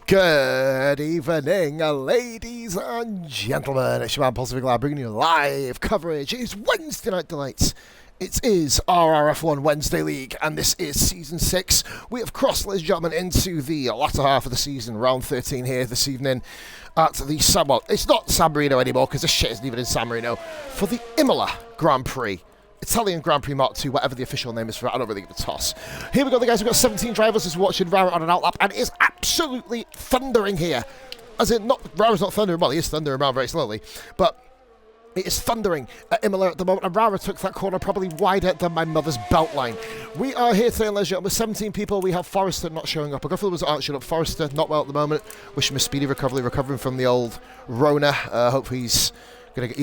Good evening, ladies and gentlemen. It's your man, Pacific Lab, bringing you live coverage. It's Wednesday Night Delights. It is RRF1 Wednesday League, and this is Season 6. We have crossed, ladies and gentlemen, into the latter half of the season, round 13 here this evening at the well, it's not San Marino anymore, because this shit isn't even in San Marino, for the Imola Grand Prix. Italian Grand Prix Mark 2, whatever the official name is for it, I don't really give a toss. Here we go, the guys. We've got 17 drivers as we're watching Rara on an outlap, and it is absolutely thundering here. As in, Rara's not thundering, well, he is thundering around very slowly, but it is thundering at Imola at the moment, and Rara took that corner probably wider than my mother's belt line. We are here today, ladies and gentlemen, with 17 people. We have Forrester not showing up. A couple of us aren't showing up. Forrester, not well at the moment. Wish him a speedy recovery, recovering from the old Rona. Hope he'll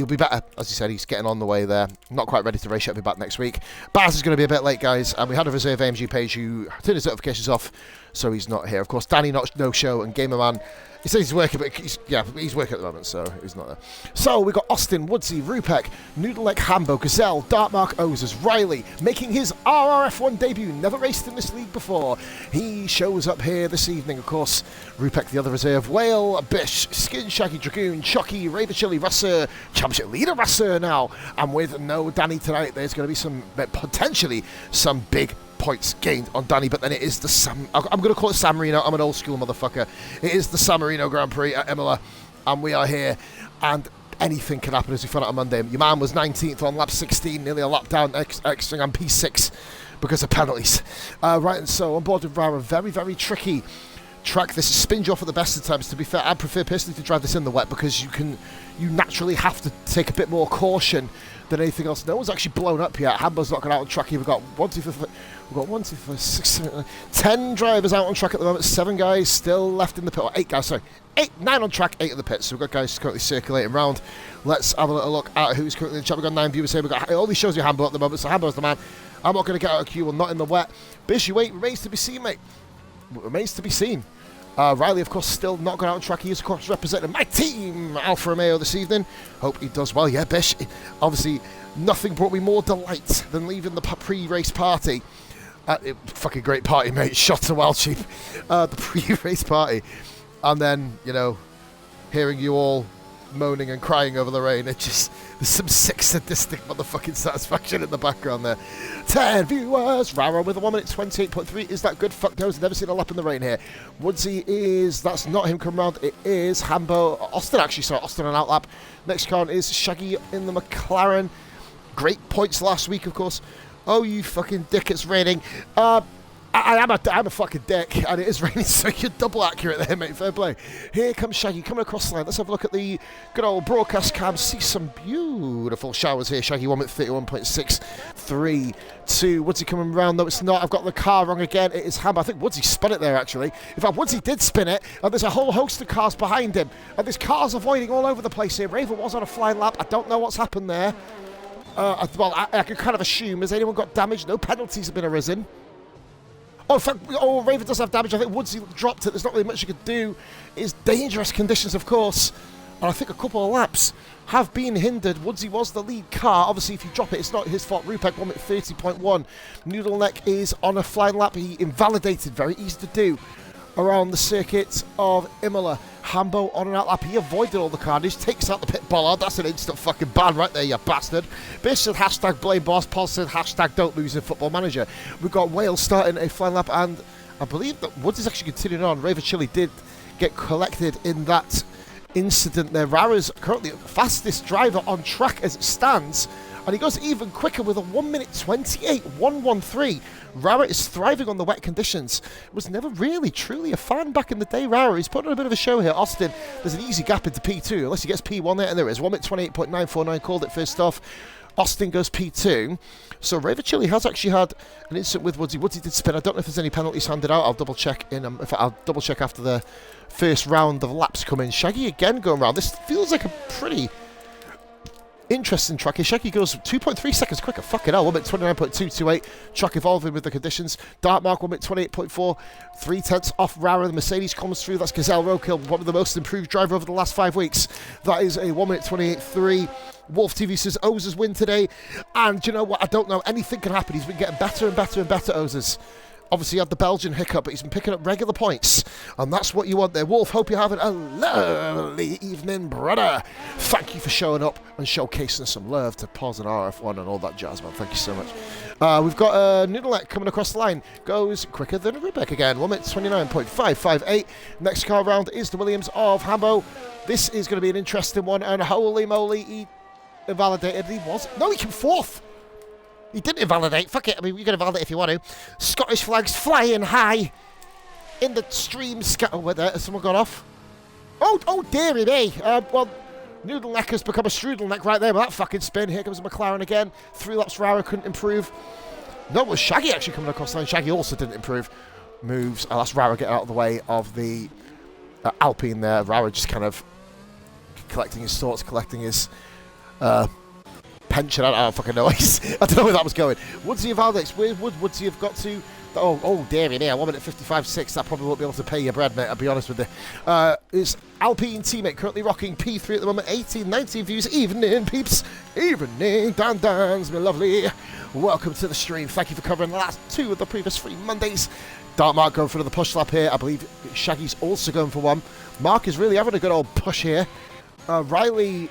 be better. As you said, he's getting on the way there. Not quite ready to race yet. He'll be back next week. Baz is going to be a bit late, guys. And we had a reserve AMG page who turned his notifications off, so he's not here. Of course, Danny no show, and Gamerman, he says he's working, but he's working at the moment, so he's not there. So we got Austin, Woodsy, Rupek, Noodleneck, Hambo, Gazelle, Dartmark, Ozers, Riley, making his RRF1 debut. Never raced in this league before. He shows up here this evening. Of course, Rupek, the other reserve, Whale, Bish, Skin, Shaggy, Dragoon, Chucky, Raver Chili, Russer, Championship leader Russer now. And with no Danny tonight, there's going to be potentially some big points gained on Danny, but then it is the I'm going to call it San Marino. I'm an old school motherfucker. It is the San Marino Grand Prix at Imola, and we are here, and anything can happen, as we found out on Monday. Your man was 19th on lap 16, nearly a lap down, extra on P6 because of penalties. Right, and so on board with Rara, very, very tricky track. This is spin off at the best of times. To be fair, I prefer personally to drive this in the wet because you naturally have to take a bit more caution than anything else. No one's actually blown up yet. Hambo's not gone out on track here. We've got 10 drivers out on track at the moment. 7 guys still left in the pit. Or 8 guys, sorry. 9 on track, 8 in the pit. So we've got guys currently circulating around. Let's have a little look at who's currently in the chat. We've got 9 viewers here. We've got all these shows you Hambo at the moment. So Hambo's the man. I'm not going to get out of Q1, not in the wet. Bish, you wait. Remains to be seen, mate. Remains to be seen. Riley, of course, still not going out on track. He is, of course, representing my team, Alfa Romeo, this evening. Hope he does well. Yeah, Bish, obviously, nothing brought me more delight than leaving the pre-race party. Fucking great party, mate. Shot to wild sheep. The pre-race party. And then, hearing you all moaning and crying over the rain. There's some sick sadistic motherfucking satisfaction in the background there. 10 viewers. Rara with a 1 minute 28.3. Is that good? Fuck knows. Never seen a lap in the rain here. Woodsy that's not him come round. It is Hambo. Austin, actually. Sorry, Austin on outlap. Next car is Shaggy in the McLaren. Great points last week, of course. Oh, you fucking dick, it's raining. I'm a fucking dick, and it is raining, so you're double accurate there, mate. Fair play. Here comes Shaggy coming across the line. Let's have a look at the good old broadcast cam. See some beautiful showers here. Shaggy 1 minute 31.632. Woodsy coming round. No, it's not. I've got the car wrong again. It is Hambo. I think Woodsy spun it there, actually. In fact, Woodsy did spin it, and there's a whole host of cars behind him. And there's cars avoiding all over the place here. Raven was on a flying lap. I don't know what's happened there. I could kind of assume. Has anyone got damage? No penalties have been arisen. Oh, in fact, Raven does have damage. I think Woodsy dropped it. There's not really much you could do. It's dangerous conditions, of course. And I think a couple of laps have been hindered. Woodsy was the lead car. Obviously, if you drop it, it's not his fault. Rupek 1 minute 30.1. Noodleneck is on a flying lap. He invalidated. Very easy to do around the circuit of Imola. Hambo on an outlap. He avoided all the carnage. Takes out the pit bollard. That's an instant fucking ban right there, you bastard. Bish said hashtag blame boss. Paul said hashtag don't lose in Football Manager. We've got Wales starting a flying lap, and I believe that Woods is actually continuing on. Raver Chili did get collected in that incident there. Rara's currently the fastest driver on track as it stands, and he goes even quicker with a 1 minute 28.113. Rara is thriving on the wet conditions. Was never really truly a fan back in the day. Rara, he's putting on a bit of a show here. Austin, there's an easy gap into P2 unless he gets P1 there, and there is 1 minute 28.949. Called it first off. Austin goes P2. So Raver Chili has actually had an incident with Woodsy. Woodsy did spin. I don't know if there's any penalties handed out. I'll double check I'll double check after the first round of laps come in. Shaggy again going round. This feels like a pretty interesting track here. Shaggy goes 2.3 seconds quicker. Fucking hell. 1 minute 29.228. Track evolving with the conditions. Dartmark 1 minute 28.4. 3/10 off Rara. The Mercedes comes through. That's Gazelle Roadkill, one of the most improved driver over the last 5 weeks. That is a 1 minute 28.3. Wolf TV says Ozers win today. And you know what? I don't know. Anything can happen. He's been getting better and better and better, Ozers. Obviously, he had the Belgian hiccup, but he's been picking up regular points. And that's what you want there. Wolf, hope you're having a lovely evening, brother. Thank you for showing up and showcasing some love to Pause and RF1 and all that jazz, man. Thank you so much. We've got Noodleneck coming across the line. Goes quicker than a Rubik again. 1 minute 29.558. Next car round is the Williams of Hambo. This is going to be an interesting one. And holy moly, he invalidated. He was. No, he came fourth. He didn't invalidate. Fuck it. I mean, you can invalidate if you want to. Scottish flags flying high in the stream. Oh, wait there. Has someone gone off? Oh, dearie me. Well, Noodleneck has become a Strudelneck right there with that fucking spin. Here comes McLaren again. 3 laps. Rara couldn't improve. No, it was Shaggy actually coming across the line. Shaggy also didn't improve. Moves. That's Rara getting out of the way of the Alpine there. Rara just kind of collecting his thoughts, collecting his pension. I don't fucking know. I don't know where that was going. Woodsy invalidates. Where would Woodsy have got to? Oh, dearie me. 1 minute 55.6. That probably won't be able to pay your bread, mate. I'll be honest with you. His Alpine teammate currently rocking P3 at the moment. 18, 19 views. Evening, peeps. Evening. Dans, my lovely. Welcome to the stream. Thank you for covering the last 2 of the previous 3 Mondays. Dark Mark going for another push lap here. I believe Shaggy's also going for one. Mark is really having a good old push here. Riley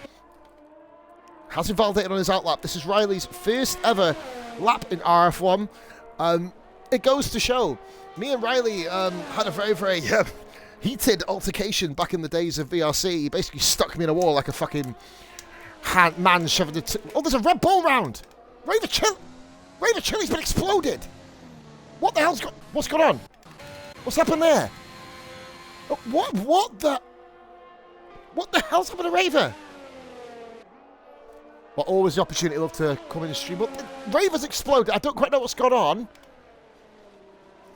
has invalidated on his outlap. This is Riley's first ever lap in RF1. It goes to show, me and Riley had a very, very heated altercation back in the days of VRC. He basically stuck me in a wall like a fucking man shoving it. Oh, there's a Red Bull round. Raver Chili's been exploded. What the hell's what's going on? What's happened there? What the hell's happened to Raver? Well, always the opportunity love to come in and stream. But Raver's exploded. I don't quite know what's gone on.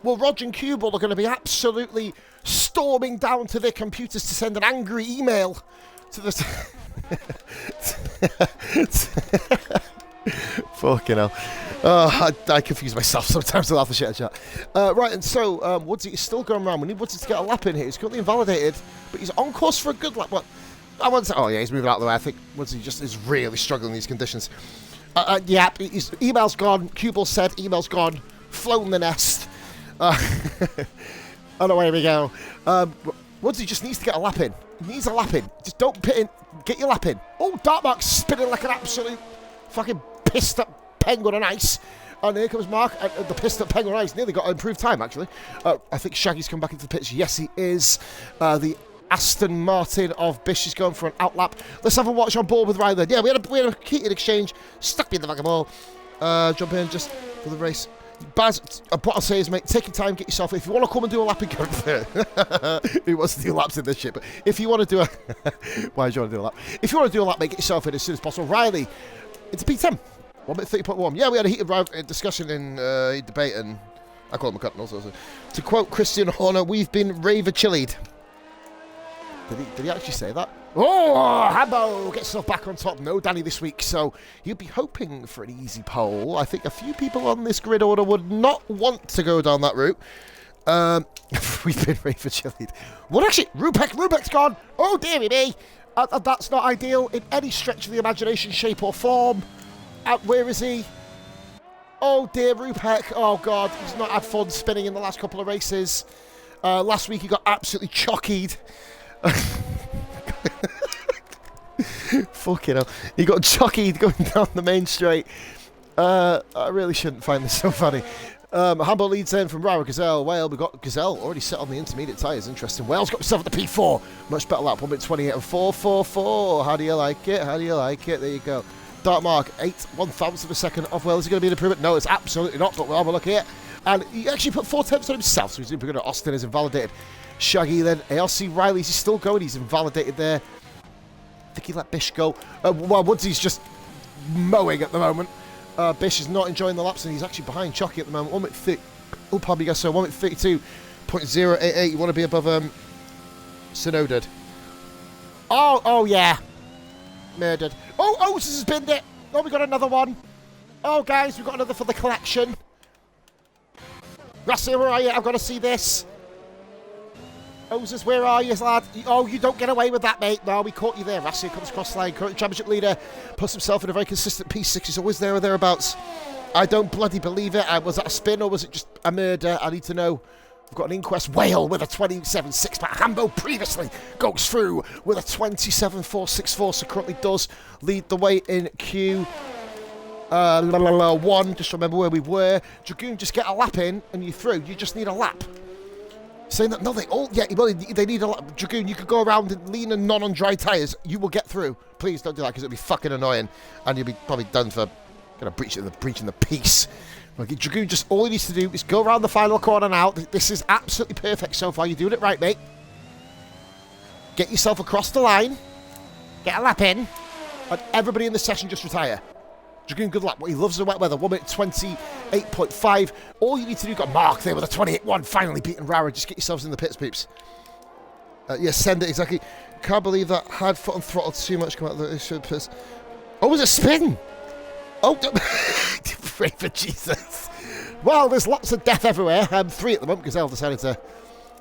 Well, Roger and Cuball are going to be absolutely storming down to their computers to send an angry email to the... Fucking hell. I confuse myself sometimes with half the shit I chat. Right, and so Woodsy is still going around. We need Woodsy to get a lap in here. He's currently invalidated, but he's on course for a good lap. What? I want to say, oh yeah, he's moving out of the way. I think Woodsy just is really struggling in these conditions. Yeah, his email's gone. Cuball said email's gone. Flown the nest. And away we go. Woodsy just needs to get a lap in. He needs a lap in. Just don't pit in. Get your lap in. Oh, Dartmark's spinning like an absolute fucking pissed up penguin on ice. And here comes Mark. The pissed up penguin on ice nearly got improved time, actually. I think Shaggy's come back into the pitch. Yes, he is. The Aston Martin of Bish is going for an outlap. Let's have a watch on board with Riley. Yeah, we had a heated exchange. Stuck me in the fucking ball. Jump in just for the race. Baz, what I'll say is, mate, take your time, get yourself... If you want to come and do a lap in... Who wants to do laps in this shit? But if you want to do a... Why do you want to do a lap? If you want to do a lap, mate, get yourself in as soon as possible. Riley, it's P10. 1 minute 30.1. Yeah, we had a heated discussion in debate, and I call him a cut also. To quote Christian Horner, we've been raver chillied. Did he actually say that? Oh, Hambo gets himself back on top. No Danny this week, so he'll be hoping for an easy pole. I think a few people on this grid order would not want to go down that route. We've been raver chillied. What actually? Rubek's gone. Oh, dearie me. That's not ideal in any stretch of the imagination, shape or form. Where is he? Oh dear, Rupek. Oh god, he's not had fun spinning in the last couple of races. Last week he got absolutely chockied. Fucking hell. He got chockied going down the main straight. I really shouldn't find this so funny. Hambo leads in from Rara Gazelle. Whale, we got Gazelle already set on the intermediate tyres. Interesting. Whale's got himself at the P4. Much better lap. 1 minute 28 and 4.44. How do you like it? How do you like it? There you go. Dark Mark, 1/1000 of a second off Wales. Is it going to be an improvement? No, it's absolutely not, but we'll have a look here. And he actually put 4/10 on himself, so he's improving. Austin is invalidated. Shaggy then, ARC Riley's he's still going, he's invalidated there. I think he let Bish go. Well, Woodsy's just mowing at the moment. Bish is not enjoying the laps, and he's actually behind Chucky at the moment. 1 minute 30. Oh, probably guess so. 1 minute 32.088. You want to be above Synoded. Oh, yeah. Murdered. Oh, this has been it. Oh, we got another one. Oh, guys, we've got another for the collection. Rassi, where are you? I've got to see this. Oses, where are you, lad? Oh, you don't get away with that, mate. No, we caught you there. Rassi comes across the line. Current championship leader puts himself in a very consistent P6. He's always there or thereabouts. I don't bloody believe it. Was that a spin or was it just a murder? I need to know. We've got an Inquest Whale with a 27.6, but Hambo previously goes through with a 27.464, so currently does lead the way in Q1. Just remember where we were. Dragoon, just get a lap in and you're through. You just need a lap. Saying that, no, they need a lap. Dragoon, you could go around and lean and non on dry tyres. You will get through. Please don't do that because it'll be fucking annoying and you'll be probably done for kind of breaching the peace. Okay, Dragoon, just all he needs to do is go around the final corner now. This is absolutely perfect so far. You're doing it right, mate. Get yourself across the line. Get a lap in. And everybody in the session just retire. Dragoon, good luck. He loves the wet weather. 1 minute 28.5. All you need to do, got Mark there with a 28.1. Finally beating Rara. Just get yourselves in the pits, peeps. Yeah, send it, exactly. Can't believe that. Hard foot and throttle too much. Come out of the piss. Oh, it was a spin. Oh, pray for Jesus. Well, there's lots of death everywhere. 3 at the moment because Elle decided to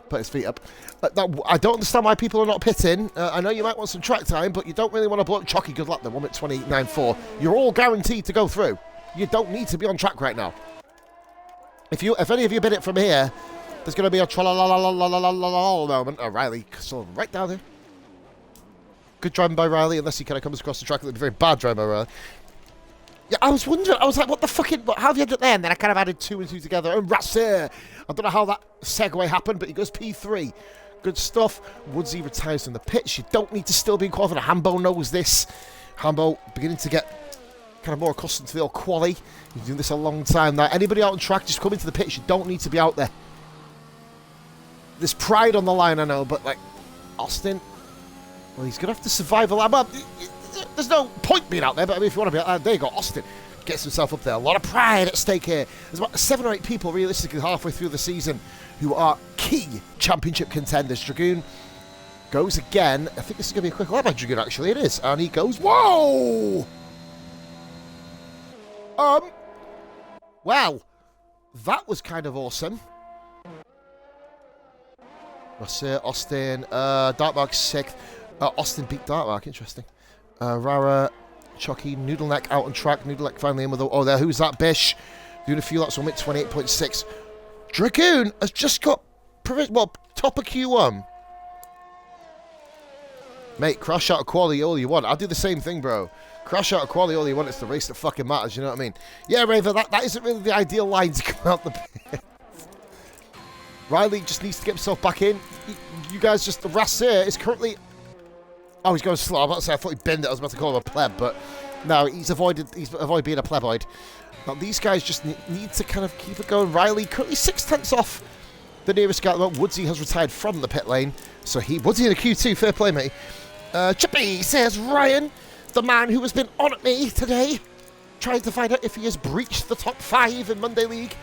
put his feet up. I don't understand why people are not pitting. I know you might want some track time, but you don't really want to blow up Chalky. Good luck then. 1 minute 28.94. You're all guaranteed to go through. You don't need to be on track right now. If any of you bid it from here, there's going to be a tra-la-la-la-la-la-la-la moment. Oh, Riley, so right down there. Good driving by Riley, unless he kind of comes across the track. It'll be very bad driving by Riley. Yeah, I was wondering. I was like, what the fucking... How have you ended up there? And then I kind of added 2 and 2 together. And Rassir. I don't know how that segue happened, but he goes P3. Good stuff. Woodsy retires from the pits. You don't need to still be in qualifying. Hambo knows this. Hambo beginning to get kind of more accustomed to the old quali. He's been doing this a long time now. Anybody out on track, just come into the pits. You don't need to be out there. There's pride on the line, I know, but like Austin, well, he's going to have to survive a lot. There's no point being out there, but I mean, if you want to be out there, there you go. Austin gets himself up there. A lot of pride at stake here. There's about 7 or 8 people realistically halfway through the season who are key championship contenders. Dragoon goes again. I think this is going to be a quick lap by Dragoon, actually. It is. And he goes, whoa! Well, that was kind of awesome. Austin, Dartmark 6th. Austin beat Dartmark, interesting. Rara, Chucky, Noodle Neck out on track. Noodle Neck finally in with there. Who's that? Bish. Doing a few laps on 28.6. Dragoon has just got top of Q1. Mate, crash out of quality all you want. I'll do the same thing, bro. Crash out of quality all you want. It's the race that fucking matters, you know what I mean? Yeah, Raver, that isn't really the ideal line to come out the pit. Riley just needs to get himself back in. You guys just... The Rassir is currently... Oh, he's going slow. I was about to say, I thought he'd bend it. I was about to call him a pleb, but no, he's avoided being a pleboid. Now, these guys just need to kind of keep it going. Riley currently 6/10 off the nearest guy. Woodsy has retired from the pit lane, so Woodsy in a Q2. Fair play, mate. Chippy, says Ryan, the man who has been on at me today, trying to find out if he has breached the top 5 in Monday League.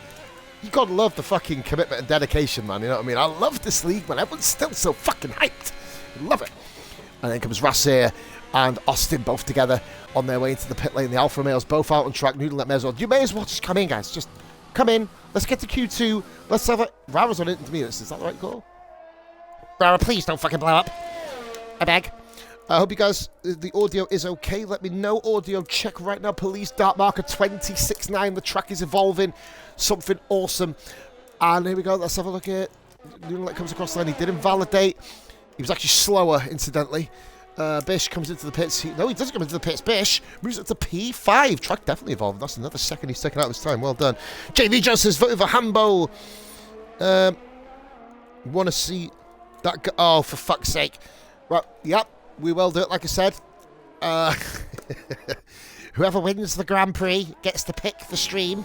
You gotta love the fucking commitment and dedication, man. You know what I mean? I love this league, man. Everyone's still so fucking hyped. Love it. And then comes Rassir and Austin both together on their way into the pit lane. The Alpha males both out on track. Noodle may as well. You may as well just come in, guys. Just come in. Let's get to Q2. Let's have it. Rara's on intermediates. Is that the right call? Rara, please don't fucking blow up. I beg. I hope you guys, the audio is okay. Let me know. Audio check right now. Police Dart marker 26.9. The track is evolving. Something awesome. And here we go. Let's have a look at it. Noodle comes across the line. He did invalidate. He was actually slower, incidentally. Bish comes into the pits. No, he doesn't come into the pits. Bish moves it to P5. Track definitely evolved. That's another second he's taken out this time. Well done. JV Jones voted for Hambo. Want to see that go? Oh, for fuck's sake. Right, yep, we will do it, like I said. Whoever wins the Grand Prix gets to pick the stream.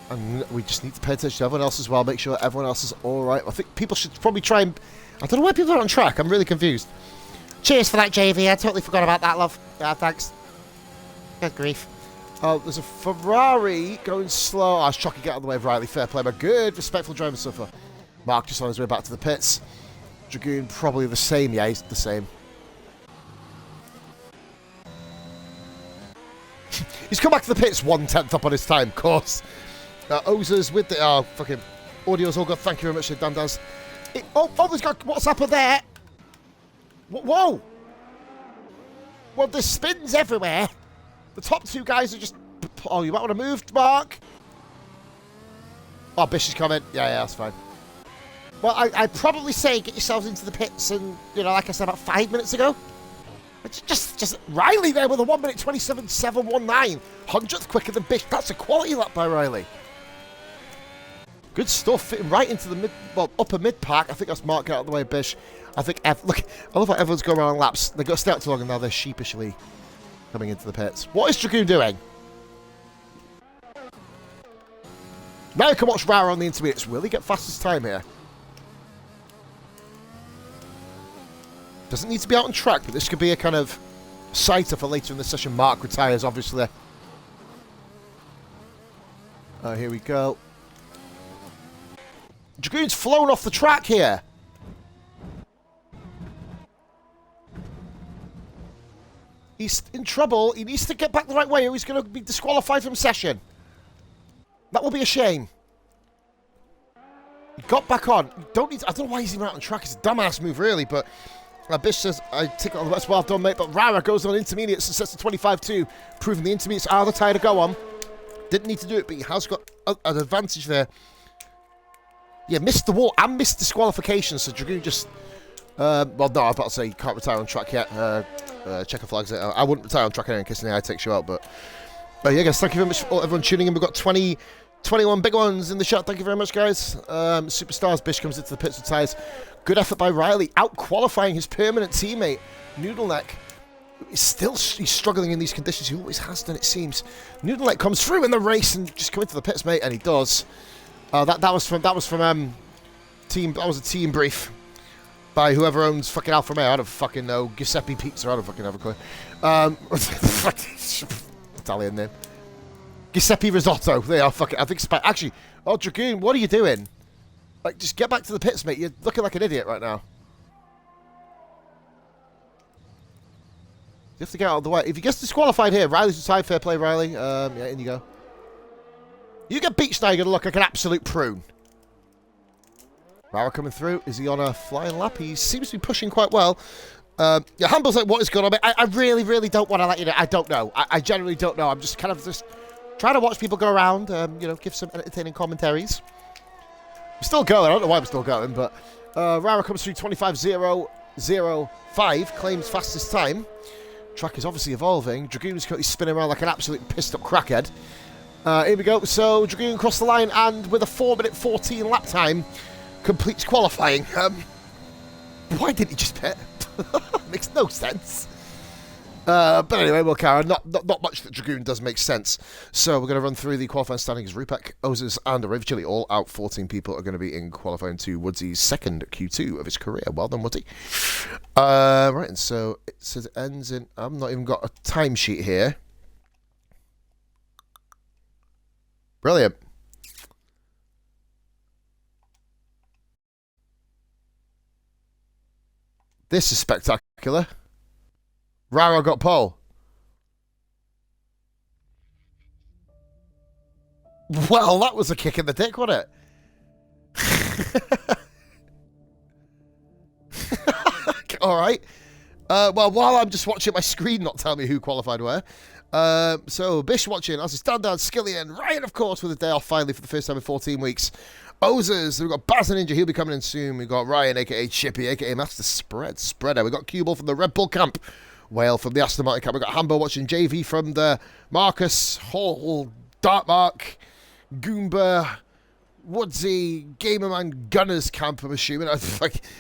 And we just need to pay attention to everyone else as well. Make sure everyone else is all right. I think people should probably try and... I don't know why people are on track. I'm really confused. Cheers for that, JV. I totally forgot about that, love. Yeah, thanks. Good grief. Oh, there's a Ferrari going slow. I was Chucky, get out of the way of Riley. Fair play, but good, respectful driving so far. Mark just on his way back to the pits. Dragoon probably the same. Yeah, he's the same. He's come back to the pits 1/10 up on his time, of course. Ozers with the... Oh, fucking... Audio's all good. Thank you very much, Dandaz. Oh, there's got WhatsApp there. Whoa. Well, there's spins everywhere. The top 2 guys are just Oh, you might want to move, Mark. Oh, Bish is coming. Yeah, that's fine. Well, I'd probably say get yourselves into the pits and, you know, like I said about 5 minutes ago. Just Riley there with a 1 minute 27.719. 100th quicker than Bish. That's a quality lap by Riley. Good stuff, fitting right into the upper mid pack. I think that's Mark out of the way of Bish. I think, look, I love how everyone's going around laps. They've got to stay out too long and now they're sheepishly coming into the pits. What is Dragoon doing? Now you can watch Rara on the intermediates. Will he get fastest time here? Doesn't need to be out on track, but this could be a kind of sighter for later in the session. Mark retires, obviously. Here we go. Dragoon's flown off the track here. He's in trouble. He needs to get back the right way or he's going to be disqualified from session. That will be a shame. He got back on. I don't know why he's even out on track. It's a dumbass move, really, but Bish says, I take it on the best. Well done, mate. But Rara goes on intermediates and sets the 25-2, proving the intermediates are the tyre to go on. Didn't need to do it, but he has got an advantage there. Yeah, missed the wall and missed disqualification, so Dragoon just... well, no, I was about to say you can't retire on track yet. Checker flags it. I wouldn't retire on track anyway in case the eye takes you out, but yeah, guys, thank you very much for everyone tuning in. We've got 21 big ones in the chat. Thank you very much, guys. Superstars, Bish comes into the pits with tyres. Good effort by Riley, out-qualifying his permanent teammate, Noodleneck. He's struggling in these conditions. He always has done, it seems. Noodleneck comes through in the race and just come into the pits, mate, and he does. That was a team brief by whoever owns fucking Alfa Romeo. I don't fucking know. Giuseppe Pizza. I don't fucking have a clue. Italian name. Giuseppe Risotto. They are fucking. I think. Actually, Dragoon, what are you doing? Like, just get back to the pits, mate. You're looking like an idiot right now. You have to get out of the way. If he gets disqualified here, Riley's retired. Fair play, Riley. Yeah, in you go. You get beached now, you're going to look like an absolute prune. Rara coming through. Is he on a flying lap? He seems to be pushing quite well. Yeah, Hamble's like, what is going on? I really, really don't want to let you know. I don't know. I generally don't know. I'm just kind of trying to watch people go around, you know, give some entertaining commentaries. I'm still going. I don't know why I'm still going, but Rara comes through 25.005, claims fastest time. Track is obviously evolving. Dragoon's currently spinning around like an absolute pissed-up crackhead. Here we go. So Dragoon crossed the line and with a 4 minute 14 lap time completes qualifying. Why didn't he just pit? Makes no sense. But anyway, we'll carry on. Not much that Dragoon does make sense. So we're going to run through the qualifying standings. Rupek, Ozers and RRF1 all out. 14 people are going to be in qualifying to Woodsy's second Q2 of his career. Well done, Woodsy. Right, and so it says it ends in... I've not even got a timesheet here. Brilliant. This is spectacular. Rara got pole. Well, that was a kick in the dick, wasn't it? All right. Well, while I'm just watching my screen not tell me who qualified where. So, Bish watching, as a standout, Skillian, Ryan, of course, with a day off finally for the first time in 14 weeks. Ozers, we've got Baz and Ninja, he'll be coming in soon. We've got Ryan, a.k.a. Chippy, a.k.a. Master Spreader. We've got Q-Ball from the Red Bull camp. Whale from the Aston Martin camp. We've got Hambo watching JV from the Marcus Hall, Dartmark, Goomba, Woodsy, Gamerman, Gunners camp, I'm assuming.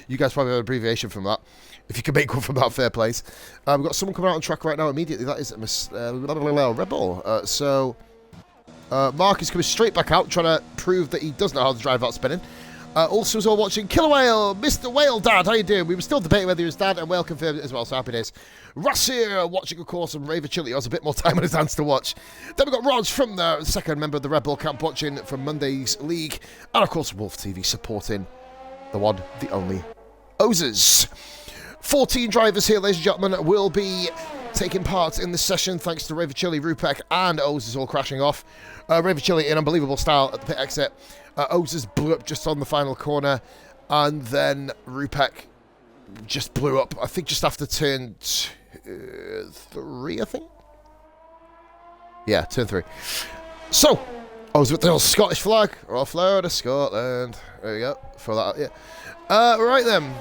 You guys probably have an abbreviation from that. If you can make one from that, fair place. We've got someone coming out on track right now immediately. That is Red Bull. So Mark is coming straight back out, trying to prove that he does know how to drive out spinning. Also, as well watching Killer Whale, Mr. Whale Dad, how you doing? We were still debating whether he was Dad, and Whale confirmed it as well, so happy days. Russ here, watching, of course, and Raver Chili has a bit more time on his hands to watch. Then we've got Raj from the second member of the Red Bull camp watching from Monday's league. And, of course, Wolf TV supporting the one, the only, Ozers. 14 drivers here, ladies and gentlemen, will be taking part in this session, thanks to Raver Chili, Rupek, and Ozers all crashing off. Raver Chili in unbelievable style at the pit exit. Ozers blew up just on the final corner, and then Rupek just blew up, I think, just after turn 3, I think? Yeah, turn 3. So, I was with the old Scottish flag. Or Florida, Scotland. There we go. Throw that out, yeah. Right then.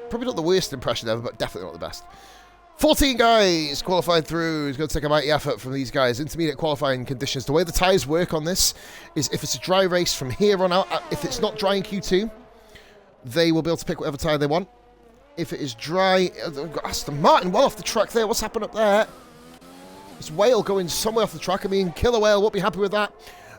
Probably not the worst impression ever, but definitely not the best. 14 guys qualified through. It's going to take a mighty effort from these guys. Intermediate qualifying conditions. The way the tyres work on this is if it's a dry race from here on out, if it's not dry in Q2, they will be able to pick whatever tyre they want. If it is dry, I've got Aston Martin well off the track there. What's happened up there? It's Whale going somewhere off the track. I mean, Killer Whale won't be happy with that.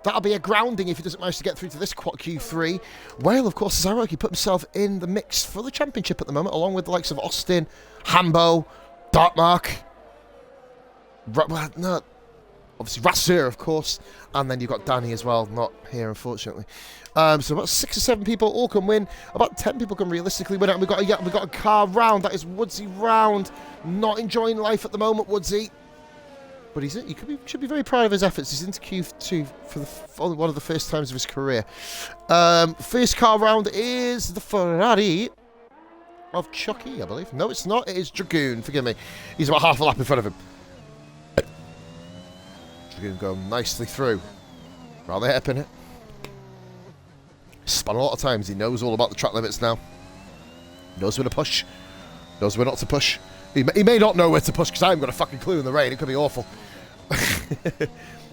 That'll be a grounding if he doesn't manage to get through to this Q3. Whale, of course, as ironic, he put himself in the mix for the championship at the moment, along with the likes of Austin, Hambo, Dartmark. Well, no, obviously Rassur, of course. And then you've got Danny as well, not here, unfortunately. So about 6 or 7 people all can win. About 10 people can realistically win it. And we've got a car round. That is Woodsy round. Not enjoying life at the moment, Woodsy. But he should be very proud of his efforts. He's into Q2 for one of the first times of his career. First car round is the Ferrari of Chucky, I believe. No, it's not. It is Dragoon. Forgive me. He's about half a lap in front of him. Dragoon going nicely through. Rather hairpin it. Spun a lot of times. He knows all about the track limits now. Knows where to push. Knows where not to push. He may not know where to push because I haven't got a fucking clue in the rain. It could be awful.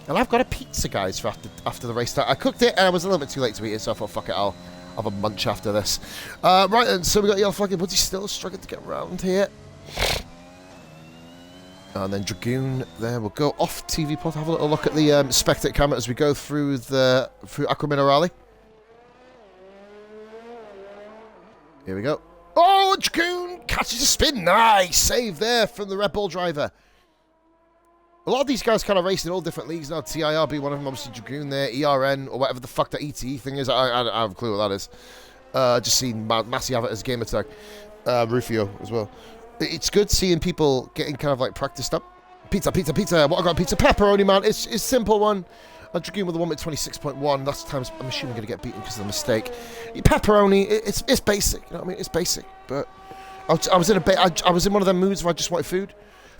And I've got a pizza, guys, for after the race start. I cooked it and I was a little bit too late to eat it, so I thought, fuck it, I'll have a munch after this. Right then, so we got yellow flag, but he's still struggling to get around here. And then Dragoon there. We'll go off TV pod, have a little look at the spectator camera as we go through Acqua Minerale. Here we go. Oh, Dragoon catches a spin. Nice save there from the Red Bull driver. A lot of these guys kind of race in all different leagues now. TIR being one of them, obviously Dragoon there, ERN, or whatever the fuck that ETE thing is. I have a clue what that is. Just seen Massey have it as game attack. Rufio as well. It's good seeing people getting kind of like practiced up. Pizza. What I got? Pizza pepperoni, man. It's a simple one. Dragoon with the 1:26.1. That's the time I'm assuming going to get beaten because of the mistake. Pepperoni, it's basic. You know what I mean? It's basic. But I was in one of them moods where I just wanted food.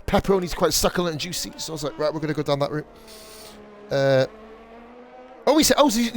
Pepperoni's quite succulent and juicy, so I was like, right, we're going to go down that route. He's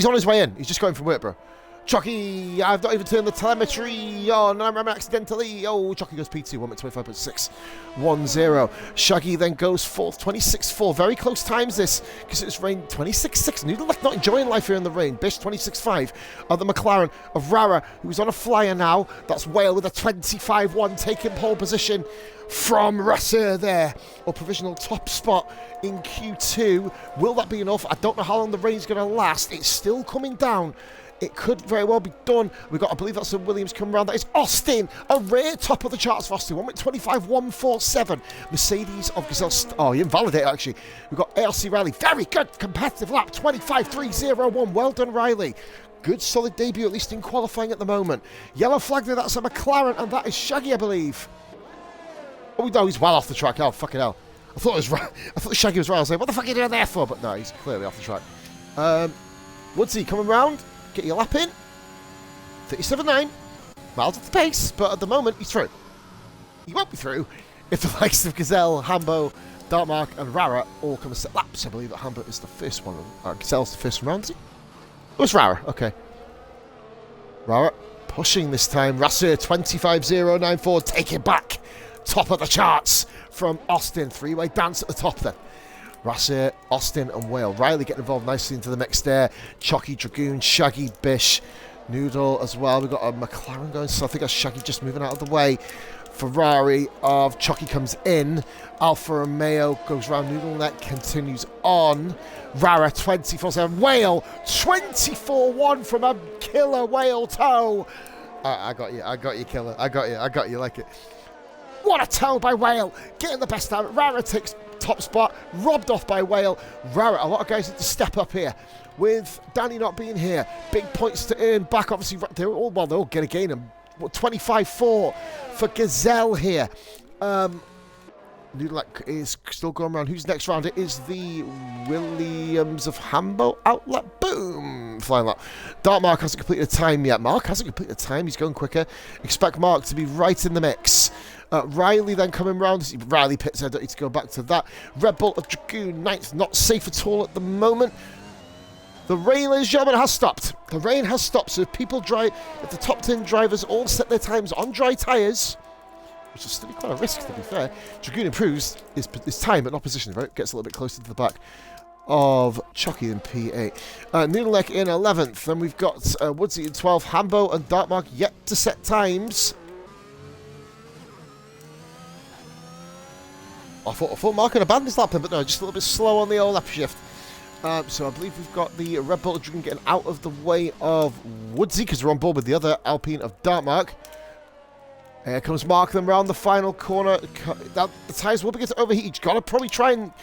on his way in. He's just going from work, bro. Chucky, I've not even turned the telemetry on. I'm accidentally. Oh, Chucky goes P2, 1:25.610. Shaggy then goes fourth, 26.4. Very close times this, because it's rain 26.6. Noodle not enjoying life here in the rain. Bish 26.5. The McLaren of Rara, who's on a flyer now. That's Whale with a 25.1, taking pole position from Rassur there. Or provisional top spot in Q2. Will that be enough? I don't know how long the rain's going to last. It's still coming down. It could very well be done. We've got, I believe that's a Williams coming around. That is Austin. A rare top of the charts for Austin. 1:25.147. Mercedes of Gazelle. Oh, he invalidated, actually. We've got ARC Riley. Very good competitive lap. 25.301. Well done, Riley. Good solid debut, at least in qualifying at the moment. Yellow flag there. That's a McLaren. And that is Shaggy, I believe. Oh, no, he's well off the track. Oh, fucking hell. I thought Shaggy was right. I was like, what the fuck are you doing there for? But no, he's clearly off the track. Woodsy coming round. Get your lap in. 37.9. Miles off the pace, but at the moment, he's through. He won't be through if the likes of Gazelle, Hambo, Dartmark, and Rara all come and set laps. I believe that Hambo is the first one. Gazelle's the first one round, is he? Oh, it's Rara. Okay. Rara pushing this time. Rassur 25.094. Taking back. Top of the charts from Austin. Three-way dance at the top then. Rassur, Austin, and Whale. Riley getting involved nicely into the mix there. Chucky, Dragoon, Shaggy, Bish, Noodle as well. We've got a McLaren going, so I think that's Shaggy just moving out of the way. Ferrari of Chucky comes in. Alfa Romeo goes round. Noodle Net continues on. Rara 24.7. Whale 24.1 from a killer Whale toe. I got you, killer. I got you like it. What a toe by Whale. Getting the best out. Rara takes top spot, robbed off by Whale. Rara, a lot of guys need to step up here. With Danny not being here, big points to earn back. Obviously, they're all going to gain them. 25.4 for Gazelle here. Noodlek is still going around. Who's next round? It is the Williams of Hambo outlet. Boom! Flying lap. Mark hasn't completed a time yet. Mark hasn't completed a time. He's going quicker. Expect Mark to be right in the mix. Riley then coming round. Riley pits, I don't need to go back to that. Red Bull of Dragoon, 9th, not safe at all at the moment. The rain, ladies and gentlemen, has stopped. The rain has stopped, so if people drive, if the top 10 drivers all set their times on dry tyres, which will still be quite a risk, to be fair, Dragoon improves his time but not position, right? Gets a little bit closer to the back of Chucky in P8. Noodleneck in 11th. Then we've got Woodsy in 12th. Hambo and Dartmark yet to set times. I thought Mark had abandoned his lap, but no, just a little bit slow on the old lap shift. So I believe we've got the Red Bull Dragoon getting out of the way of Woodsy because we're on board with the other Alpine of Dartmark. Here comes Mark then round the final corner. The tyres will begin to overheat. He's got to probably try and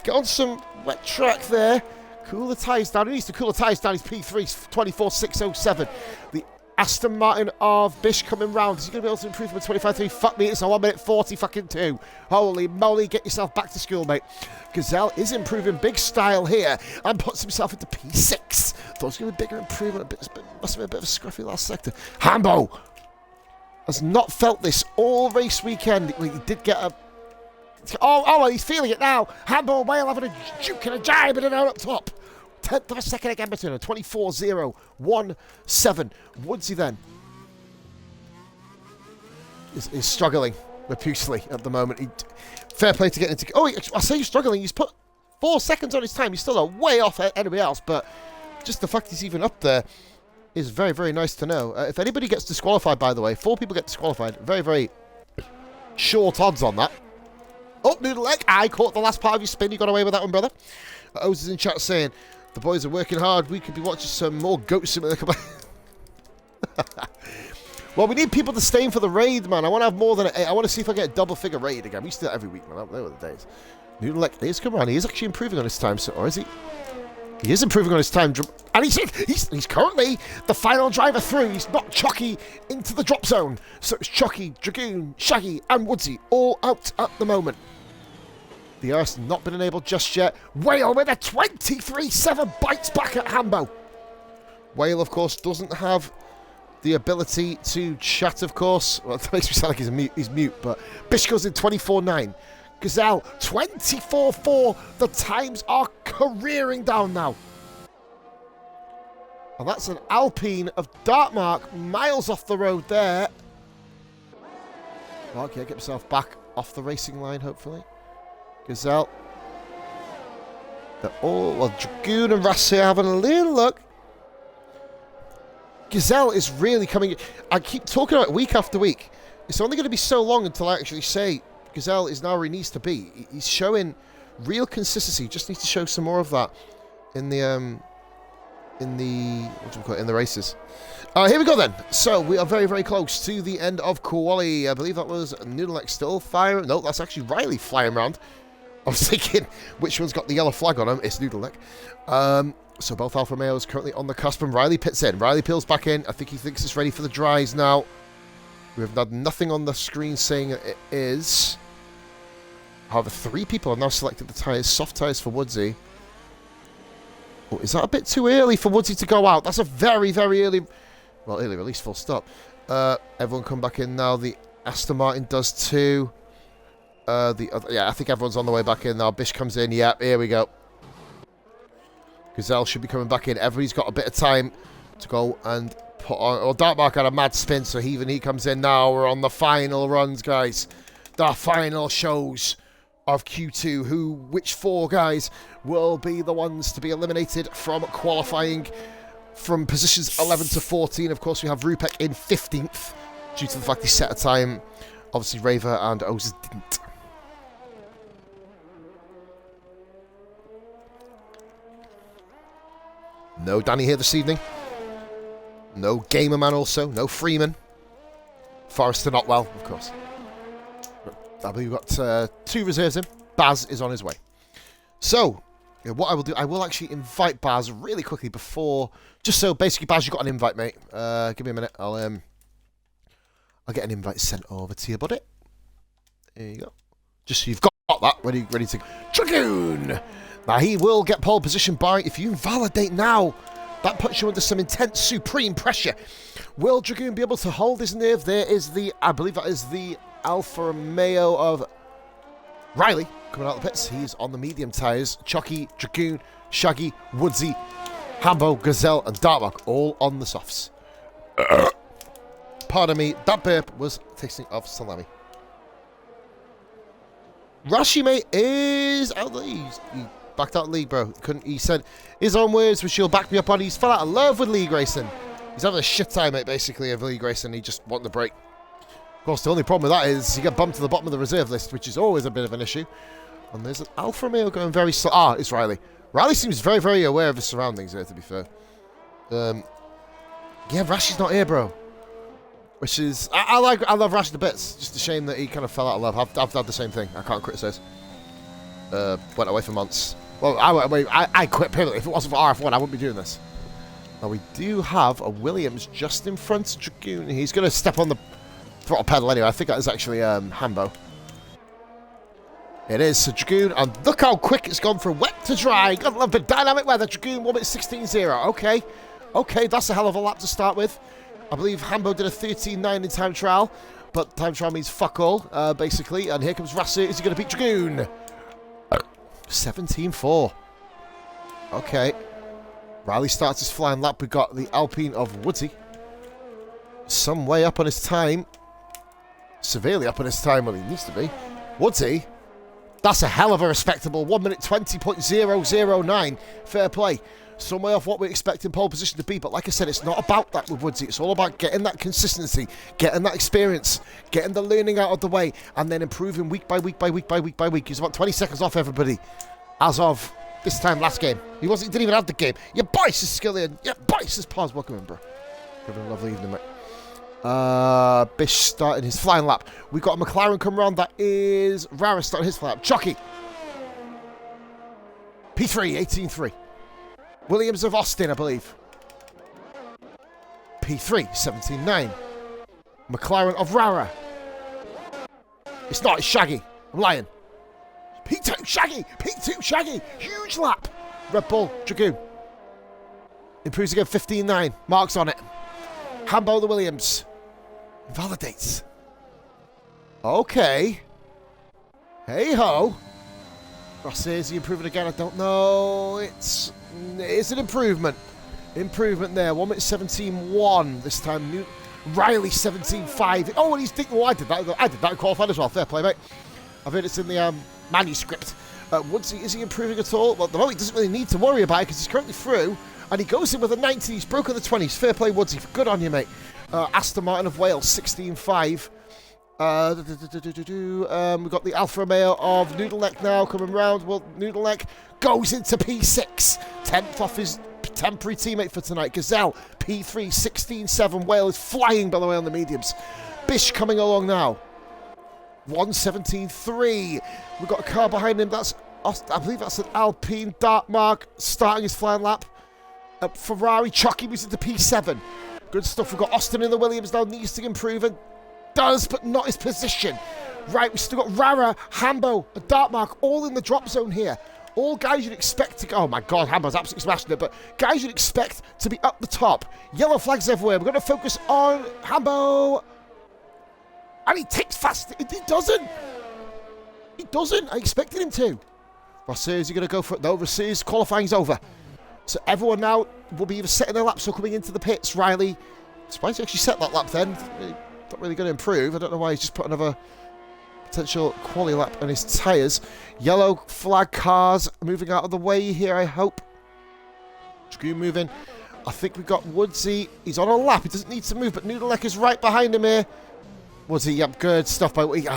get on some wet track there. Cool the tyres down. He needs to cool the tyres down. He's P3, 24.607. The Aston Martin of Bish coming round. Is he going to be able to improve from a 25.3? Fuck me, it's a 1 minute 40 fucking 2. Holy moly, get yourself back to school, mate. Gazelle is improving big style here and puts himself into P6. Thought it was going to be a bigger improvement. Must have been a bit of a scruffy last sector. Hambo has not felt this all race weekend. He did get a... Oh, he's feeling it now. Hambo and Whale having a juke and a jibe and an out up top. 10th of a second again between 24.017. Woodsy then is struggling profusely at the moment. Fair play to get into... Oh, I say he's struggling. He's put 4 seconds on his time. He's still way off anybody else, but just the fact he's even up there is very, very nice to know. If anybody gets disqualified, by the way, 4 people get disqualified. Very, very short odds on that. Oh, Noodle Leg, I caught the last part of your spin. You got away with that one, brother. Oz is in chat saying, the boys are working hard. We could be watching some more Goat Simulator. Well, we need people to stay in for the raid, man. I want to have more than I want to see if I get a double figure raid again. We used to do that every week, man. They were the days. Noodle Leg, he's come around. He is actually improving on his time, so, or is he? He is improving on his time. And he's currently the final driver through. He's not Chucky into the drop zone. So it's Chucky, Dragoon, Shaggy, and Woodsy all out at the moment. The Earth's not been enabled just yet. Whale with a 23.7 bites back at Hambo. Whale, of course, doesn't have the ability to chat, of course. Well, that makes me sound like he's mute, but Bish goes in 24.9. Gazelle, 24.4. The times are careering down now. And that's an Alpine of Dartmark, miles off the road there. Okay, get himself back off the racing line, hopefully. Gazelle. They're all, well, Dragoon and Rassi are having a little look. Gazelle is really coming. I keep talking about it week after week. It's only going to be so long until I actually say Gazelle is now where he needs to be. He's showing real consistency. Just needs to show some more of that in the what do we call it, in the races. Here we go then. So we are very, very close to the end of quali. I believe that was Noodleneck still firing. No, that's actually Riley flying around. I was thinking which one's got the yellow flag on him. It's Noodleneck. So both Alfa Romeos currently on the cusp, and Riley pits in. Riley peels back in. I think he thinks it's ready for the dries now. We have had nothing on the screen saying it is. However, 3 people have now selected the tyres, soft tyres for Woodsy. Oh, is that a bit too early for Woodsy to go out? That's a very, very early... Well, early release, full stop. Everyone come back in now. The Aston Martin does too. Yeah, I think everyone's on the way back in now. Bish comes in. Yeah, here we go. Gazelle should be coming back in. Everybody's got a bit of time to go and put on... Well, Dartmark had a mad spin, so even he comes in now. We're on the final runs, guys. The final shows of Q2. Which 4 guys will be the ones to be eliminated from qualifying from positions 11 to 14. Of course, we have Rupek in 15th due to the fact he set a time. Obviously, Raver and Ozes didn't. No Danny here this evening. No Gamerman also. No Freeman. Forrester not well, of course. I believe we've got 2 reserves in. Baz is on his way. So, what I will do, I will actually invite Baz really quickly before... Just so, basically, Baz, you've got an invite, mate. Give me a minute. I'll get an invite sent over to you, buddy. There you go. Just so you've got that ready to... Dragoon! Now, he will get pole position by... If you invalidate now, that puts you under some intense, supreme pressure. Will Dragoon be able to hold his nerve? There is the... I believe that is the Alfa Romeo of Riley coming out of the pits. He's on the medium tyres. Chucky, Dragoon, Shaggy, Woodsy, Hambo, Gazelle, and Dartmark all on the softs. Pardon me, that burp was tasting of salami. Rashi, mate, is out of the league. He backed out of the league, bro. He said his own words, which he'll back me up on. He's fell out of love with league racing. He's having a shit time, mate, basically, of league racing. He just wanted the break. Of course, the only problem with that is you get bumped to the bottom of the reserve list, which is always a bit of an issue. And there's an Alfa Romeo going very slow. Ah, it's Riley. Riley seems very, very aware of his surroundings here, to be fair. Yeah, Rashi's not here, bro. Which is... I love Rashi to bits. Just a shame that he kind of fell out of love. I've had the same thing. I can't criticise. Went away for months. Well, I quit permanently. If it wasn't for RF1, I wouldn't be doing this. Now, we do have a Williams just in front of Dragoon. He's going to step on the throttle pedal anyway. I think that is actually Hambo. It is. So Dragoon, and look how quick it's gone from wet to dry. Got a little bit of dynamic weather. Dragoon 1 minute 16.0. Okay. Okay, that's a hell of a lap to start with. I believe Hambo did a 13.9 in time trial, but time trial means fuck all, basically. And here comes Rassi. Is he going to beat Dragoon? 17.4. Okay. Riley starts his flying lap. We've got the Alpine of Woodsy. Some way up on his time. Severely up on his time, well, he needs to be. Woodsy. That's a hell of a respectable 1 minute 20.009. Fair play. Some way off what we expect in pole position to be, but like I said, it's not about that with Woodsy. It's all about getting that consistency, getting that experience, getting the learning out of the way, and then improving week by week by week by week by week. He's about 20 seconds off everybody as of this time last game. He didn't even have the game. Your boys is skilling. Your boys is pause. Welcome in, bro. Having a lovely evening, mate. Bish starting his flying lap. We've got a McLaren come around. That is Rara starting his flying lap. Chucky. P3, 18.3. Williams of Austin, I believe. P3, 17.9. McLaren of Rara. It's not, it's Shaggy. I'm lying. P2, Shaggy. P2, Shaggy. Huge lap. Red Bull, Dragoon. Improves again, 15.9. Marks on it. Hambo the Williams. Validates. Okay. Hey ho. Ross, is he improving again? I don't know. It's an improvement. Improvement there. 1 minute 17.1 this time. Riley 17.5. Oh, and he's thinking, oh, I did that in qualifying as well. Fair play, mate. I've heard it's in the manuscript. Woodsy, is he improving at all? Well, at the moment, he doesn't really need to worry about it because he's currently through. And he goes in with a 90. He's broken the 20s. Fair play, Woodsy. Good on you, mate. Aston Martin of Wales, 16.5. We've got the Alfa Romeo of Noodleneck now coming round. Well, Noodleneck goes into P6. 10th off his temporary teammate for tonight. Gazelle, P3, 16.7. Wales flying, by the way, on the mediums. Bish coming along now. 117.3. We've got a car behind him. I believe that's an Alpine. Dartmark starting his flying lap. Ferrari, Chucky moves into P7. Good stuff. We've got Austin in the Williams now. Needs to improve and does, but not his position. Right, we've still got Rara, Hambo, and Dartmark all in the drop zone here. All guys you'd expect to go. Oh my god, Hambo's absolutely smashing it, but guys you'd expect to be up the top. Yellow flags everywhere. We're going to focus on Hambo. And he takes fast. He doesn't. He doesn't. I expected him to. Rossi, is he going to go for it? No, Rossi's qualifying's over. So everyone now will be either setting their laps or coming into the pits. Riley, surprised he actually set that lap then. Not really going to improve. I don't know why he's just put another potential quali lap on his tyres. Yellow flag cars moving out of the way here, I hope. Dragoon moving. I think we've got Woodsy. He's on a lap. He doesn't need to move, but Noodleneck is right behind him here. Woodsy, yep, good stuff by Woodsy.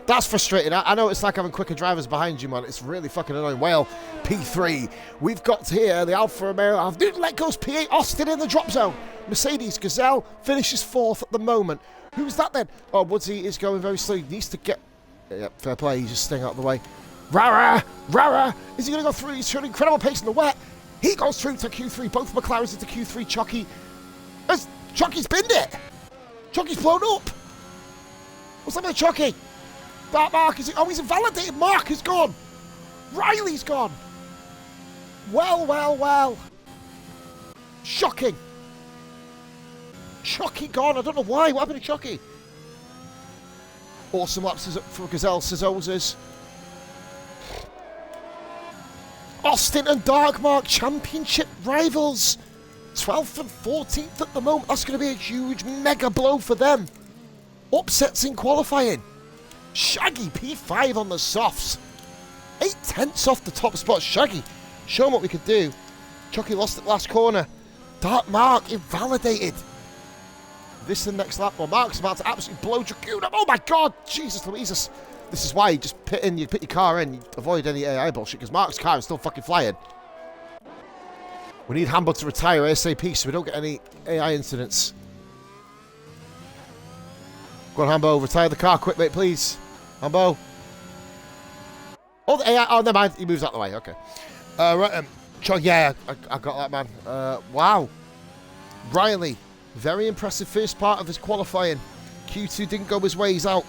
That's frustrating. I know it's like having quicker drivers behind you, man. It's really fucking annoying. Well, P3. We've got here the Alfa Romeo of Noodleneck goes P8. Austin in the drop zone. Mercedes, Gazelle finishes 4th at the moment. Who's that then? Oh, Woodsy is going very slow. He needs to get... Yep, fair play. He's just staying out of the way. Rara! Is he going to go through? He's showing incredible pace in the wet. He goes through to Q3. Both McLarens into Q3. Chucky's binned it. Chucky's blown up. What's up with Chucky? That Mark is... Oh, he's invalidated. Mark is gone. Riley's gone. Well. Shocking. Chucky gone. I don't know why. What happened to Chucky? Awesome laps for Gazelle, says Ozers. Austin and Darkmark Championship rivals. 12th and 14th at the moment. That's going to be a huge mega blow for them. Upsets in qualifying. Shaggy P5 on the softs. 8/10 off the top spot. Shaggy, show him what we could do. Chucky lost at last corner. Darkmark invalidated. This is the next lap. Well, Mark's about to absolutely blow Dragoon up. Oh my god, Jesus Louises. This is why you just pit your car in, you avoid any AI bullshit, because Mark's car is still fucking flying. We need Hambo to retire ASAP so we don't get any AI incidents. Go on, Hambo, retire the car quick, mate, please. Hambo. Oh, the AI, oh, never mind, he moves out the way, okay. Right, yeah, I got that, man. Wow. Riley, very impressive first part of his qualifying. Q2 didn't go his way, he's out.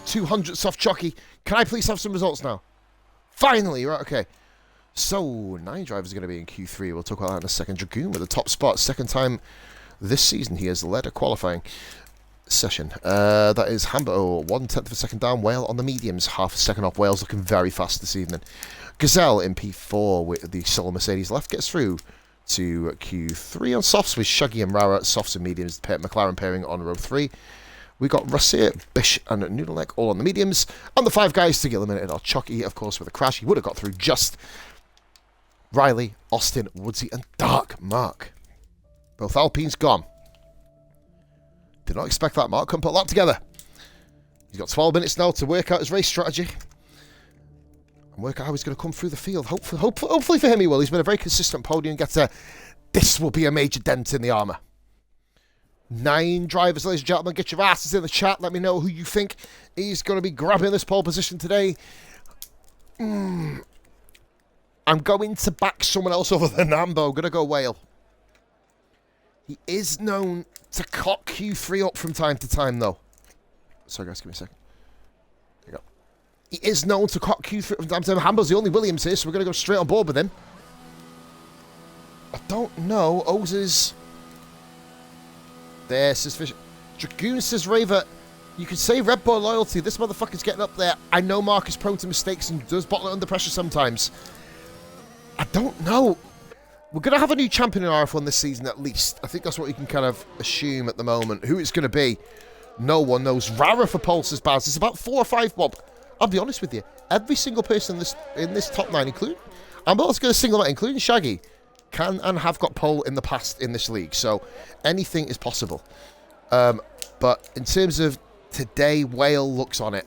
200th off Chucky. Can I please have some results now? Finally, right, okay. So, 9 drivers are going to be in Q3. We'll talk about that in a second. Dragoon with the top spot. Second time this season he has led a qualifying session. That is Hambo, 1/10 of a second down. Whale on the mediums, half a second off. Whale's looking very fast this evening. Gazelle in P4 with the solo Mercedes left gets through to Q3 on softs with Shaggy and Rara. Softs and mediums. McLaren pairing on row 3. We got Rassier, Bish, and Noodleneck all on the mediums. And the 5 guys to get eliminated are Chucky, of course, with a crash. He would have got through just. Riley, Austin, Woodsy, and Darkmark. Both Alpines gone. Did not expect that. Mark couldn't put a lot together. He's got 12 minutes now to work out his race strategy. And work out how he's going to come through the field. Hopefully for him he will. He's been a very consistent podium getter. This will be a major dent in the armour. 9 drivers, ladies and gentlemen. Get your asses in the chat. Let me know who you think is going to be grabbing this pole position today. I'm going to back someone else other than Hambo. I'm going to go Whale. He is known to cock Q3 up from time to time, though. Sorry, guys. Give me a second. There you go. He is known to cock Q3 from time to time. Hambo's the only Williams here, so we're going to go straight on board with him. I don't know. Oz's... There, says Fish. Dragoon says Raver, you can say Red Bull loyalty. This motherfucker's getting up there. I know Mark is prone to mistakes and does bottle it under pressure sometimes. I don't know. We're going to have a new champion in RF1 this season at least. I think that's what we can kind of assume at the moment. Who it's going to be, no one knows. Rara for pole, says Baz. It's about 4 or 5, Bob. I'll be honest with you. Every single person in this top 9, including... I'm also going to single out, including Shaggy, can and have got pole in the past in this league, so anything is possible. But in terms of today, Whale looks on it.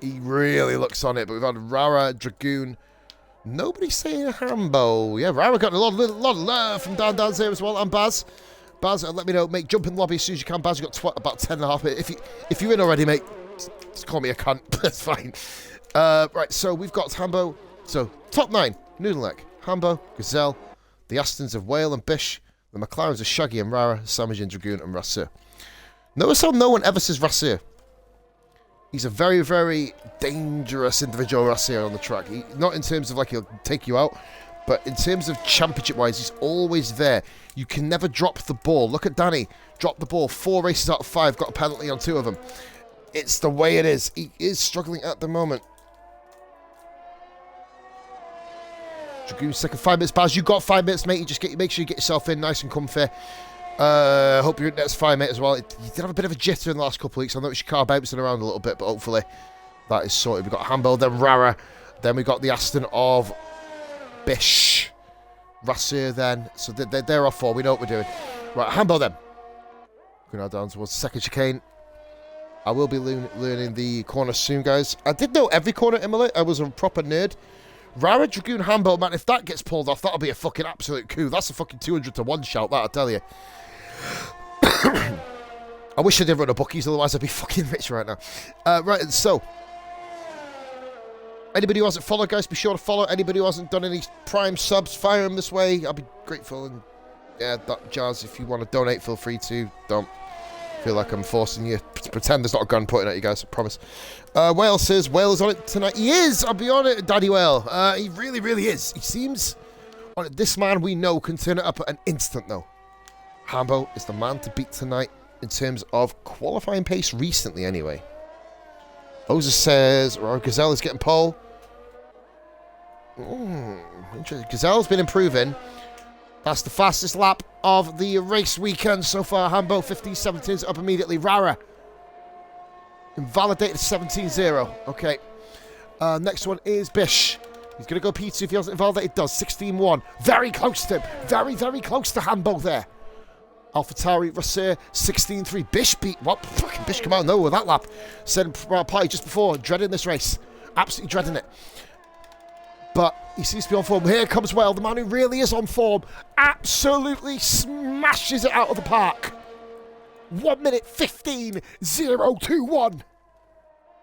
He really looks on it. But we've had Rara, Dragoon. Nobody's saying Hambo. Yeah, Rara got a lot of love from Dan Dan's here as well. And Baz. Baz, let me know, mate. Jump in the lobby as soon as you can. Baz, you've got about 10.5. If you're in already, mate, just call me a cunt. That's fine. Right, so we've got Hambo. So, top 9. Noodleneck, Hambo, Gazelle, the Astons of Whale and Bish, the McLarens of Shaggy and Rara, Samajin, Dragoon and Rassier. Notice how no one ever says Rassier. He's a very, very dangerous individual, Rassier, on the track. Not in terms of, like, he'll take you out, but in terms of championship-wise, he's always there. You can never drop the ball. Look at Danny. Dropped the ball 4 races out of 5, got a penalty on 2 of them. It's the way it is. He is struggling at the moment. Dragoon second, 5 minutes. Baz, you got 5 minutes, mate. You just make sure you get yourself in nice and comfy. Hope you're in next 5, mate, as well. You did have a bit of a jitter in the last couple of weeks. I noticed your car bouncing around a little bit, but hopefully that is sorted. We've got Hambo, then Rara, then we got the Aston of Bish, Rassier, then. So they're off 4. We know what we're doing. Right, Hambo, then. Going now down towards the second chicane. I will be learning the corner soon, guys. I did know every corner at Imola. I was a proper nerd. Rara, Dragoon, Hambo, man, if that gets pulled off, that'll be a fucking absolute coup. That's a fucking 200 to 1 shout, that, I tell you. I wish I did run a bookies, otherwise I'd be fucking rich right now. Right, so. Anybody who hasn't followed, guys, be sure to follow. Anybody who hasn't done any Prime subs, fire them this way. I'll be grateful. And yeah, that jazz, if you want to donate, feel free to. Don't feel like I'm forcing you to pretend there's not a gun pointing at you guys, I promise. Whale says, Whale is on it tonight. He is, I'll be on it, Daddy Whale. He really, really is. He seems on it. This man we know can turn it up at an instant, though. Hambo is the man to beat tonight in terms of qualifying pace recently, anyway. Oza says, Gazelle is getting pole. Interesting. Gazelle's been improving. That's the fastest lap of the race weekend so far. Hambo 15-17's up immediately. Rara invalidated 17-0. Okay. Next one is Bish. He's going to go P2 if he hasn't invalidated. Does 16-1. Very close to him. Very, very close to Hambo there. AlphaTauri, Racer, 16-3. Bish beat... What? Fucking Bish come out of nowhere with that lap. Said party just before. Dreading this race. Absolutely dreading it. But he seems to be on form. Here comes Whale, the man who really is on form. Absolutely smashes it out of the park. 1 minute 15.021.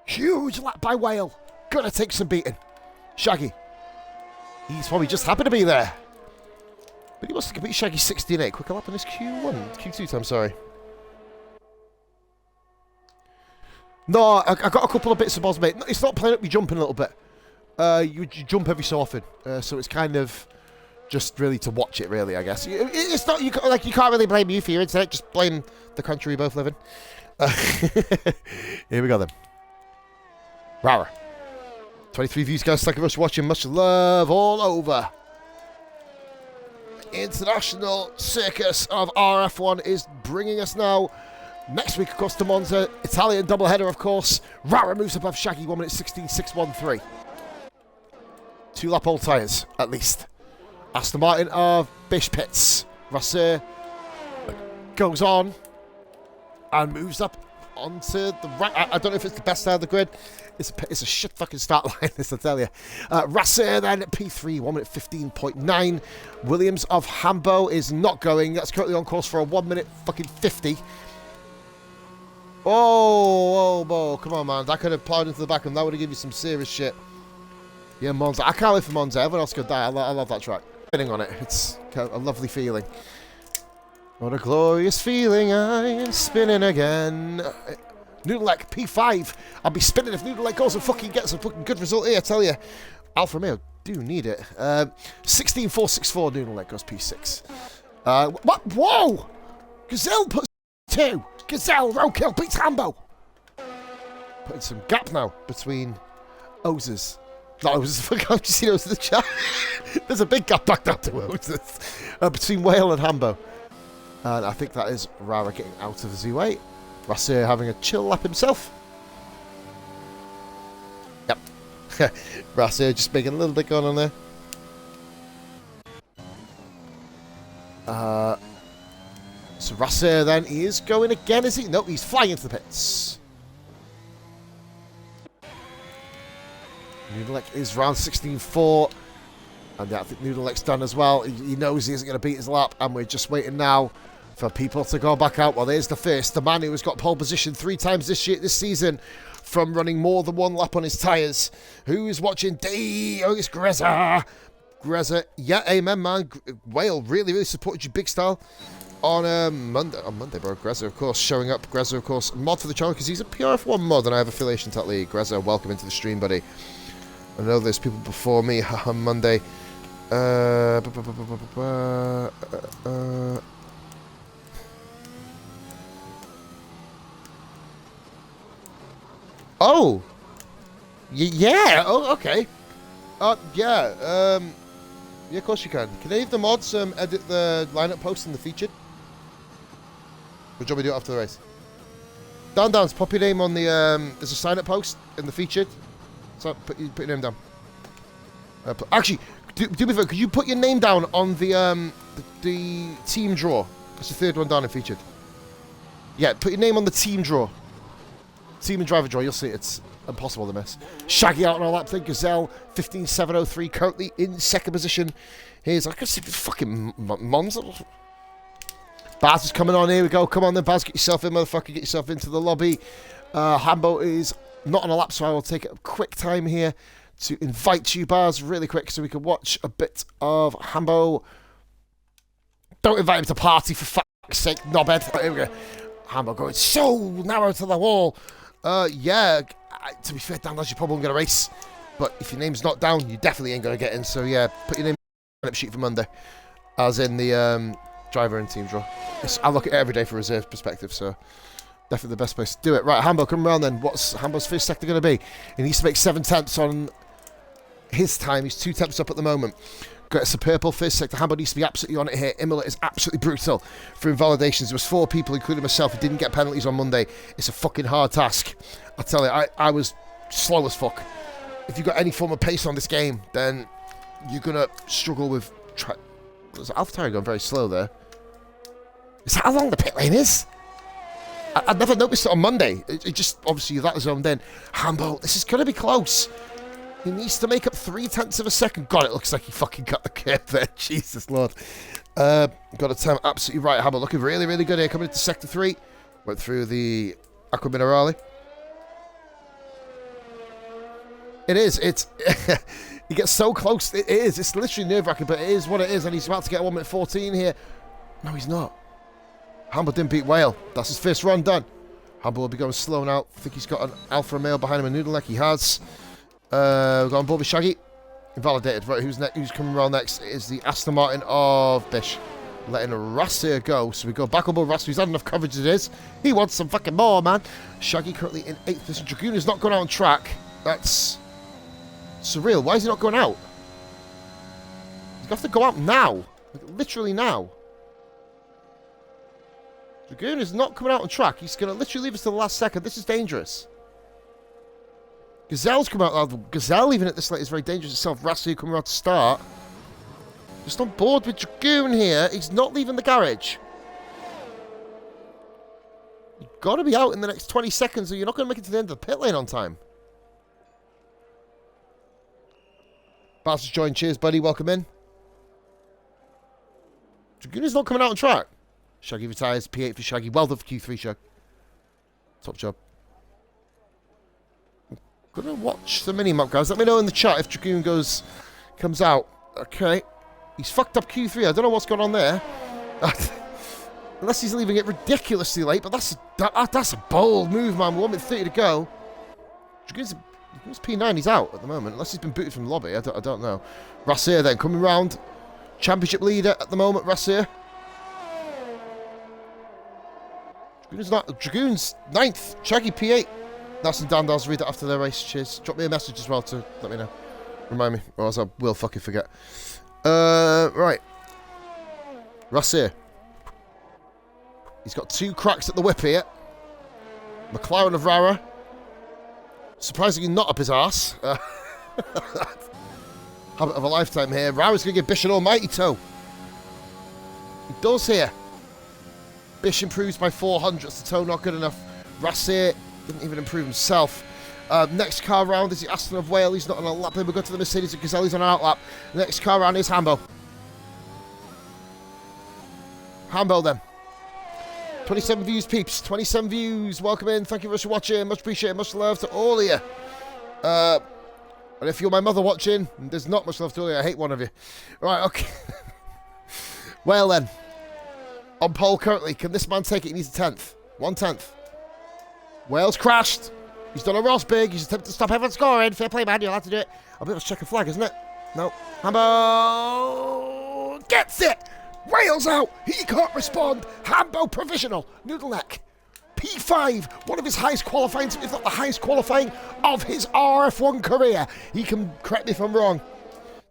Huge lap by Whale. Gonna take some beating. Shaggy. He's probably just happy to be there. But he must have beat Shaggy 16.8. Quicker lap on his Q2 time, sorry. No, I got a couple of bits of Boz, mate. It's not playing up you jumping a little bit. You jump every so often, so it's kind of just really to watch it, really, I guess. It's not, you can't really blame you for your internet, just blame the country we both live in. Here we go, then. Rara. 23 views, guys. Thank you very much for watching. Much love all over. International circus of RRF1 is bringing us now. Next week, of course, to Monza. Italian doubleheader, of course. Rara moves above Shaggy, 1 minute 16.613. 2 lap old tyres, at least. Aston Martin of Bish Pits. Racer goes on and moves up onto the right. I don't know if it's the best side of the grid. It's a shit fucking start line, this I tell you. Racer then at P3, 1 minute 15.9. Williams of Hambo is not going. That's currently on course for a 1 minute fucking 50. Oh, come on, man. That could have plowed into the back and that would have given you some serious shit. Yeah, Monza. I can't wait for Monza. Everyone else could die. I love that track. Spinning on it. It's a lovely feeling. What a glorious feeling. I am spinning again. Noodleek P5. I'll be spinning if Noodleek goes and fucking gets a fucking good result here, I tell you. Alfa Romeo do need it. 16.464 Noodleek goes P6. What? Whoa! Gazelle puts 2. Gazelle roadkill beats Hambo. Putting some gap now between Ozers. Not Ozers, I've just seen Ozers in the chat. There's a big gap back down to Ozers. Between Whale and Hambo. And I think that is Rara getting out of the Z-Way. Racer having a chill lap himself. Yep. Racer just making a little bit going on there. So Racer then, he is going again, is he? No, he's flying into the pits. Noodleek is round 16.4. And yeah, I think Noodleek's done as well. He knows he isn't going to beat his lap. And we're just waiting now for people to go back out. Well, there's the first. The man who has got pole position 3 times this season from running more than 1 lap on his tyres. Who's watching? Oh, it's Greza. Greza. Yeah, amen, man. Whale really, really supported you big style on Monday. On Monday, bro. Greza, of course, showing up. Greza, of course, mod for the channel because he's a PRF1 mod and I have affiliation to that league. Greza, welcome into the stream, buddy. I know there's people before me on Monday. Oh! Yeah! Oh, okay. Yeah. Yeah, of course you can. Can any of the mods edit the lineup post in the featured? Or do you want me to do it after the race? Dance, pop your name on the, there's a sign-up post in the featured. So, put your name down. Actually, do me a favor, could you put your name down on the team draw? It's the 3rd one down and featured. Yeah, put your name on the team draw. Team and driver draw, you'll see it's impossible to miss. Shaggy out on a lap thing. Gazelle, 15.703, currently in 2nd position. Here's, I can see fucking Monza. Baz is coming on, here we go. Come on then, Baz, get yourself in, motherfucker. Get yourself into the lobby. Hambo is not on a lap, so I will take a quick time here to invite you, Baz, really quick, so we can watch a bit of Hambo. Don't invite him to party, for fuck's sake, knobhead. Here we go. Hambo going so narrow to the wall. Yeah, to be fair, Dan, you probably won't get a race. But if your name's not down, you definitely ain't going to get in. So yeah, put your name on the sheet for Monday. As in the driver and team draw. I look at it every day from a reserve perspective, so Definitely the best place to do it. Right, Hambo, come around then. What's Hambo's first sector going to be? He needs to make 7 tenths on his time. He's 2 tenths up at the moment. Gets a purple first sector. Hambo needs to be absolutely on it here. Imola is absolutely brutal for invalidations. There was 4 people, including myself, who didn't get penalties on Monday. It's a fucking hard task. I tell you, I was slow as fuck. If you've got any form of pace on this game, then you're going to struggle with... AlphaTauri going very slow there. Is that how long the pit lane is? I never noticed it on Monday. It just, obviously, that was zoned in. Hambo, this is going to be close. He needs to make up 3 tenths of a second. God, it looks like he fucking cut the curve there. Jesus, Lord. Got a time absolutely right. Hambo looking really, really good here. Coming into Sector 3. Went through the Aqua Minerale. It is. It's... he gets so close. It is. It's literally nerve-wracking, but it is what it is. And he's about to get 1 minute 14 here. No, he's not. Hambo didn't beat Whale. That's his first run done. Hambo will be going slow now. I think he's got an Alpha Male behind him, a Noodle Neck. He has. We've got on board with Shaggy. Invalidated. Right, who's coming around next? It is the Aston Martin of Bish. Letting Rassir go. So we go back on board Rassir. He's had enough coverage as it is. He wants some fucking more, man. Shaggy currently in 8th position. Dragoon has not gone out on track. That's surreal. Why is he not going out? He's got to go out now. Like, literally now. Dragoon is not coming out on track. He's going to literally leave us to the last second. This is dangerous. Gazelle's come out. Gazelle, even at this late, is very dangerous itself. Rassir coming out to start. Just on board with Dragoon here. He's not leaving the garage. You've got to be out in the next 20 seconds or you're not going to make it to the end of the pit lane on time. Baz has joined. Cheers, buddy. Welcome in. Dragoon is not coming out on track. Shaggy retires. P8 for Shaggy. Well done for Q3, Shag. Top job. I'm going to watch the mini-map, guys. Let me know in the chat if Dragoon comes out. Okay. He's fucked up Q3. I don't know what's going on there. Unless he's leaving it ridiculously late, but that's a bold move, man. 1 minute 30 to go. Dragoon's P9. He's out at the moment. Unless he's been booted from the lobby. I don't know. Rassir then coming round. Championship leader at the moment, Rassir. Dragoon's 9th. Shaggy P8. That's and Dan Dals. Read that after their race. Cheers. Drop me a message as well to let me know. Remind me, or else I will fucking forget. Right. Rassir. He's got 2 cracks at the whip here. McLaren of Rara. Surprisingly not up his arse. Habit of a lifetime here. Rara's going to give Bish an almighty toe. He does here. Bish improves by 400ths. The toe not good enough. Rassir didn't even improve himself. Next car round is the Aston of Wales. He's not on a lap. Then we go to the Mercedes of Gazelle. He's on an out lap. Next car round is Hambo. Hambo then. 27 views, peeps. 27 views. Welcome in. Thank you very much for watching. Much appreciated. Much love to all of you. And if you're my mother watching, there's not much love to all of you. I hate one of you. Right, okay. Well then. On pole currently. Can this man take it? He needs a 10th. 1 tenth. Wales crashed. He's done a Rosberg. He's attempted to stop everyone scoring. Fair play, man. You'll have to do it. I'll be able to check a flag, isn't it? No. Hambo gets it. Wales out. He can't respond. Hambo provisional. Noodle Neck. P5. One of his highest qualifying, if not the highest qualifying of his RRF1 career. He can correct me if I'm wrong.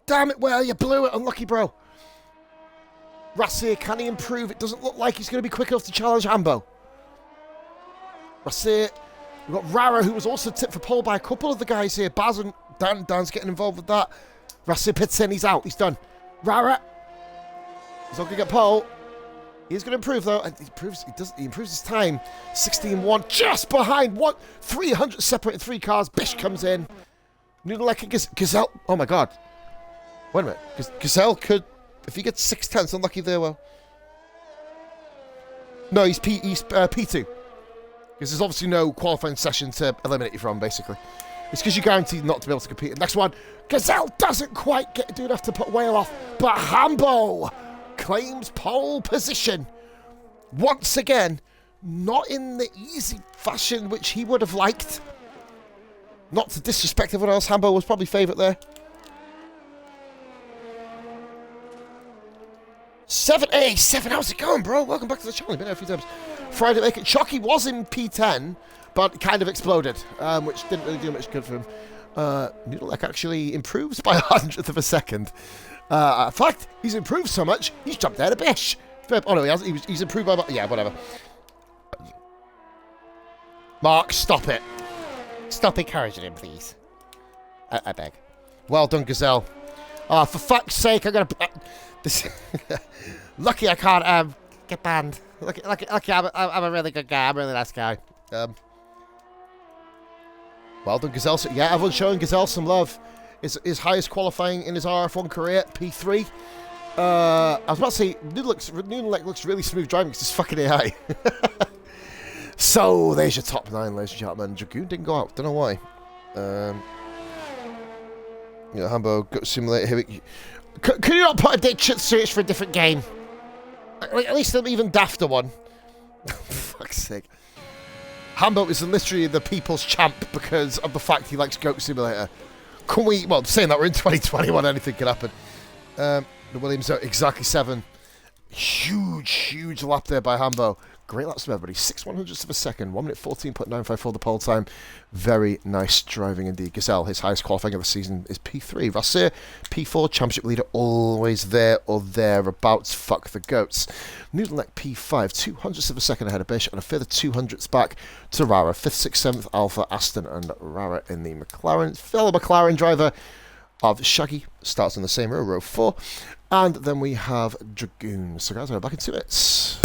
Damn it, well, you blew it. Unlucky, bro. Rassir, can he improve? It doesn't look like he's going to be quick enough to challenge Hambo. Rassir. We've got Rara, who was also tipped for pole by a couple of the guys here. Baz and Dan's getting involved with that. Rassir pits in. He's out. He's done. Rara. He's not going to get pole. He's going to improve, though. And he improves his time. 16-1. Just behind. 300 separated 3 cars. Bish comes in. Noodle like a Gazelle. Oh, my God. Wait a minute. Gazelle could... If he gets 6 tenths, unlucky there, well. No, he's P2. Because there's obviously no qualifying session to eliminate you from, basically. It's because you're guaranteed not to be able to compete. The next one, Gazelle doesn't quite do enough to put Whale off, but Hambo claims pole position. Once again, not in the easy fashion which he would have liked. Not to disrespect everyone else, Hambo was probably favourite there. 7, how's it going, bro? Welcome back to the channel. Been here a few times. Friday make it. Chucky was in P10, but kind of exploded, which didn't really do much good for him. Noodleneck actually improves by 100th of a second. In fact, he's improved so much, he's jumped out of Bish. Oh no, he hasn't. He's improved by... Yeah, whatever. Mark, stop it. Stop encouraging him, please. I beg. Well done, Gazelle. Oh, for fuck's sake, I'm gonna... this... Lucky I can't get banned. Lucky I'm a really good guy. I'm a really nice guy. Well done, Gazelle. Yeah, everyone's showing Gazelle some love. His highest qualifying in his RF1 career, P3. I was about to say, Noodleneck looks really smooth driving because it's fucking AI. So, there's your top 9, ladies and gentlemen. Dragoon didn't go out. Don't know why. Hambo, Goat Simulator. Here we... Could you not put a ditch at search for a different game? Like, at least an even dafter one. For fuck's sake. Hambo is literally the people's champ because of the fact he likes Goat Simulator. Can we... Well, saying that we're in 2021, anything can happen. The Williams are exactly 7. Huge lap there by Hambo. Great laps from everybody. 6/100ths of a second. 1 minute 14.954 the pole time. Very nice driving indeed. Gazelle, his highest qualifying of the season is P3. Vasseur, P4. Championship leader, always there or thereabouts. Fuck the goats. Noodleneck, P5. 200ths of a second ahead of Bish. And a further 200ths back to Rara. 5th, 6th, 7th, Alpha, Aston, and Rara in the McLaren. Fellow McLaren driver of Shaggy starts in the same row 4. And then we have Dragoon. So guys, we're back into it.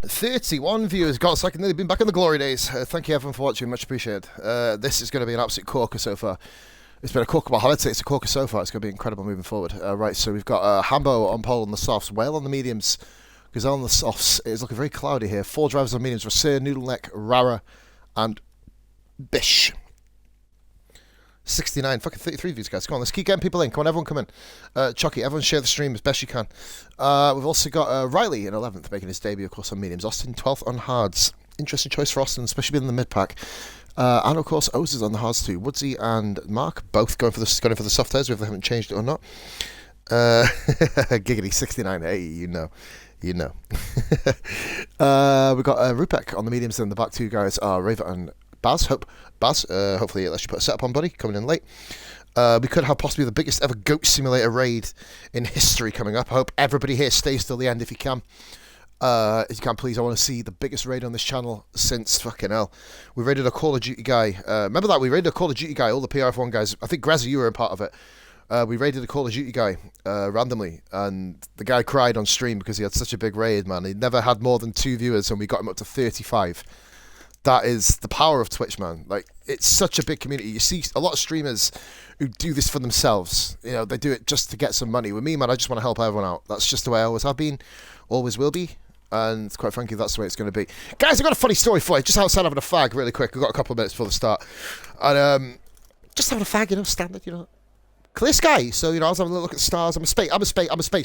31 viewers. God, it's like they've been back in the glory days. Thank you everyone for watching, much appreciated. This is going to be an absolute corker so far. It's been a corker, well, I'd say it's a corker so far. It's going to be incredible moving forward. Right, so we've got Hambo on pole on the softs, Whale on the mediums, Gazelle on the softs. It's looking very cloudy here. 4 drivers on mediums, Rasir, Noodleneck, Rara, and Bish. 69, fucking 33 views, guys. Come on, let's keep getting people in. Come on, everyone come in. Chucky, everyone share the stream as best you can. We've also got Riley in 11th, making his debut, of course, on mediums. Austin, 12th on hards. Interesting choice for Austin, especially being in the mid-pack. And, of course, Oz is on the hards too. Woodsy and Mark, both going for the soft airs, whether they haven't changed it or not. Giggity, 69. Hey, you know. We've got Rupek on the mediums, and the back two guys are Raver and Baz, hopefully it lets you put a setup on, buddy, coming in late. We could have possibly the biggest ever Goat Simulator raid in history coming up. I hope everybody here stays till the end if you can. If you can, please, I want to see the biggest raid on this channel since fucking hell. We raided a Call of Duty guy. Remember that? We raided a Call of Duty guy, all the RRF1 guys. I think, Grezza, you were a part of it. We raided a Call of Duty guy randomly, and the guy cried on stream because he had such a big raid, man. He never had more than 2 viewers, and we got him up to 35. That is the power of Twitch, man. Like, it's such a big community. You see a lot of streamers who do this for themselves. You know, they do it just to get some money. With me, man, I just want to help everyone out. That's just the way I always have been, always will be, and quite frankly, that's the way it's going to be. Guys, I've got a funny story for you. Just outside having a fag, really quick. We've got a couple of minutes before the start. And just having a fag, you know, standard, you know. Clear sky. So, you know, I was having a look at the stars. I'm a space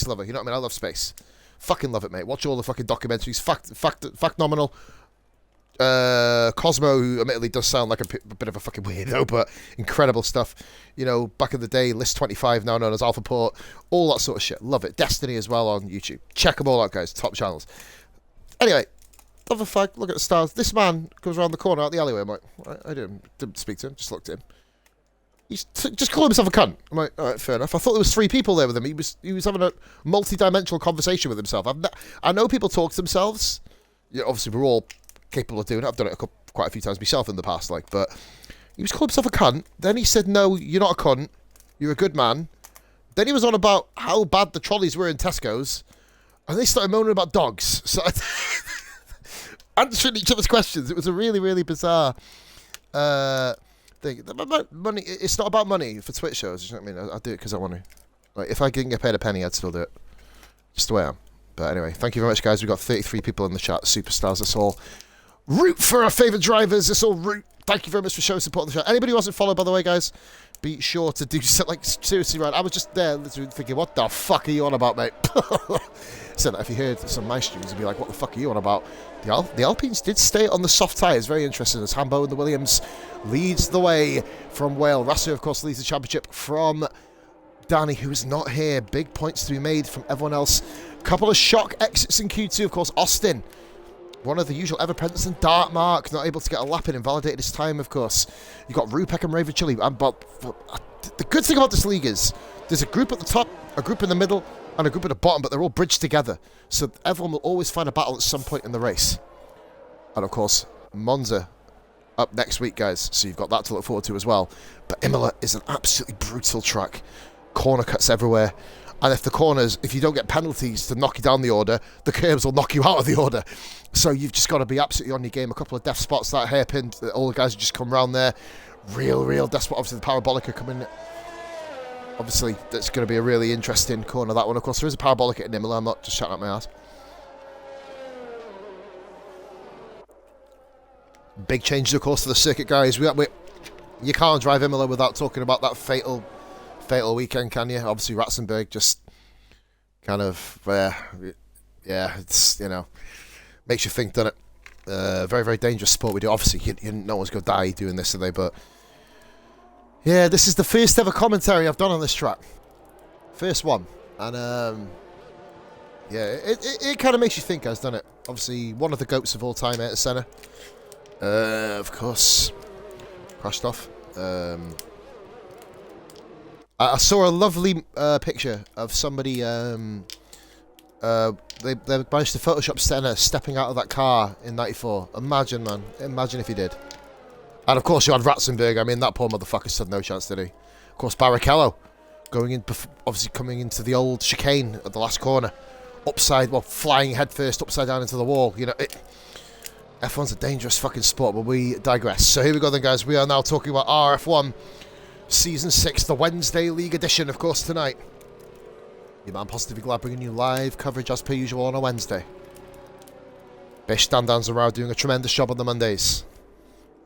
lover, you know what I mean? I love space. Fucking love it, mate. Watch all the fucking documentaries. Fact nominal. Cosmo, who admittedly does sound like a bit of a fucking weirdo, but incredible stuff. You know, back in the day, List 25, now known as Alpha Port, all that sort of shit. Love it. Destiny as well on YouTube. Check them all out, guys. Top channels. Anyway, love a fag. Look at the stars. This man comes around the corner out the alleyway. I'm like, I didn't speak to him. Just looked at him. He's just called himself a cunt. I'm like, all right, fair enough. I thought there was 3 people there with him. He was having a multi-dimensional conversation with himself. I know people talk to themselves. Yeah, obviously, we're all capable of doing it. I've done it quite a few times myself in the past, like, but he was calling himself a cunt. Then he said, no, you're not a cunt. You're a good man. Then he was on about how bad the trolleys were in Tesco's, and they started moaning about dogs. So answering each other's questions. It was a really, really bizarre thing. Money. It's not about money for Twitch shows. You know what I mean? I do it because I want to. Like, if I didn't get paid a penny, I'd still do it. Just the way I am. But anyway, thank you very much, guys. We've got 33 people in the chat. Superstars. That's all. Root for our favourite drivers. It's all root. Thank you very much for showing support on the show. Anybody who wasn't followed, by the way, guys, be sure to do so. Like, seriously, right? I was just there literally thinking, what the fuck are you on about, mate? So if you heard some of my streams, you'd be like, what the fuck are you on about? The Alpines did stay on the soft tyres. Very interesting. As Hambo and the Williams leads the way from Whale. Rasser, of course, leads the championship from Danny, who is not here. Big points to be made from everyone else. Couple of shock exits in Q2, of course. Austin, one of the usual ever presents, and Dark Mark, not able to get a lap in, invalidated his time, of course. You've got Rupek and Raven Chili. But the good thing about this league is there's a group at the top, a group in the middle, and a group at the bottom, but they're all bridged together. So everyone will always find a battle at some point in the race. And, of course, Monza up next week, guys. So you've got that to look forward to as well. But Imola is an absolutely brutal track. Corner cuts everywhere. And if you don't get penalties to knock you down the order, the curbs will knock you out of the order. So you've just got to be absolutely on your game. A couple of death spots, that hairpin, all the guys who just come around there. Real death spot. Obviously, the Parabolica coming. Obviously, that's going to be a really interesting corner, that one. Of course, there is a Parabolica in Imola. I'm not just shouting out my ass. Big changes, of course, to the circuit, guys. You can't drive Imola without talking about that fatal weekend, can you? Obviously, Ratzenberg just kind of, yeah, it's, you know, makes you think, doesn't it? Very, very dangerous sport we do. Obviously, no one's going to die doing this today, but yeah, this is the first ever commentary I've done on this track. First one. And, yeah, it kind of makes you think, guys, doesn't it? Obviously, one of the GOATs of all time, Ayrton Senna. Of course, crashed off. I saw a lovely picture of somebody. They managed to Photoshop Senna stepping out of that car in '94. Imagine, man. Imagine if he did. And of course, you had Ratzenberg. I mean, that poor motherfucker stood no chance, did he? Of course, Barrichello obviously coming into the old chicane at the last corner. flying headfirst upside down into the wall. You know, F1's a dangerous fucking sport, but we digress. So here we go then, guys. We are now talking about RRF1 Season 6, the Wednesday League edition, of course, tonight. Your man Positively Glad bringing you live coverage as per usual on a Wednesday. Bish, Dandans around doing a tremendous job on the Mondays.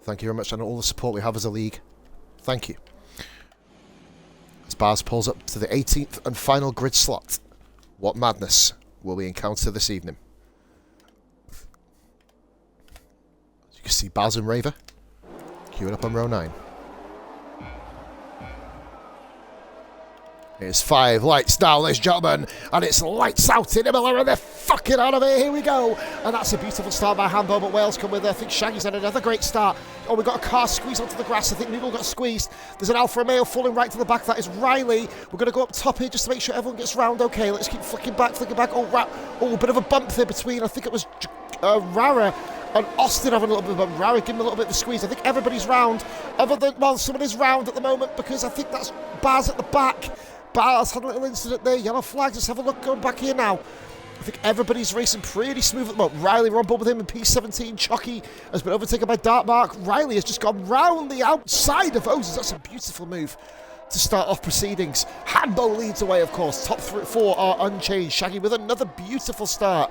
Thank you very much, and all the support we have as a league. Thank you. As Bars pulls up to the 18th and final grid slot, what madness will we encounter this evening? As you can see, Baz and Raver queuing up on row 9. Here's 5 lights now, ladies and gentlemen, and it's lights out in Imola, and they're fucking out of here we go. And that's a beautiful start by Hambo, but Wales come with it. I think Shaggy's had another great start. Oh, we got a car squeeze onto the grass. I think Noodle got squeezed. There's an Alfa Romeo falling right to the back. That is Riley. We're going to go up top here just to make sure everyone gets round okay. Let's keep flicking back. Oh, a bit of a bump there between, I think it was Rara and Austin having a little bit of a bump. Rara giving a little bit of a squeeze. I think everybody's round, other than, well, someone is round at the moment, because I think that's Baz at the back. Baz had a little incident there. Yellow flag. Let's have a look going back here now. I think everybody's racing pretty smooth at the moment. Riley, we're on board with him in P17. Chucky has been overtaken by Dartmark. Riley has just gone round the outside of Oses. That's a beautiful move to start off proceedings. Hambo leads away, of course. Top 4 are unchanged. Shaggy with another beautiful start.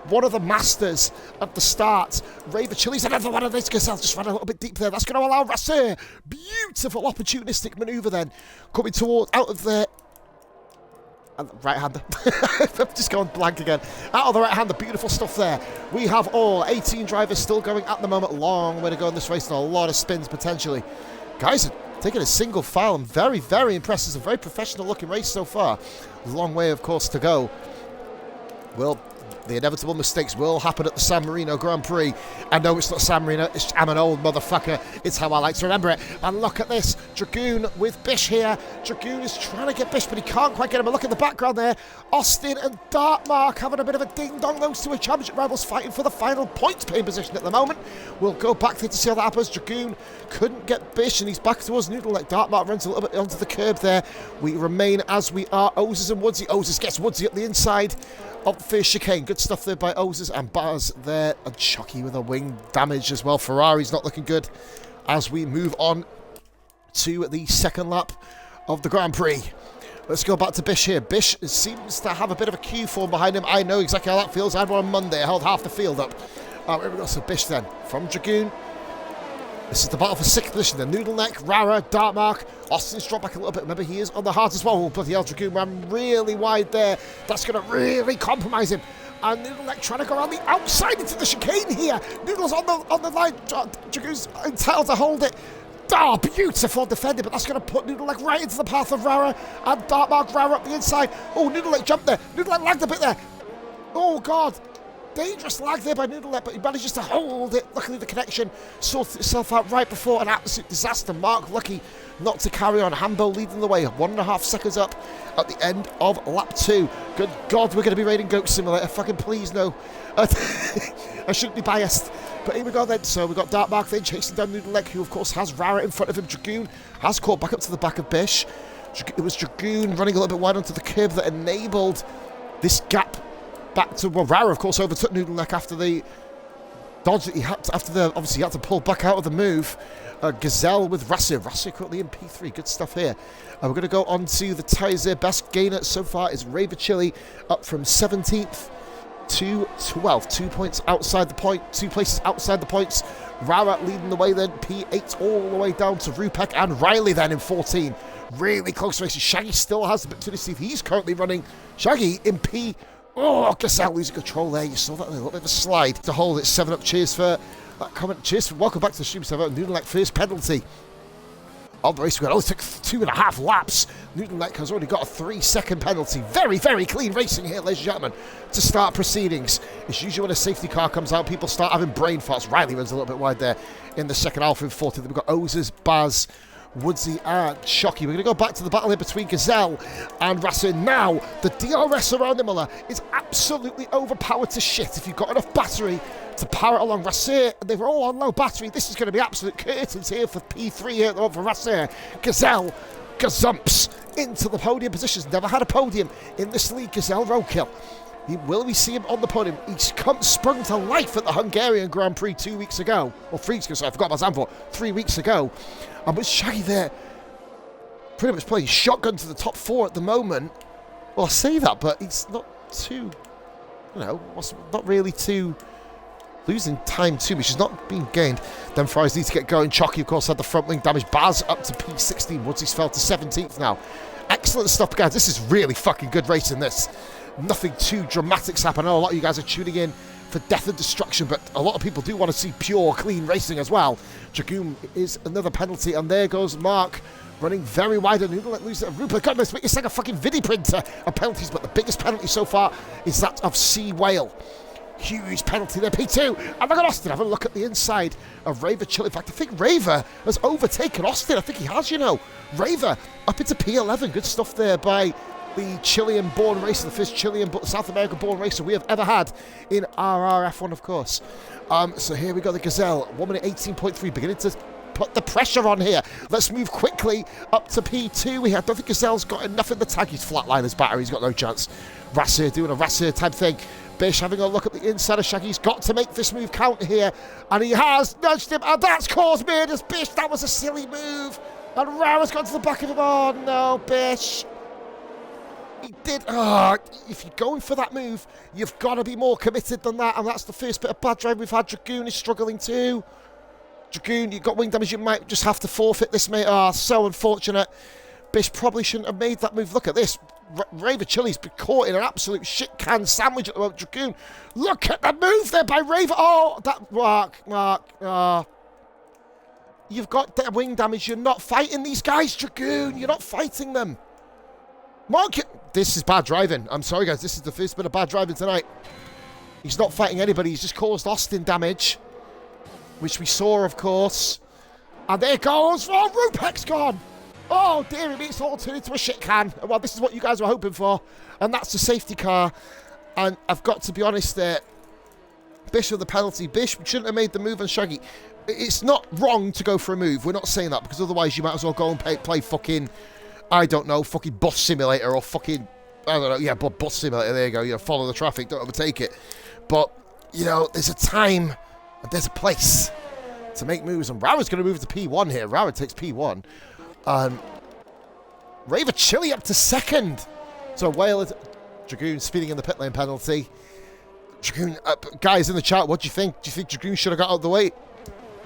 One of the masters at the start. Raver Chili's another one of these. Gazelle just ran a little bit deep there. That's going to allow Rasser. Beautiful opportunistic manoeuvre then. Coming toward out of there. Right-hander. I'm just going blank again. Out of the right-hander, beautiful stuff there. We have all 18 drivers still going at the moment. Long way to go in this race and a lot of spins potentially. Guys are taking a single file and very, very impressive. It's a very professional-looking race so far. Long way, of course, to go. Well, the inevitable mistakes will happen at the San Marino Grand Prix. And no, it's not San Marino. I'm an old motherfucker. It's how I like to remember it. And look at this. Dragoon with Bish here. Dragoon is trying to get Bish, but he can't quite get him. And look at the background there. Austin and Dartmark having a bit of a ding-dong. Those two are championship rivals fighting for the final points-paying position at the moment. We'll go back there to see how that happens. Dragoon couldn't get Bish, and he's back towards Noodle. Like Dartmark runs a little bit onto the curb there. We remain as we are. Oses and Woodsy. Oses gets Woodsy up the inside of the first chicane. Good stuff there by Oses and Baz there. And Chucky with a wing damage as well. Ferrari's not looking good as we move on to the second lap of the Grand Prix. Let's go back to Bish here. Bish seems to have a bit of a queue form behind him. I know exactly how that feels. I had one on Monday. I held half the field up. Here we go. So Bish then from Dragoon. This is the battle for 6th position. The Noodle Neck, Rara, Dartmark. Austin's dropped back a little bit. Remember, he is on the hard as well. Oh, bloody hell, Dragoon ran really wide there. That's going to really compromise him. And Noodle Neck trying to go around the outside into the chicane here. Noodle's on the line. Dragoon's entitled to hold it. Oh, beautiful defending, but that's going to put Noodle Neck right into the path of Rara. And Dartmark, Rara up the inside. Oh, Noodle Neck jumped there. Noodle Neck lagged a bit there. Oh, God. Dangerous lag there by Noodle Neck, but he manages to hold it. Luckily, the connection sorted itself out right before an absolute disaster. Mark lucky not to carry on. Hambo leading the way, 1.5 seconds up at the end of lap 2. Good God, we're going to be raiding Goat Simulator. Fucking please, no. I shouldn't be biased. But here we go then. So we've got Dartmark then chasing down Noodle Neck, who of course has Rara in front of him. Dragoon has caught back up to the back of Bish. It was Dragoon running a little bit wide onto the curb that enabled this gap back to, well, Rara of course overtook Noodle Neck after the dodge that he had to, obviously he had to pull back out of the move. Gazelle with Rasir currently in P3. Good stuff here. We're going to go on to the tyres there. Best gainer so far is Raver Chili, up from 17th to 12th. 2 points outside the point, 2 places outside the points. Rara leading the way then, P8 all the way down to Rupek and Riley then in 14. Really close races. Shaggy still has the bit to see if he's currently running. Shaggy in P. Oh, Gazelle losing control there. You saw that, a little bit of a slide to hold it. 7-up. Cheers for that comment. Cheers for welcome back to the stream. 7-up. Noodle Neck first penalty of the race. We only took 2.5 laps. Noodle Neck has already got a 3-second penalty. Very, very clean racing here, ladies and gentlemen, to start proceedings. It's usually when a safety car comes out, people start having brain farts. Riley runs a little bit wide there in the second. Alpha in 14th. We've got Oses, Baz, Woodsy and Shocky. We're going to go back to the battle here between Gazelle and Rasser. Now, the DRS around Imola is absolutely overpowered to shit. If you've got enough battery to power it along, Rasser, they were all on low battery. This is going to be absolute curtains here for P3 here for Rasser. Gazelle gazumps into the podium positions. Never had a podium in this league. Gazelle roadkill. Will we see him on the podium? He's sprung to life at the Hungarian Grand Prix 2 weeks ago. Or 3 weeks ago, sorry, I forgot about Zandvoort. 3 weeks ago. And with Shaggy there, pretty much playing shotgun to the top 4 at the moment. Well, I say that, but it's not too, not really too losing time too much. It's not being gained. Then Fries needs to get going. Chalky, of course, had the front wing damage. Baz up to P16. Woodsy's fell to 17th now. Excellent stuff, guys. This is really fucking good racing, this. Nothing too dramatic's happened. I know a lot of you guys are tuning in for death and destruction, but a lot of people do want to see pure, clean racing as well. Dragoon is another penalty, and there goes Mark running very wide, and who let lose it? Rupert, goodness, it's like a fucking Vidi printer of penalties, but the biggest penalty so far is that of C. Whale. Huge penalty there, P2. And look at Austin. Have a look at the inside of Raver Chill. In fact, I think Raver has overtaken Austin. I think he has, Raver up into P11. Good stuff there by the Chilean-born racer, the first South American-born racer we have ever had in RRF1, of course. So here we got the Gazelle, 1 minute 18.3, beginning to put the pressure on here. Let's move quickly up to P2. I don't think Gazelle's got enough in the tag. He's flatlined his battery. He's got no chance. Rassir doing a Rassir type thing. Bish having a look at the inside of Shaggy. He's got to make this move count here. And he has nudged him. And that's caused murders. Bish, that was a silly move. And Rara's gone to the back of him. Oh, no, Bish. He did. If you're going for that move, you've got to be more committed than that. And that's the first bit of bad drive we've had. Dragoon is struggling too. Dragoon, you've got wing damage. You might just have to forfeit this, mate. So unfortunate. Bish probably shouldn't have made that move. Look at this. Raver Chili's been caught in an absolute shit can sandwich at the moment. Dragoon, look at the move there by Raver. Oh, that Mark. You've got wing damage. You're not fighting these guys, Dragoon. You're not fighting them. Mark, this is bad driving. I'm sorry, guys. This is the first bit of bad driving tonight. He's not fighting anybody. He's just caused Austin damage, which we saw, of course. And there goes. Oh, Rupek's gone. Oh, dearie me, it's all turned into a shit can. Well, this is what you guys were hoping for. And that's the safety car. And I've got to be honest there. Bish with the penalty. Bish shouldn't have made the move on Shaggy. It's not wrong to go for a move. We're not saying that, because otherwise you might as well go and play fucking, I don't know, fucking bus simulator or fucking, I don't know, yeah, bus simulator. There you go. Follow the traffic. Don't overtake it. But, there's a time and there's a place to make moves. And Rara's going to move to P1 here. Rara takes P1. Raver Chili up to second. So Whale, Dragoon speeding in the pit lane penalty. Dragoon, guys in the chat, what do you think? Do you think Dragoon should have got out of the way?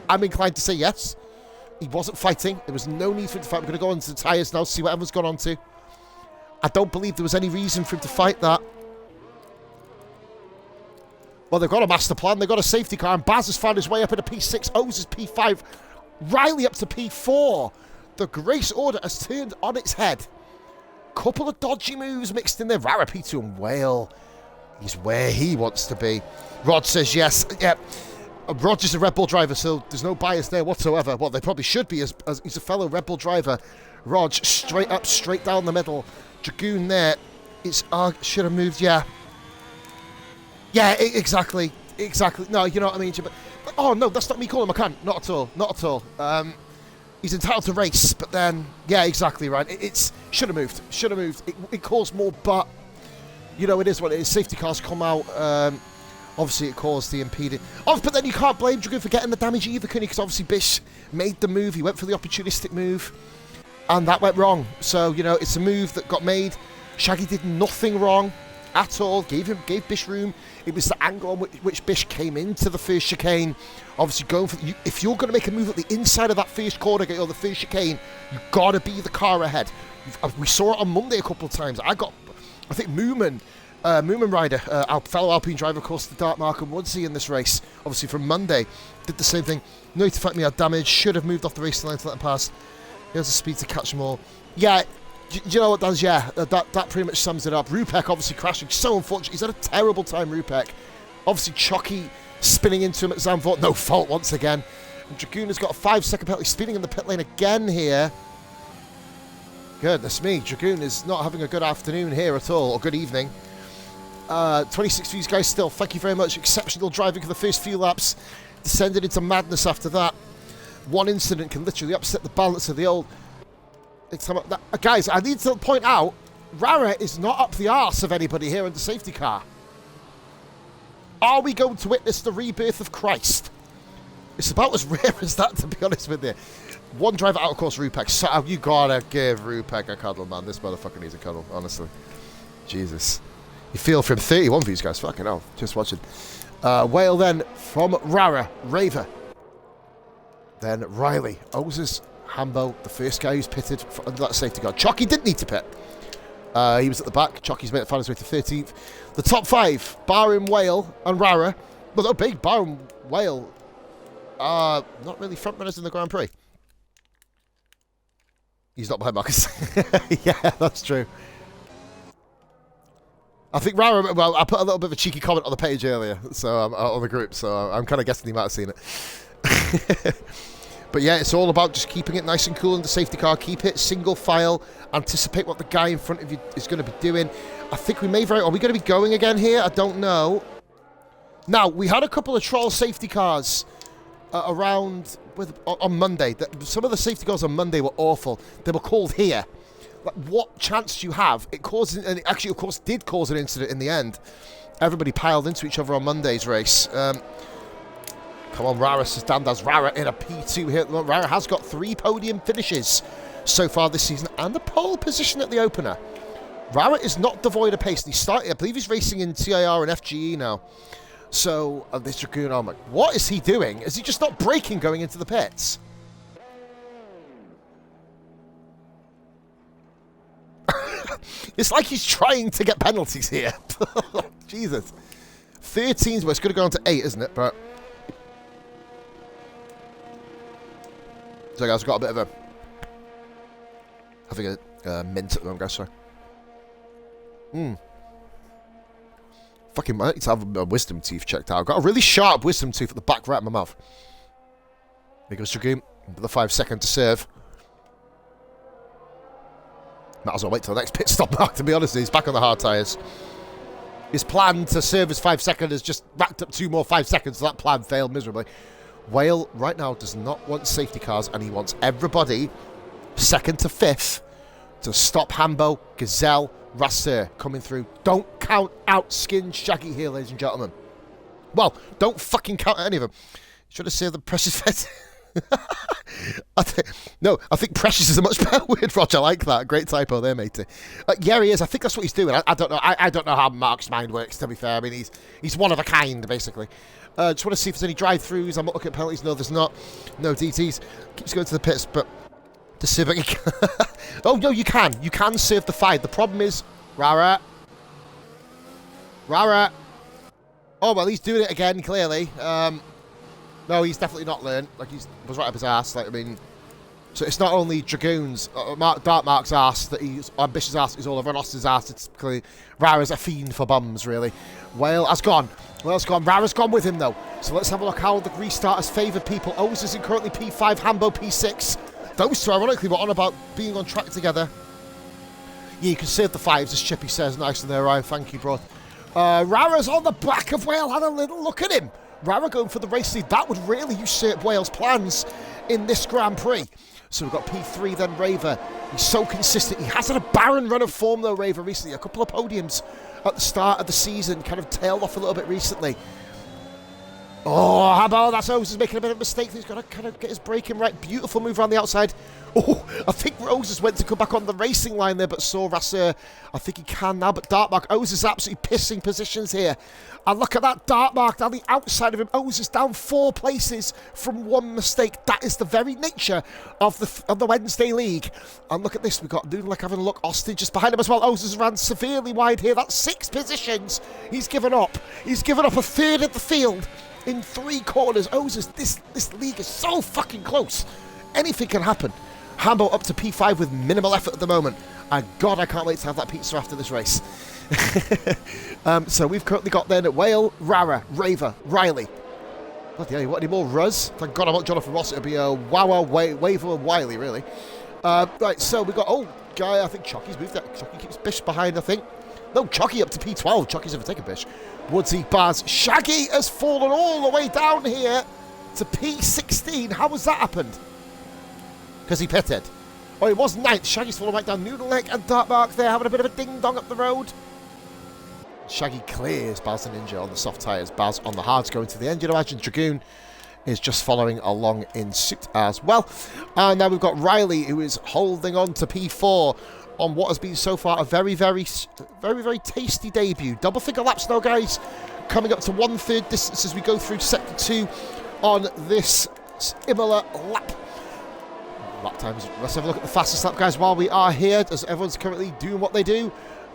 I'm inclined to say yes. He wasn't fighting. There was no need for him to fight. We're going to go onto the tyres now, see what everyone's gone on to. I don't believe there was any reason for him to fight that. Well, they've got a master plan. They've got a safety car, and Baz has found his way up into P6. O's is P5. Riley up to P4. The Grace Order has turned on its head. Couple of dodgy moves mixed in there. Rara, P2, and Whale. He's where he wants to be. Rod says yes. Yeah. Rod's is a Red Bull driver, so there's no bias there whatsoever. Well, they probably should be, as he's a fellow Red Bull driver. Rog, straight up, straight down the middle. Dragoon there. It's should have moved, yeah. Yeah, exactly. Exactly. No, you know what I mean? Oh, no, that's not me calling him a cunt. Not at all. Not at all. He's entitled to race, but then, yeah, exactly right. It's should have moved. Should have moved. It caused more, but, it is what it is. Safety cars come out. Obviously, it caused the impeding. Oh, but then you can't blame Dragoon for getting the damage either, can you? Because obviously Bish made the move. He went for the opportunistic move, and that went wrong. So, it's a move that got made. Shaggy did nothing wrong at all. Gave Bish room. It was the angle on which Bish came into the first chicane. Obviously, going for if you're going to make a move at the inside of that first corner or the first chicane, you've got to be the car ahead. We saw it on Monday a couple of times. I think Moomin Rider, our fellow Alpine driver, of course, the Dark Mark and Woodsy in this race, obviously from Monday, did the same thing. No need to fight me out damage. Should have moved off the racing line to let him pass. He has the speed to catch them all. Yeah. You know what does? Yeah, that pretty much sums it up. Rupek obviously crashing. So unfortunate. He's had a terrible time, Rupek. Obviously, Chucky spinning into him at Zandvoort. No fault once again. And Dragoon has got a 5-second penalty. Speeding in the pit lane again here. Goodness me. Dragoon is not having a good afternoon here at all. Or good evening. 26 views, guys, still. Thank you very much. Exceptional driving for the first few laps. Descended into madness after that. One incident can literally upset the balance of the old... Guys, I need to point out, Rara is not up the arse of anybody here in the safety car. Are we going to witness the rebirth of Christ? It's about as rare as that, to be honest with you. One driver out, of course, Rupek. So, you gotta give Rupek a cuddle, man. This motherfucker needs a cuddle, honestly. Jesus. You feel for him. 31 for these guys. Fucking hell. Just watching. Whale then from Rara. Raver. Then Riley. Ozers. Hambo. The first guy who's pitted under that safety car. Chocky didn't need to pit. He was at the back. Chocky's made it, found his way to 13th. The top 5. Barham, Whale, and Rara. Well, no, big. Barham, Whale. Not really front runners in the Grand Prix. He's not behind Marcus. Yeah, that's true. I think Rara, well, I put a little bit of a cheeky comment on the page earlier, so on the group, so I'm kind of guessing he might have seen it. But yeah, it's all about just keeping it nice and cool in the safety car. Keep it single file. Anticipate what the guy in front of you is going to be doing. I think we may very... Are we going to be going again here? I don't know. Now, we had a couple of trial safety cars around on Monday. Some of the safety cars on Monday were awful. They were called here. Like, what chance do you have? It caused, and it actually, of course, did cause an incident in the end. Everybody piled into each other on Monday's race. Come on, Rara stand as Rara in a P2 here. Rara has got 3 podium finishes so far this season and the pole position at the opener. Rara is not devoid of pace. He started, I believe he's racing in TIR and FGE now. So, this Dragoon, I'm like, what is he doing? Is he just not braking going into the pits? It's like he's trying to get penalties here. Jesus. 13's, well, it's going to go on to 8, isn't it? But so, guys, I've got a bit of a... having a mint at the moment, guys, sorry. Fucking might need to have a wisdom tooth checked out. I've got a really sharp wisdom tooth at the back right of my mouth. Here goes Dragoon. The 5 second to serve. Might as well wait till the next pit stop mark, to be honest. He's back on the hard tyres. His plan to serve his 5 second has just racked up 2 more 5 seconds, so that plan failed miserably. Whale right now does not want safety cars, and he wants everybody 2nd to 5th to stop Hambo, Gazelle, Rasseur coming through. Don't count out Skin Shaggy here, ladies and gentlemen. Well, don't fucking count any of them. Should have saved the Precious Vet. I think Precious is a much better word, Roger. I like that. Great typo there, matey. Yeah, he is. I think that's what he's doing. I don't know. I don't know how Mark's mind works, to be fair. I mean, he's one of a kind, basically. Just want to see if there's any drive-throughs. I'm not looking at penalties. No, there's not. No DTs. Keeps going to the pits, but to serve it. Oh, no, you can. You can serve the 5. The problem is, Rara. Oh, well, he's doing it again, clearly. No, he's definitely not learned. Like, he was right up his ass. Like, I mean, so it's not only Dragoon's, Dark Mark's ass that he's ambitious ass. He's all over Austin's ass. It's clearly Rara's a fiend for bums, really. Whale has gone. Whale's gone. Rara's gone with him though. So let's have a look how the restart has favoured people. Oz is in currently P5, Hambo P6. Those two, ironically, were on about being on track together. Yeah, you can save the 5s, as Chippy says. Nice in there, Ryan. Thank you, bro. Rara's on the back of Whale. Had a little look at him. Rara going for the race lead. That would really usurp Whale's plans in this Grand Prix. So we've got P3, then Raver. He's so consistent. He has had a barren run of form, though, Raver, recently. A couple of podiums at the start of the season. Kind of tailed off a little bit recently. Oh, how about that's Rose is making a bit of a mistake. He's got to kind of get his braking right. Beautiful move around the outside. Oh, I think Roses went to come back on the racing line there, but saw Rasseur. I think he can now, but Dartmark, Oz is absolutely pissing positions here. And look at that Dartmark down the outside of him. Oz is down 4 places from 1 mistake. That is the very nature of the Wednesday League. And look at this. We've got Noodle having a look. Austin just behind him as well. Oz has ran severely wide here. That's 6 positions. He's given up. He's given up a third of the field in 3 corners. Oz, this league is so fucking close. Anything can happen. Hambo up to P5 with minimal effort at the moment. And God, I can't wait to have that pizza after this race. So we've currently got then Whale, Rara, Raver, Riley. Bloody hell, you want any more Ruz? Thank God I'm not Jonathan Ross. It'll be a Wawa, Waver, and Wiley, really. Right, so we've got, guy, I think Chocky's moved that. Chocky keeps Bish behind, I think. No, Chocky up to P12. Chocky's overtaken Bish. Woodsy, Baz, Shaggy has fallen all the way down here to P16. How has that happened? Because he pitted. Oh, it was 9th. Shaggy's fallen right down. Noodle Neck and Dartmark there having a bit of a ding-dong up the road. Shaggy clears Baz the Ninja on the soft tyres. Baz on the hards going to the end. You'd imagine Dragoon is just following along in suit as well. And now we've got Riley, who is holding on to P4 on what has been so far a very, very tasty debut. Double figure laps now, guys. Coming up to 1/3 distance as we go through sector 2 on this Imola lap. Lap times. Let's have a look at the fastest lap, guys, while we are here, as everyone's currently doing what they do.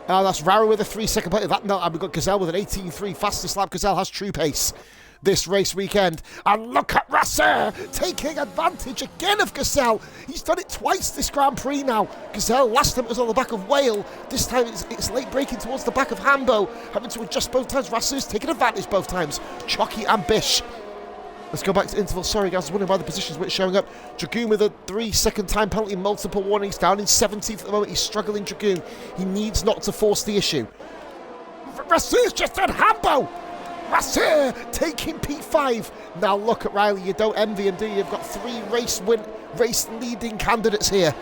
That's Rara with a 3-second penalty. That no, and we've got Gazelle with an 18.3 fastest lap. Gazelle has true pace this race weekend. And look at Racer taking advantage again of Gazelle. He's done it twice this Grand Prix now. Gazelle, last time it was on the back of Whale. This time it's late braking towards the back of Hambo, having to adjust both times. Racer's taking advantage both times. Chalky and Bish. Let's go back to interval. Sorry, guys, I was wondering why the positions weren't showing up. Dragoon with a 3-second time penalty, multiple warnings, down in 17th at the moment. He's struggling, Dragoon. He needs not to force the issue. Racer's just done Hambo. Racer taking P5. Now look at Riley. You don't envy him, do you? You've got 3 race leading candidates here.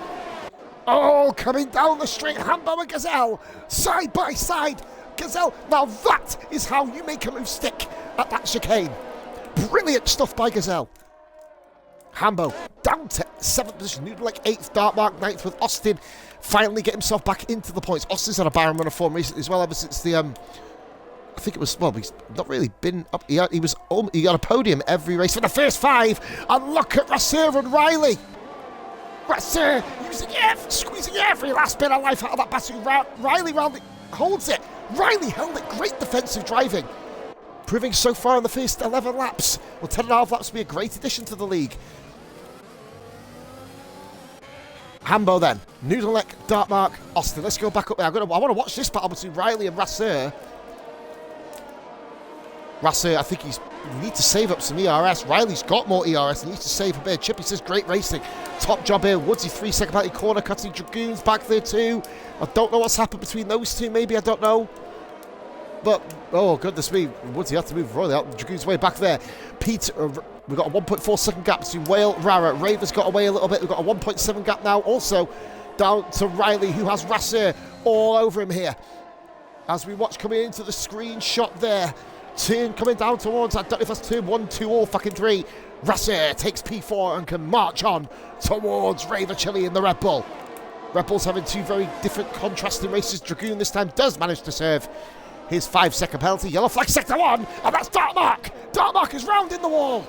Oh, coming down the straight, Hambo and Gazelle, side by side. Gazelle, now that is how you make a move stick at that chicane. Brilliant stuff by Gazelle. Hambo down to 7th position. Noodle 8th, Dartmark 9th, with Austin finally get himself back into the points. Austin's had a barren run of form recently as well, ever since the I think it was, well, he's not really been up. He got a podium every race for the first 5. And look at Racer and Riley. Racer squeezing every last bit of life out of that battery. Riley holds it. Riley held it. Great defensive driving. Proving so far in the first 11 laps. Well, 10.5 laps would be a great addition to the league. Hambo then. Noodleneck, Dartmark, Austin. Let's go back up there. I want to watch this battle between Riley and Racer. Racer, I think we need to save up some ERS. Riley's got more ERS. He needs to save a bit. Chippy says great racing. Top job here. Woodsy 3-second penalty, corner cutting. Dragoon's back there too. I don't know what's happened between those two. Maybe, I don't know. But, oh, goodness me. Woodsy had to move royally out. Dragoon's way back there. Peter, we've got a 1.4 second gap between Whale, Rara. Raver's got away a little bit. We've got a 1.7 gap now. Also, down to Riley, who has Racer all over him here. As we watch coming into the screenshot there. Turn coming down towards, I don't know if that's turn 1, 2, or fucking 3. Racer takes P4 and can march on towards Raver Chili in the Red Bull. Red Bull's having 2 very different contrasting races. Dragoon this time does manage to serve his 5-second penalty. Yellow flag sector 1, and that's Dartmark. Dartmark is rounding the wall.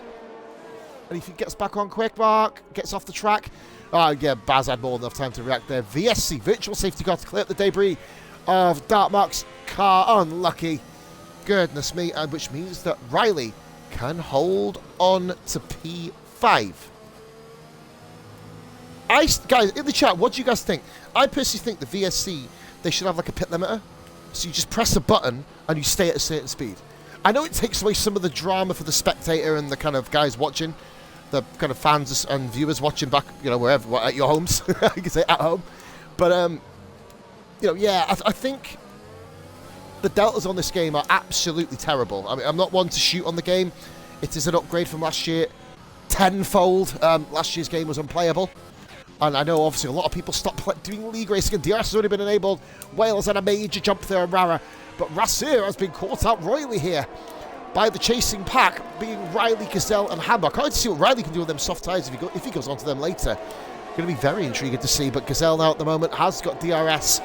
And if he gets back on quick, Mark gets off the track. Oh, yeah, Baz had more than enough time to react there. VSC, virtual safety car to clear up the debris of Dartmark's car. Unlucky. Goodness me, and which means that Riley can hold on to P5. Guys, in the chat, what do you guys think? I personally think the VSC, they should have like a pit limiter. So you just press a button and you stay at a certain speed. I know it takes away some of the drama for the spectator and the kind of guys watching, the kind of fans and viewers watching back, you know, wherever, at your homes. I can say at home. But, you know, yeah, I think the deltas on this game are absolutely terrible. I mean, I'm not one to shoot on the game. It is an upgrade from last year, tenfold. Last year's game was unplayable. And I know, obviously, a lot of people stopped doing league racing, and DRS has already been enabled. Wales had a major jump there on Rara. But Racer has been caught out royally here by the chasing pack, being Riley, Gazelle, and Hambo. I can't wait to see what Riley can do with them soft tyres if he goes onto them later. Going to be very intriguing to see. But Gazelle now at the moment has got DRS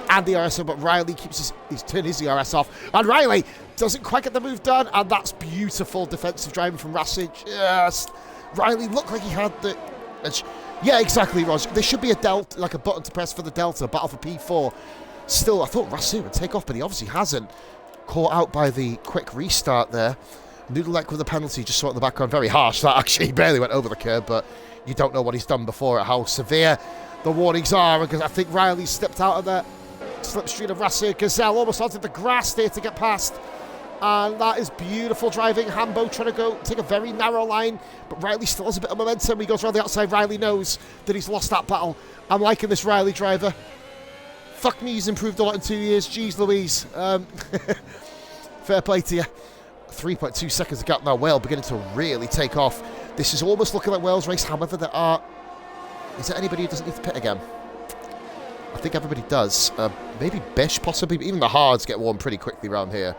and DRS on, but Riley keeps he's turned his DRS off. And Riley doesn't quite get the move done, and that's beautiful defensive driving from Racer. Just Riley looked like he had the... Yeah, exactly, Rog. There should be a delta, like a button to press for the delta, battle for P4. Still, I thought Racer would take off, but he obviously hasn't. Caught out by the quick restart there. Noodleneck with a penalty, just saw it in the background. Very harsh, that actually. He barely went over the curb, but you don't know what he's done before, how severe the warnings are, because I think Riley stepped out of that slipstream of Racer. Gazelle almost onto the grass there to get past. And that is beautiful driving. Hambo trying to take a very narrow line, but Riley still has a bit of momentum. He goes around the outside. Riley knows that he's lost that battle. I'm liking this Riley driver. Fuck me, he's improved a lot in 2 years. Jeez Louise. Fair play to you. 3.2 seconds of gap now. Whale beginning to really take off. This is almost looking like Wales race. However, there are... Is there anybody who doesn't need to pit again? I think everybody does. Maybe Bish, possibly. But even the hards get worn pretty quickly around here.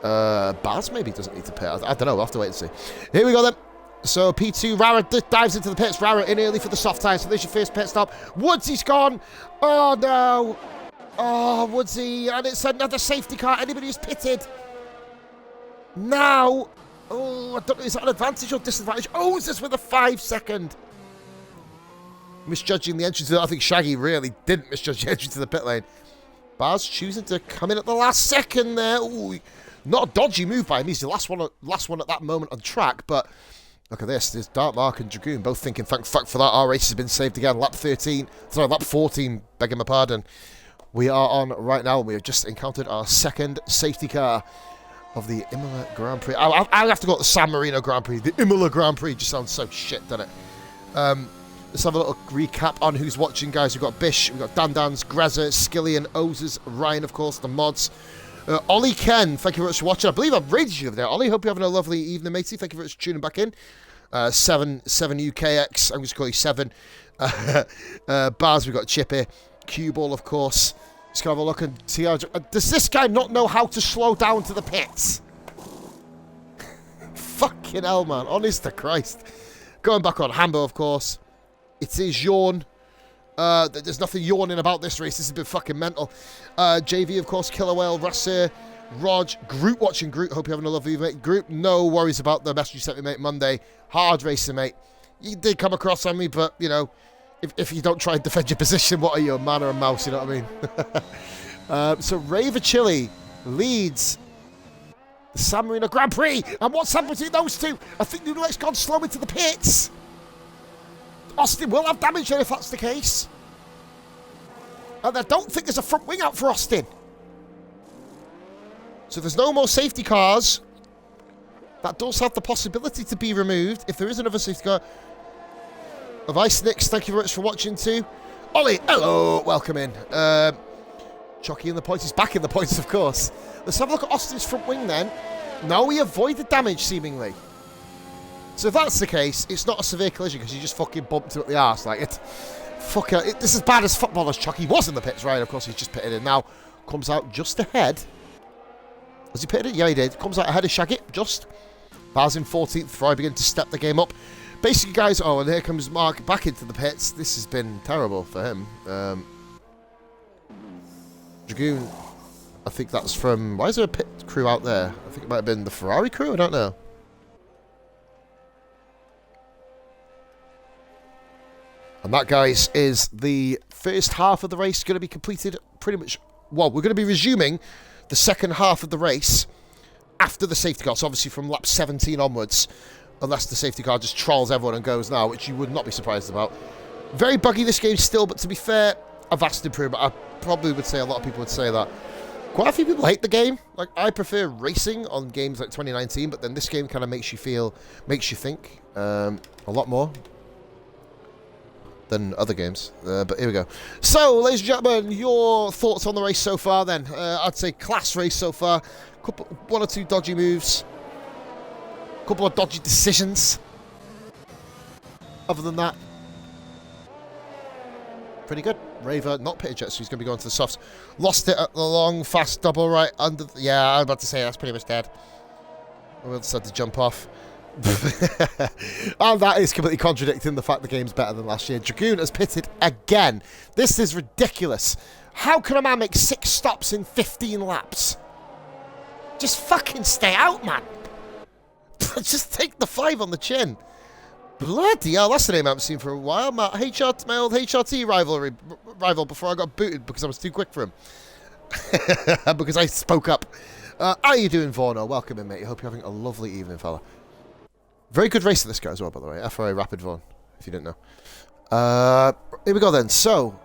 Baz maybe doesn't need to pit. I don't know. We'll have to wait and see. Here we go then. So P2, Rara dives into the pits. Rara in early for the soft tire. So there's your first pit stop. Woodsy's gone. Oh, no. Oh, Woodsy. And it's another safety car. Anybody who's pitted now. Oh, I don't know. Is that an advantage or disadvantage? Oh, is this with a 5-second? Misjudging the entrance. I think Shaggy really didn't misjudge the entrance to the pit lane. Baz choosing to come in at the last second there. Ooh, not a dodgy move by him. He's the last one at that moment on track, but look at this. There's Dark Mark and Dragoon both thinking, thank fuck for that. Our race has been saved again. Lap 14, begging my pardon. We are on right now. We have just encountered our second safety car of the Imola Grand Prix. I'll have to go to the San Marino Grand Prix. The Imola Grand Prix just sounds so shit, doesn't it? Let's have a little recap on who's watching, guys. We've got Bish, we've got Dandans, Grezza, Skillian, Ozers, Ryan, of course, the mods. Ollie Ken, thank you very much for watching. I believe I've rated you over there. Ollie, hope you're having a lovely evening, matey. Thank you very much for tuning back in. 7 UKX, I'm just going to call you 7. Bars, we've got Chippy. Cue Ball, of course. Let's go have a look and see how... does this guy not know how to slow down to the pits? Fucking hell, man. Honest to Christ. Going back on Hambo, of course. It is yawn. There's nothing yawning about this race. This has been fucking mental. JV, of course, Killer Whale, Rasser, Rog, Groot watching Groot. Hope you're having a lovely evening, mate. Groot, no worries about the message you sent me, mate, Monday. Hard racing, mate. You did come across on me, but, you know, if you don't try and defend your position, what are you, a man or a mouse, you know what I mean? So Raver Chili leads the San Marino Grand Prix. And what's happened between those two? I think Noodle's gone slow into the pits. Austin will have damage there if that's the case. And I don't think there's a front wing out for Austin. So there's no more safety cars. That does have the possibility to be removed if there is another safety car. Of Ice Nicks, thank you very much for watching too. Ollie, hello, welcome in. Chucky in the points, he's back in the points, of course. Let's have a look at Austin's front wing then. No, he avoided damage, seemingly. So if that's the case, it's not a severe collision because you just fucking bumped him at the arse. Like, this is bad as football as Chucky was in the pits, right? Of course, he's just pitted in now. Comes out just ahead. Has he pitted it? Yeah, he did. Comes out ahead of Shaggy, just. Bars in 14th before I begin to step the game up. Basically, guys, oh, and here comes Mark back into the pits. This has been terrible for him. Dragoon, I think that's from... Why is there a pit crew out there? I think it might have been the Ferrari crew, I don't know. And that, guys, is the first half of the race going to be completed pretty much... Well, we're going to be resuming the second half of the race after the safety car. So obviously from lap 17 onwards, unless the safety car just trolls everyone and goes now, which you would not be surprised about. Very buggy this game still, but to be fair, a vast improvement. I probably would say a lot of people would say that. Quite a few people hate the game. Like, I prefer racing on games like 2019, but then this game kind of makes you think a lot more than other games. But here we go. So, ladies and gentlemen, your thoughts on the race so far then? I'd say class race so far. One or two dodgy moves. Couple of dodgy decisions. Other than that, pretty good. Raver, not pitted yet, so he's going to be going to the softs. Lost it at the long, fast double right under... Yeah, I was about to say that's pretty much dead. We'll just have to jump off. And that is completely contradicting the fact the game's better than last year. Dragoon has pitted again. This is ridiculous. How can a man make 6 stops in 15 laps? Just fucking stay out, man. Just take the 5 on the chin. Bloody hell, that's the name I haven't seen for a while. My old HRT rival before I got booted because I was too quick for him. Because I spoke up. How are you doing, Vorno? Welcome in, mate. I hope you're having a lovely evening, fella. Very good race of this guy as well, by the way. FRA Rapid Vaughan, if you didn't know. Here we go then. So,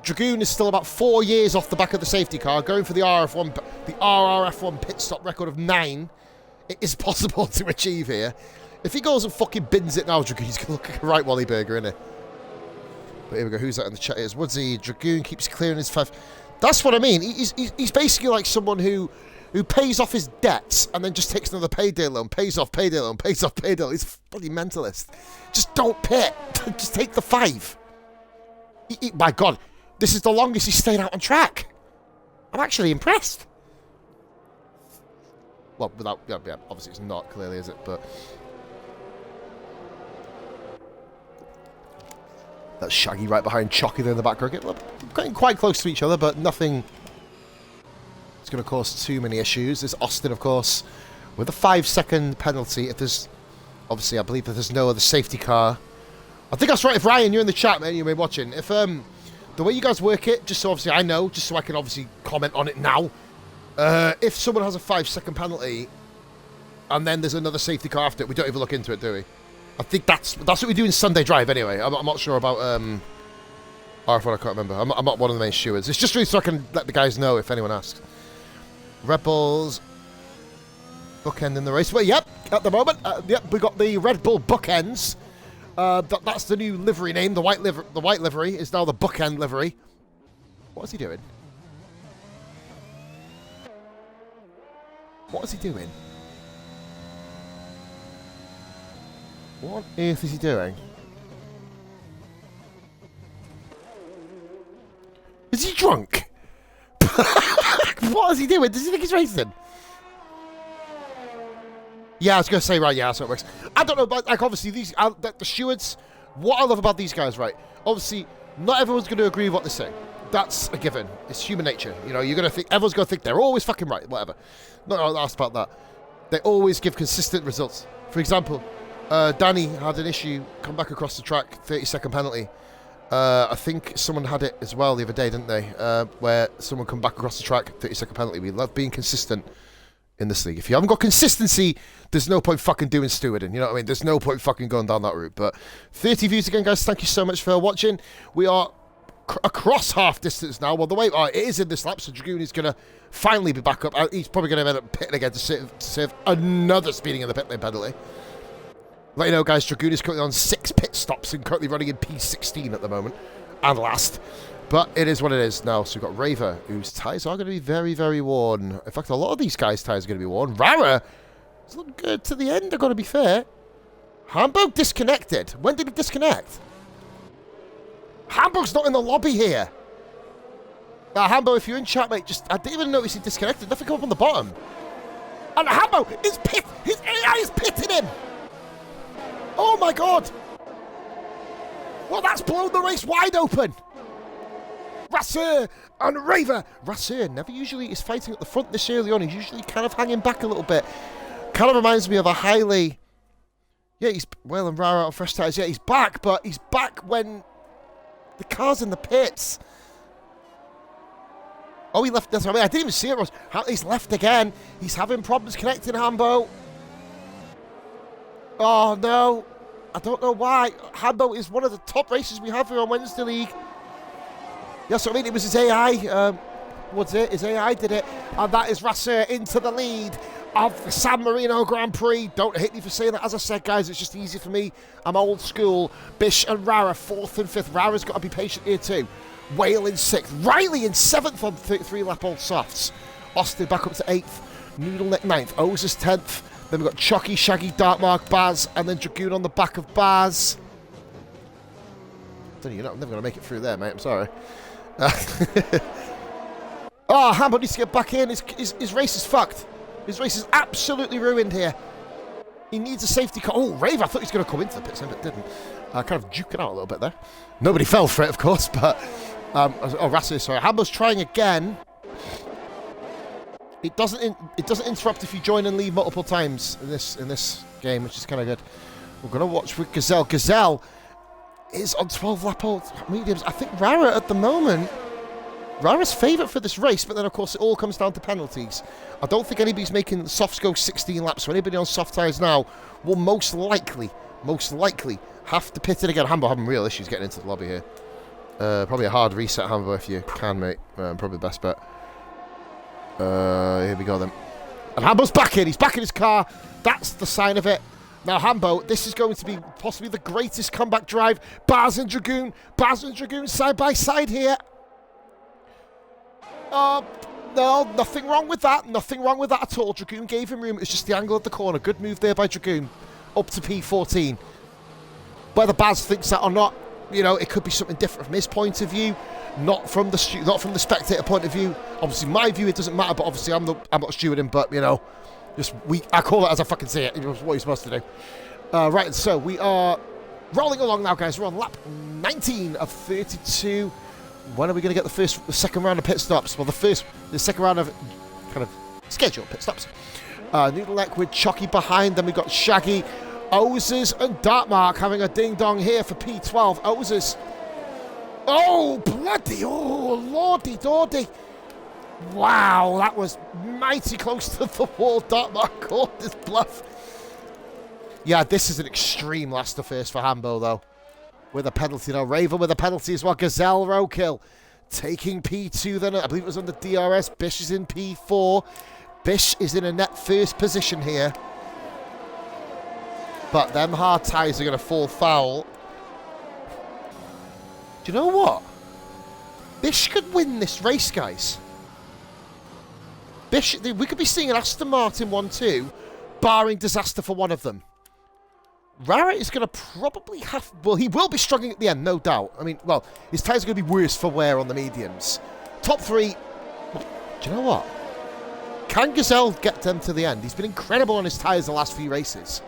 Dragoon is still about 4 years off the back of the safety car, going for the RRF1 pit stop record of 9. It is possible to achieve here. If he goes and fucking bins it now, Dragoon, he's going to look like a right Wally Burger, isn't he? But here we go. Who's that in the chat? Here's Woodsy. Dragoon keeps clearing his 5. That's what I mean. He's basically like someone who pays off his debts and then just takes another payday loan, pays off payday loan, pays off payday loan. He's a bloody mentalist. Just don't pit. Just take the 5. My God. This is the longest he's stayed out on track. I'm actually impressed. Well, without, yeah, obviously it's not, clearly, is it? But that's Shaggy right behind Chalky there in the back cricket. Well, getting quite close to each other, but nothing is going to cause too many issues. There's Austin, of course, with a 5-second penalty. If there's, obviously, I believe that there's no other safety car. I think that's right. If Ryan, you're in the chat, man, you may be watching. If the way you guys work it, just so obviously I know, just so I can obviously comment on it now. If someone has a 5-second penalty, and then there's another safety car after it, we don't even look into it, do we? I think that's what we do in Sunday Drive anyway. I'm not sure about RRF1, I can't remember. I'm not one of the main stewards. It's just really so I can let the guys know if anyone asks. Red Bulls bookending the race. Well, yep, at the moment, yep, we got the Red Bull bookends. That's the new livery name. The white livery is now the bookend livery. What is he doing? What is he doing? What on earth is he doing? Is he drunk? What is he doing? Does he think he's racing? Yeah, I was going to say, right, yeah, that's how it works. I don't know, but, like, obviously, these, the stewards, what I love about these guys, right, obviously, not everyone's going to agree with what they say. That's a given. It's human nature. You know, you're going to think, everyone's going to think they're always fucking right, whatever. Not asked about that. They always give consistent results. For example, Danny had an issue, come back across the track, 30-second penalty. I think someone had it as well the other day, didn't they? Where someone come back across the track, 30-second penalty. We love being consistent in this league. If you haven't got consistency, there's no point fucking doing stewarding. You know what I mean? There's no point fucking going down that route. But 30 views again, guys. Thank you so much for watching. We are across half distance now. Well, the way it is in this lap, so Dragoon is going to finally be back up. He's probably going to end up pitting again to save another speeding in the pit lane penalty. Let you know, guys, Dragoon is currently on 6 pit stops and currently running in P16 at the moment. And last. But it is what it is now. So we've got Raver, whose tyres are going to be very, very worn. In fact, a lot of these guys' tyres are going to be worn. Rara is looking good to the end, I've got to be fair. Hamburg disconnected. When did he disconnect? Hamburg's not in the lobby here. Hamburg, if you're in chat, mate, I didn't even notice he disconnected. Nothing come up on the bottom. And Hamburg is pit. His AI is pitting him. Oh my god. Well, that's blown the race wide open. Rasseur and Raver. Rasseur never usually is fighting at the front this early on. He's usually kind of hanging back a little bit. Kind of reminds me of a highly... Yeah, he's... Well, and Rara on fresh tyres. Yeah, he's back, but he's back when the car's in the pits. Oh, he left... That's what I mean. I didn't even see it, Ross. He's left again. He's having problems connecting, Hambo. Oh, no. I don't know why. Hambo is one of the top races we have here on Wednesday League. Yes, I mean, it was his AI. What's it? His AI did it. And that is Rasseur into the lead of the San Marino Grand Prix. Don't hate me for saying that. As I said, guys, it's just easy for me. I'm old school. Bish and Rara, 4th and 5th. Rara's got to be patient here too. Whale in 6th. Riley in 7th on 3-lap old softs. Austin back up to 8th. Noodleneck 9th. O's is 10th. Then we've got Chucky, Shaggy, Darkmark, Baz, and then Dragoon on the back of Baz. I'm never going to make it through there, mate. I'm sorry. Oh, Hambo needs to get back in. His race is fucked. His race is absolutely ruined here. He needs a safety car. Oh, Rave, I thought he was going to come into the pits, but didn't. Kind of juking out a little bit there. Nobody fell for it, of course, but... oh, Rasseur, sorry. Hambo's trying again. It doesn't interrupt if you join and leave multiple times in this game, which is kind of good. We're going to watch with Gazelle. Gazelle is on 12-lap old mediums. I think Rara at the moment... Rara's favourite for this race, but then, of course, it all comes down to penalties. I don't think anybody's making softs go 16 laps, so anybody on soft tyres now will most likely have to pit it again. Hambo having real issues getting into the lobby here. Probably a hard reset, Hambo, if you can, mate. Probably the best bet. Here we go, then. And Hambo's back in. He's back in his car. That's the sign of it. Now, Hambo, this is going to be possibly the greatest comeback drive. Baz and Dragoon side by side here. No, nothing wrong with that. Nothing wrong with that at all. Dragoon gave him room. It was just the angle of the corner. Good move there by Dragoon. Up to P14. Whether Baz thinks that or not, you know, it could be something different from his point of view, not from the spectator point of view. Obviously, my view, it doesn't matter, but obviously I'm not stewarding, but, you know, I call it as I fucking see it. It was what you're supposed to do. Right, so we are rolling along now, guys. We're on lap 19 of 32. When are we going to get the second round of pit stops? Well, the second round of kind of scheduled pit stops. Noodleneck with Chucky behind. Then we've got Shaggy, Ozers, and Dartmark having a ding-dong here for P12. Ozers. Oh, bloody, oh, lordy-dordy. Wow, that was mighty close to the wall. Dartmark caught this bluff. Yeah, this is an extreme last to first for Hambo, though. With a penalty now. Raven with a penalty as well. Gazelle roadkill. Taking P2 then. I believe it was on the DRS. Bish is in P4. Bish is in a net first position here. But them hard tyres are going to fall foul. Do you know what? Bish could win this race, guys. Bish, we could be seeing an Aston Martin 1-2, barring disaster for one of them. Rara is going to probably have... Well, he will be struggling at the end, no doubt. I mean, well, his tyres are going to be worse for wear on the mediums. Top three... Do you know what? Can Gazelle get them to the end? He's been incredible on his tyres the last few races.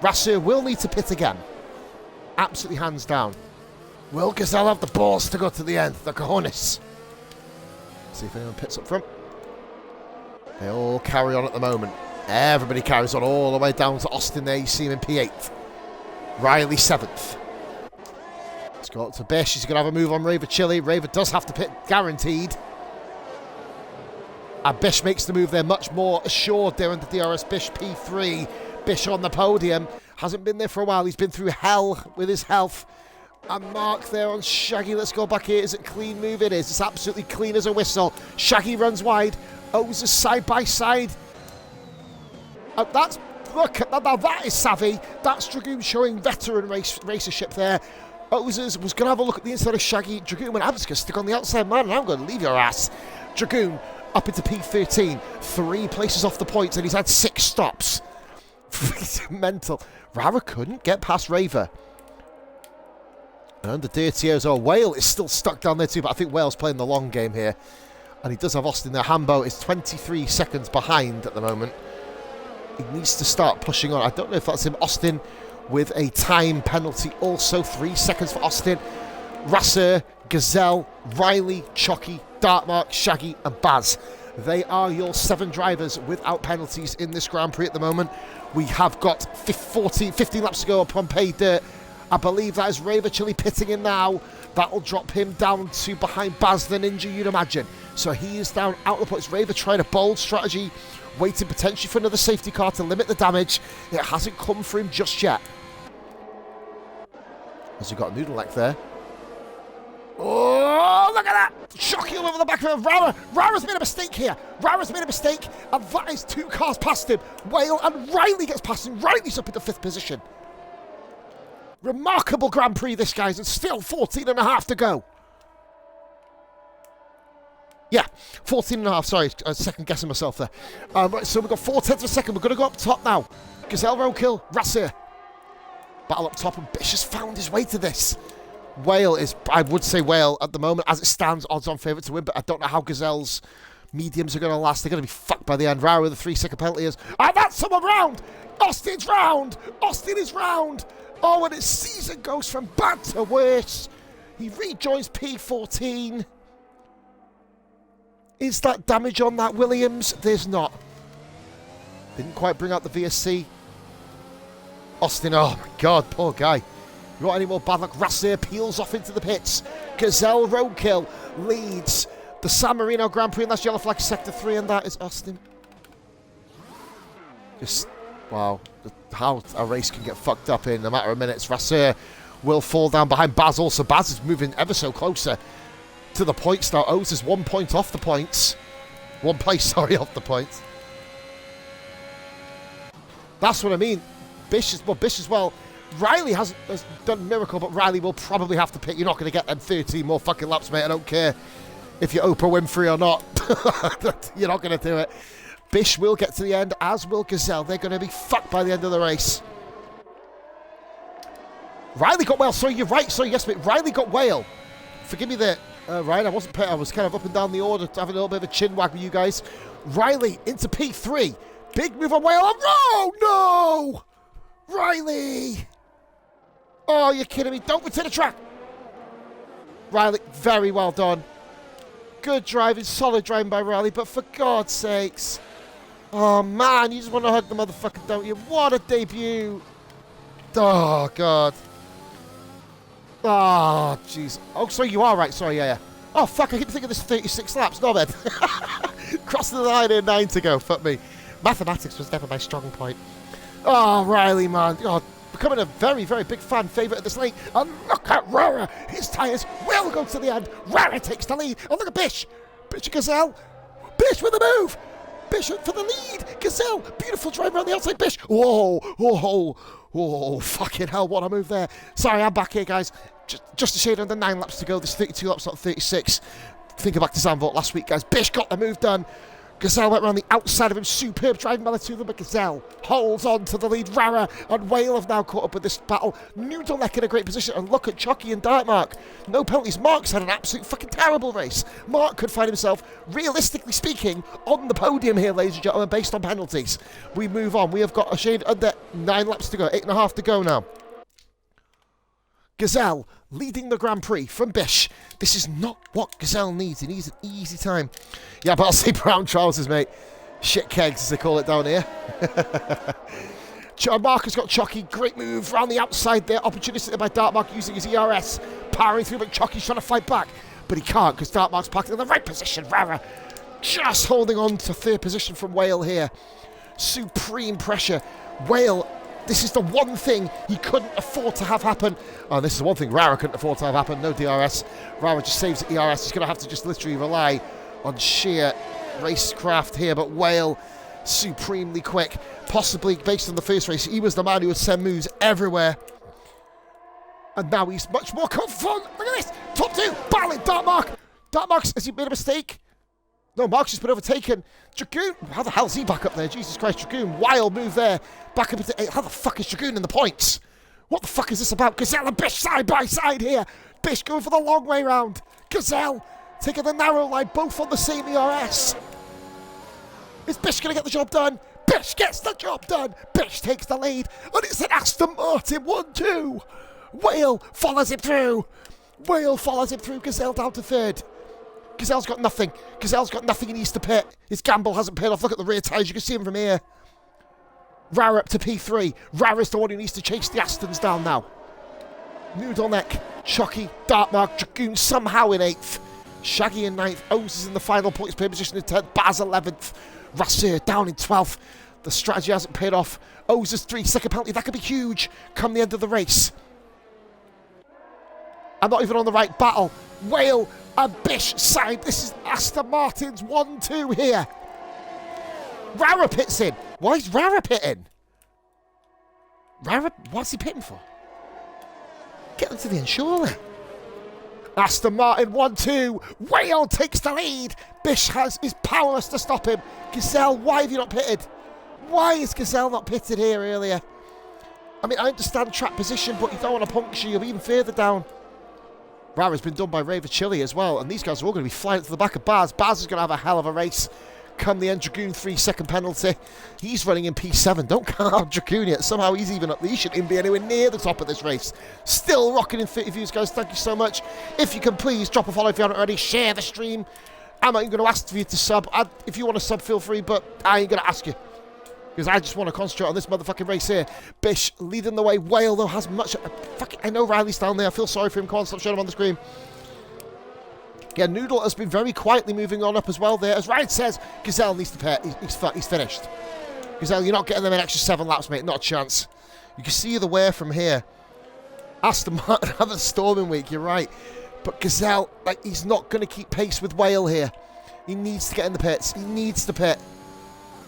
Rasseur will need to pit again. Absolutely hands down. Will Gazelle have the balls to go to the end? The cojones. See if anyone pits up front. They all carry on at the moment. Everybody carries on all the way down to Austin there. You see him in P8. Riley 7th. Let's go up to Bish. He's going to have a move on Raver Chili. Raver does have to pit, guaranteed. And Bish makes the move there much more assured there in the DRS. Bish P3. Bish on the podium. Hasn't been there for a while. He's been through hell with his health. And Mark there on Shaggy. Let's go back here. Is it a clean move? It is. It's absolutely clean as a whistle. Shaggy runs wide. O's is side by side. Look, now that is savvy. That's Dragoon showing veteran racership there. Ozers was going to have a look at the inside of Shaggy. Dragoon went, I'm just going to stick on the outside, man, and I'm going to leave your ass. Dragoon up into P13. 3 places off the points, and he's had 6 stops. Mental. Rara couldn't get past Raver. And under dirty as well. Whale is still stuck down there too, but I think Whale's playing the long game here. And he does have Austin there. Hambo is 23 seconds behind at the moment. He needs to start pushing on. I don't know if that's him. Austin with a time penalty also. 3 seconds for Austin. Rasseur, Gazelle, Riley, Chucky, Dartmark, Shaggy and Baz. They are your 7 drivers without penalties in this Grand Prix at the moment. We have got 15 laps to go up on pay dirt. I believe that is Raver Chili pitting in now. That'll drop him down to behind Baz the Ninja, you'd imagine. So he is down out of the points. Raver tried a bold strategy, waiting potentially for another safety car to limit the damage. It hasn't come for him just yet. As we've got Noodleneck there. Oh, look at that! Shocking over the back of Rara. Rara's made a mistake here. Rara's made a mistake, and that is 2 cars past him. Whale and Riley gets past him. Riley's up in the 5th position. Remarkable Grand Prix, this, guys, and still 14 and a half to go. Yeah, 14 and a half. Sorry, I was second guessing myself there. Right, so we've got 4/10 of a second. We're going to go up top now. Gazelle roadkill, Rasseur. Battle up top, and Bish has found his way to this. Whale is, I would say Whale at the moment, as it stands, odds on favourite to win, but I don't know how Gazelle's mediums are going to last. They're going to be fucked by the end. Rara with a 3-second penalty is. And that's someone round! Austin's round! Austin is round! Oh, and his season goes from bad to worse. He rejoins P14. Is that damage on that Williams? There's not. Didn't quite bring out the VSC. Austin, oh my God, poor guy. You want any more bad luck? Rasseur peels off into the pits. Gazelle roadkill leads the San Marino Grand Prix, and that's yellow flag sector 3, and that is Austin. Just, wow, how a race can get fucked up in a matter of minutes. Rasseur will fall down behind Baz also. Baz is moving ever so closer to the points now. O's is 1 point off the points. 1 place, sorry, off the points. That's what I mean. Bish as well. Riley has done a miracle, but Riley will probably have to pit. You're not going to get them 13 more fucking laps, mate. I don't care if you're Oprah Winfrey or not. You're not going to do it. Bish will get to the end, as will Gazelle. They're going to be fucked by the end of the race. Riley got Whale. Sorry, you're right. Sorry, yes, but Riley got Whale. Forgive me there, Ryan. I was kind of up and down the order, having a little bit of a chin wag with you guys. Riley into P3. Big move on Whale. Oh, no! Riley! Oh, you're kidding me. Don't return the track. Riley, very well done. Good driving, solid driving by Riley, but for God's sakes. Oh, man, you just want to hug the motherfucker, don't you? What a debut. Oh, God. Oh, jeez. Oh, sorry, you are right. Sorry, yeah. Oh, fuck, I keep thinking this 36 laps. No, man. Crossing the line here, 9 to go. Fuck me. Mathematics was never my strong point. Oh, Riley, man. Oh, becoming a very, very big fan favourite of this lane. And look at Rara. His tyres will go to the end. Rara takes the lead. Oh, look at Bish. Bish and Gazelle. Bish with the move. Bish for the lead. Gazelle. Beautiful drive around the outside. Bish. Whoa. Whoa. Whoa. Fucking hell. What a move there. Sorry, I'm back here, guys. Just a shade under 9 laps to go. There's 32 laps, not 36. Thinking back to Zandvoort last week, guys. Bish got the move done. Gazelle went around the outside of him. Superb driving by the two of them, but Gazelle holds on to the lead. Rara and Whale have now caught up with this battle. Noodleneck in a great position. And look at Chucky and Dartmark. No penalties. Mark's had an absolute fucking terrible race. Mark could find himself, realistically speaking, on the podium here, ladies and gentlemen, based on penalties. We move on. We have got a shade under 9 laps to go. 8.5 to go now. Gazelle leading the Grand Prix from Bish. This is not what Gazelle needs. He needs an easy time. Yeah, but I'll say brown trousers, mate. Shit kegs, as they call it down here. Mark has got Chucky. Great move around the outside there. Opportunistic by Dartmark using his ERS. Powering through, but Chucky's trying to fight back. But he can't because Dartmark's parked in the right position. Rara just holding on to 3rd position from Whale here. Supreme pressure. Whale, this is the one thing he couldn't afford to have happen. Oh, this is the one thing Rara couldn't afford to have happen. No DRS. Rara just saves the ERS. He's going to have to just literally rely on sheer racecraft here. But Whale, supremely quick. Possibly, based on the first race, he was the man who would send moves everywhere. And now he's much more confident. Look at this. Top 2. Battling Dartmark. Dartmark, has he made a mistake? No, Mark's just been overtaken. Dragoon, how the hell is he back up there? Jesus Christ, Dragoon, wild move there. Back up into 8. How the fuck is Dragoon in the points? What the fuck is this about? Gazelle and Bish side by side here. Bish going for the long way round. Gazelle taking the narrow line, both on the same ERS. Is Bish going to get the job done? Bish gets the job done. Bish takes the lead. And it's an Aston Martin 1-2. Whale follows him through. Whale follows him through. Gazelle down to 3rd. Gazelle's got nothing. Gazelle's got nothing he needs to pit. His gamble hasn't paid off. Look at the rear tyres. You can see him from here. Rara up to P3. Rara's the one who needs to chase the Astons down now. Noodleneck, Chucky, Dartmark, Dragoon somehow in 8th. Shaggy in 9th. O's is in the final points play position in 10th. Baz 11th. Rassir down in 12th. The strategy hasn't paid off. O's is 3. Second penalty. That could be huge come the end of the race. I'm not even on the right battle. Whale and Bish side. This is Aston Martin's 1-2 here. Rara pits in. Why is Rara pitting? Rara, what's he pitting for? Get them to the end, surely. Aston Martin 1-2. Whale takes the lead. Bish is powerless to stop him. Gazelle, why have you not pitted? Why is Gazelle not pitted here earlier? I mean, I understand track position, but you don't want to puncture. You'll be even further down. Rara's been done by Raver Chili as well, and these guys are all going to be flying to the back of Baz. Baz is going to have a hell of a race. Come the end, Dragoon 3-second penalty. He's running in P7. Don't count out Dragoon yet. Somehow he's even up. He shouldn't even be anywhere near the top of this race. Still rocking in 30 views, guys. Thank you so much. If you can, please drop a follow if you haven't already. Share the stream. I'm not even going to ask for you to sub. If you want to sub, feel free, but I ain't going to ask you. Because I just want to concentrate on this motherfucking race here. Bish leading the way. Whale, though, has much... I know Riley's down there. I feel sorry for him. Come on, stop showing him on the screen. Yeah, Noodle has been very quietly moving on up as well there. As Ryan says, Gazelle needs to pit. He's finished. Gazelle, you're not getting them an extra 7 laps, mate. Not a chance. You can see the wear from here. Aston Martin have a storming week, you're right. But Gazelle, like, he's not going to keep pace with Whale here. He needs to get in the pits. He needs to pit.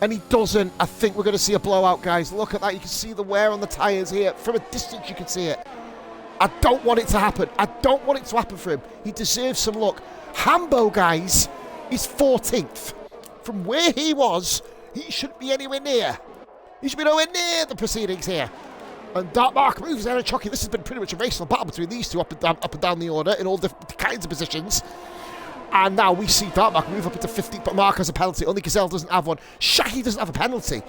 And he doesn't. I think we're going to see a blowout, guys. Look at that. You can see the wear on the tyres here. From a distance, you can see it. I don't want it to happen. I don't want it to happen for him. He deserves some luck. Hambo, guys, is 14th. From where he was, he shouldn't be anywhere near. He should be nowhere near the proceedings here. And Dartmark moves out of Chucky. This has been pretty much a raceful battle between these two up and down the order in all different kinds of positions. And now we see Dartmark move up into 50th, but Mark has a penalty. Only Gazelle doesn't have one. Shaggy doesn't have a penalty.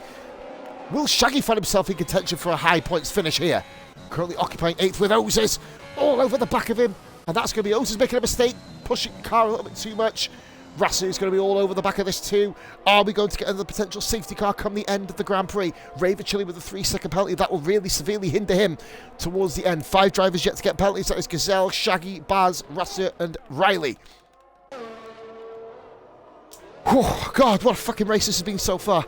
Will Shaggy find himself in contention for a high points finish here? Currently occupying 8th with Ozers all over the back of him. And that's going to be Ozers making a mistake, pushing the car a little bit too much. Rasser is going to be all over the back of this too. Are we going to get another potential safety car come the end of the Grand Prix? Raver Chili with a 3-second penalty. That will really severely hinder him towards the end. 5 drivers yet to get penalties. That is Gazelle, Shaggy, Baz, Rasser and Riley. Oh, God, what a fucking race this has been so far.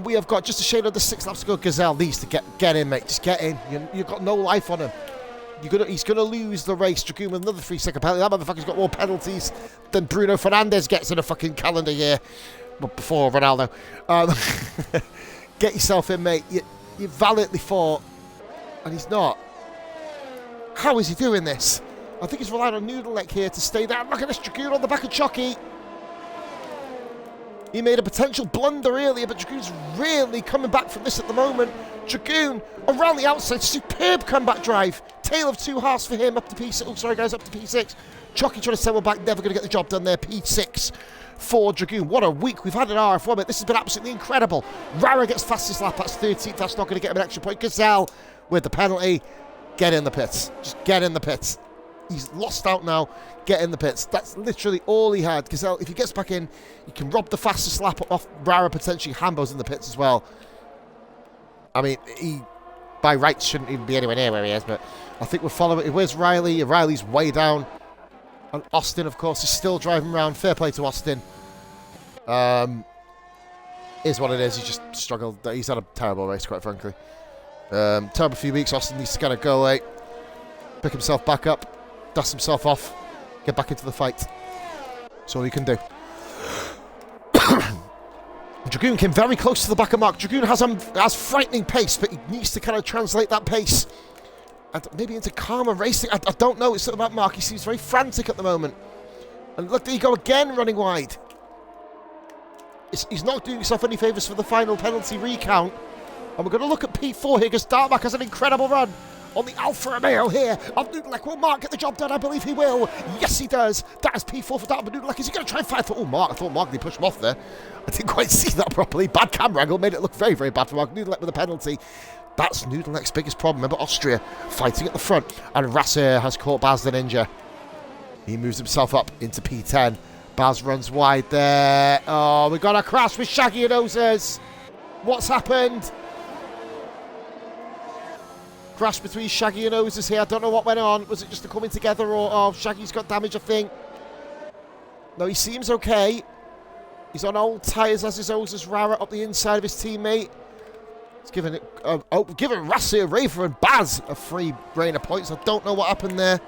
We have got just a shade under 6 laps to go. Gazelle needs to get in, mate. Just get in. You've got no life on him. He's going to lose the race. Dragoon with another 3-second penalty. That motherfucker's got more penalties than Bruno Fernandes gets in a fucking calendar year. Well, before Ronaldo. Get yourself in, mate. You valiantly fought. And he's not. How is he doing this? I think he's relying on Noodleneck here to stay there. Look at this Dragoon on the back of Chucky. He made a potential blunder earlier, but Dragoon's really coming back from this at the moment. Dragoon around the outside, superb comeback drive. Tale of 2 halves for him up to P6. Oh, sorry guys, up to P6. Chucky trying to settle back, never going to get the job done there. P6 for Dragoon. What a week we've had in RRF1, mate. This has been absolutely incredible. Rara gets fastest lap, that's 13th. That's not going to get him an extra point. Gazelle with the penalty. Get in the pits. Just get in the pits. He's lost out now. Get in the pits. That's literally all he had. Gazelle, if he gets back in, he can rob the fastest lap off Rara, potentially. Hambo's in the pits as well. I mean, he, by rights, shouldn't even be anywhere near where he is, but I think we're following. Where's Riley? Riley's way down. And Austin, of course, is still driving around. Fair play to Austin. Is what it is. He just struggled. He's had a terrible race, quite frankly. Terrible few weeks. Austin needs to kind of go late, pick himself back up, dust himself off, get back into the fight. That's all he can do. Dragoon came very close to the back of Mark. Dragoon has frightening pace, but he needs to kind of translate that pace and maybe into calmer racing. I don't know. It's something about Mark. He seems very frantic at the moment. And look, there you go again, running wide. He's not doing himself any favours for the final penalty recount. And we're going to look at P4 here because Dartmark has an incredible run on the Alfa Romeo here of Noodleneck. Will Mark get the job done? I believe he will. Yes, he does. That is P4 for Dartmark. Noodleneck, is he going to try and fight for... Oh, Mark. I thought Mark, they pushed him off there. I didn't quite see that properly. Bad camera angle made it look very, very bad for Mark. Noodleneck with a penalty. That's Noodleneck's biggest problem. Remember, Austria fighting at the front. And Rasser has caught Baz the Ninja. He moves himself up into P10. Baz runs wide there. Oh, we got a crash with Shaggy and Ozers. What's happened? Crash between Shaggy and Ozers here. I don't know what went on. Was it just the coming together, or oh, Shaggy's got damage, I think? No, he seems okay. He's on old tyres as his Ozers. Rara up the inside of his teammate. He's giving it, giving Rasser, Raver and Baz a free reign of points. I don't know what happened there.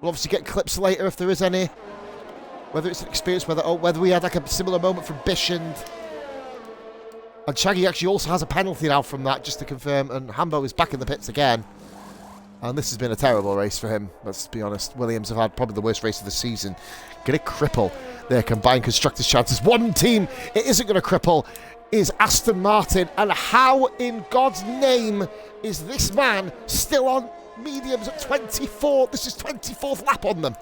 We'll obviously get clips later if there is any. Whether it's an experience, whether we had like a similar moment from Bish and Shaggy actually also has a penalty now from that, just to confirm. And Hambo is back in the pits again. And this has been a terrible race for him, let's be honest. Williams have had probably the worst race of the season. Going to cripple their combined constructors' chances. One team it isn't going to cripple is Aston Martin. And how in God's name is this man still on mediums at 24? This is 24th lap on them.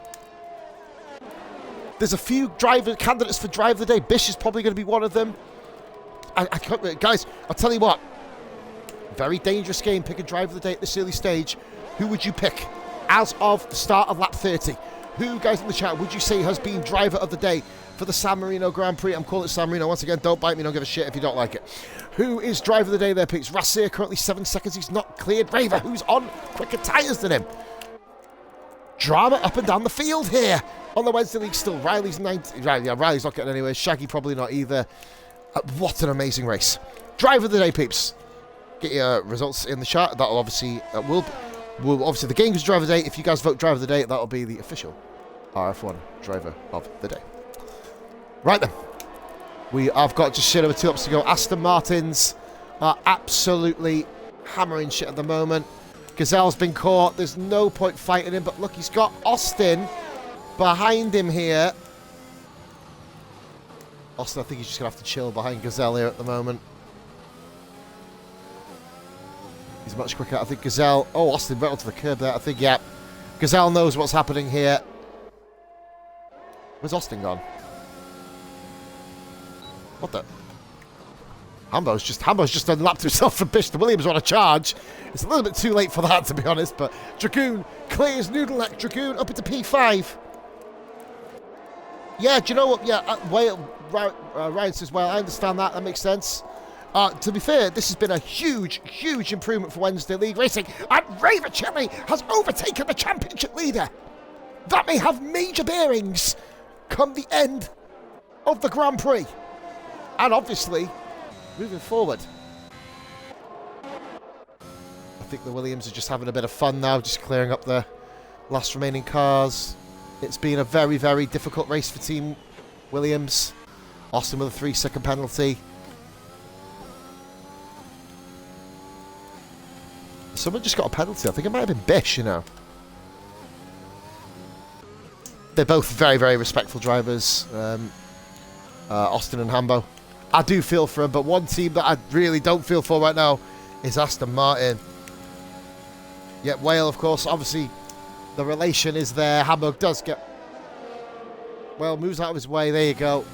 There's a few candidates for driver of the day. Bish is probably going to be one of them. I can't, guys, I'll tell you what. Very dangerous game. Pick a driver of the day at this early stage. Who would you pick as of the start of lap 30? Who, guys in the chat, would you say has been driver of the day for the San Marino Grand Prix? I'm calling it San Marino. Once again, don't bite me. Don't give a shit if you don't like it. Who is driver of the day there, picks? Rasser, currently 7 seconds. He's not cleared. Raver, who's on quicker tyres than him. Drama up and down the field here on the Wednesday League still. Riley's 90. Yeah, Riley's not getting anywhere. Shaggy probably not either. What an amazing race. Driver of the day, peeps. Get your results in the chat. That'll obviously will obviously the game's driver of the day. If you guys vote driver of the day, that'll be the official RF1 driver of the day. Right then, I've got just shit over 2 laps to go. Aston Martins are absolutely hammering shit at the moment. Gazelle's been caught. There's no point fighting him, but look, he's got Austin behind him here. Austin, I think he's just going to have to chill behind Gazelle here at the moment. He's much quicker. I think Gazelle... Oh, Austin right onto the curb there. I think, yeah. Gazelle knows what's happening here. Where's Austin gone? What the... Hambo's just unlapped himself from Bish. The Williams on a charge. It's a little bit too late for that, to be honest, but Dragoon clears Noodle Neck. Dragoon up into P5. Yeah, do you know what? Yeah, Ryan says, well, I understand that. That makes sense. To be fair, this has been a huge, huge improvement for Wednesday League Racing, and Ravicelli has overtaken the championship leader. That may have major bearings come the end of the Grand Prix. And obviously... moving forward. I think the Williams are just having a bit of fun now, just clearing up the last remaining cars. It's been a very, very difficult race for Team Williams. Austin with a 3-second penalty. Someone just got a penalty. I think it might have been Bish, you know. They're both very, very respectful drivers. Austin and Hambo. I do feel for him, but one team that I really don't feel for right now is Aston Martin. Yet Whale, of course, obviously the relation is there. Hamburg does get... well, moves out of his way. There you go.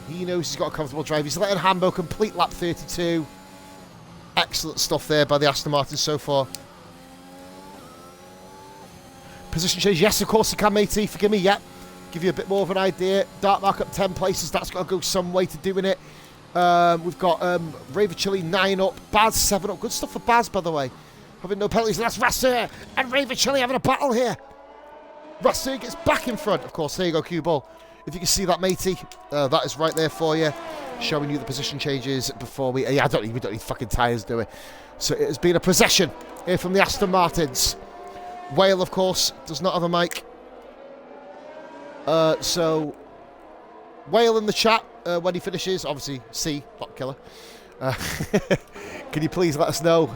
He knows he's got a comfortable drive. He's letting Hambo complete lap 32. Excellent stuff there by the Aston Martin so far. Position change. Yes, of course you can, matey. Forgive me. Yep. Give you a bit more of an idea. Dark mark up 10 places. That's got to go some way to doing it. We've got Ravicelli 9 up, Baz 7 up. Good stuff for Baz, by the way. Having no penalties. And that's Rasseur and Ravicelli having a battle here. Rasseur gets back in front. Of course, there you go, cue ball. If you can see that, matey, that is right there for you. Showing you the position changes before we... yeah, we don't need fucking tyres, do we? So it has been a possession here from the Aston Martins. Whale, of course, does not have a mic. So... Whale in the chat when he finishes. Obviously, C, not killer. Can you please let us know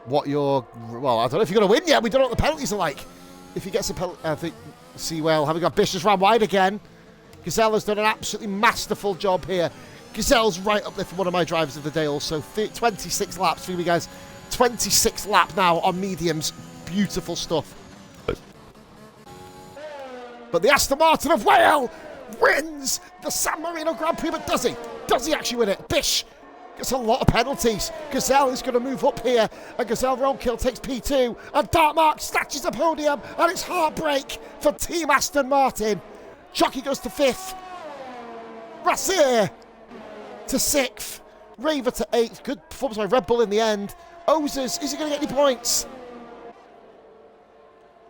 what your... well, I don't know if you're going to win yet. We don't know what the penalties are like. If he gets a penalty... I think... C, well, having got Bish just ran wide again. Gazelle has done an absolutely masterful job here. Gazelle's right up there for one of my drivers of the day also. 26 laps for you guys. 26 lap now on mediums. Beautiful stuff. But the Aston Martin of Whale wins the San Marino Grand Prix, but does he? Does he actually win it? Bish gets a lot of penalties. Gazelle is going to move up here, and Gazelle Roadkill takes P2, and Dartmark snatches a podium, and it's heartbreak for Team Aston Martin. Jockey goes to 5th. Rasseur to 6th. Raver to 8th. Good performance by Red Bull in the end. Ozers, is he going to get any points?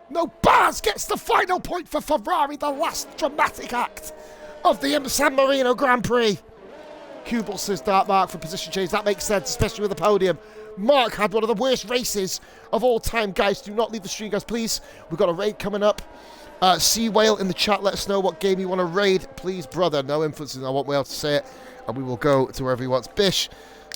No, Baz gets the final point for Ferrari, the last dramatic act of the San Marino Grand Prix. Kubel says Dartmark for position change. That makes sense, especially with the podium. Mark had one of the worst races of all time. Guys, do not leave the stream, guys, please. We've got a raid coming up. Sea Whale in the chat, let us know what game you want to raid. Please, brother, no influences. I won't be able to say it. And we will go to wherever he wants. Bish.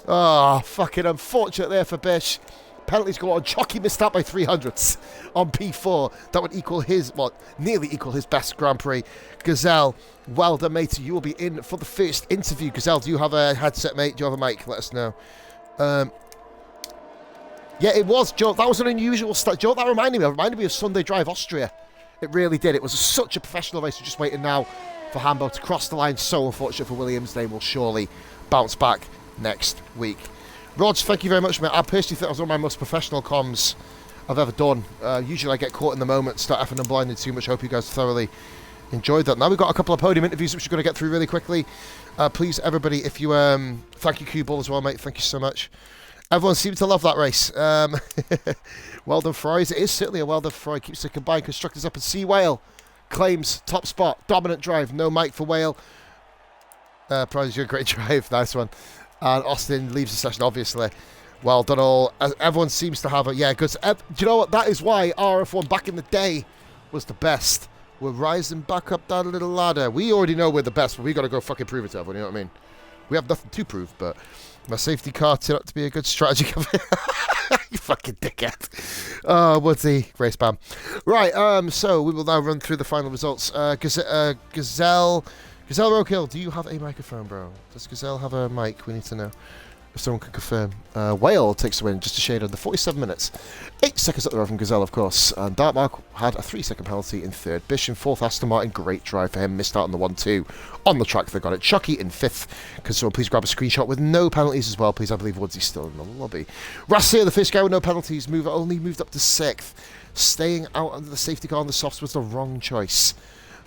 Oh, fucking unfortunate there for Bish. Penalties go on. Jockey missed out by 300ths on P4. That would equal his, well, nearly equal his best Grand Prix. Gazelle, well done, mate. You will be in for the first interview. Gazelle, do you have a headset, mate? Do you have a mic? Let us know. Yeah, it was, Joe. That was an unusual start. Joe, that reminded me. It reminded me of Sunday Drive Austria. It really did. It was such a professional race. We're just waiting now for Hambo to cross the line. So unfortunate for Williams. They will surely bounce back next week. Rog, thank you very much, mate. I personally think that was one of my most professional comms I've ever done. Usually I get caught in the moment, start effing and blinding too much. Hope you guys thoroughly enjoyed that. Now we've got a couple of podium interviews which we're going to get through really quickly. Please, everybody, if you... thank you, Q-Ball, as well, mate. Thank you so much. Everyone seemed to love that race. Well done, Fries. It is certainly a well done Fry. Keeps the combined constructors up. And Sea Whale claims top spot. Dominant drive. No mic for Whale. Prize, you're a great drive. Nice one. And Austin leaves the session, obviously. Well done all. Everyone seems to have a... yeah, because... do you know what? That is why RRF1 back in the day was the best. We're rising back up that little ladder. We already know we're the best, but we got to go fucking prove it to everyone, you know what I mean? We have nothing to prove, but... my safety car turned out to be a good strategy. You fucking dickhead. Oh, Woodsy. Race ban. Right, so we will now run through the final results. Gazelle Roadkill, do you have a microphone, bro? Does Gazelle have a mic? We need to know. if someone can confirm. Whale takes the win, just a shade under 47 minutes. 8 seconds up the road from Gazelle, of course. And Dartmark had a 3-second penalty in third. Bish in fourth. Aston Martin, great drive for him. Missed out on the 1-2. On the track, they got it. Chucky in fifth. Can someone please grab a screenshot with no penalties as well, please? I believe Woodsy's still in the lobby. Rassier, the first guy with no penalties, only moved up to sixth. Staying out under the safety car on the softs was the wrong choice.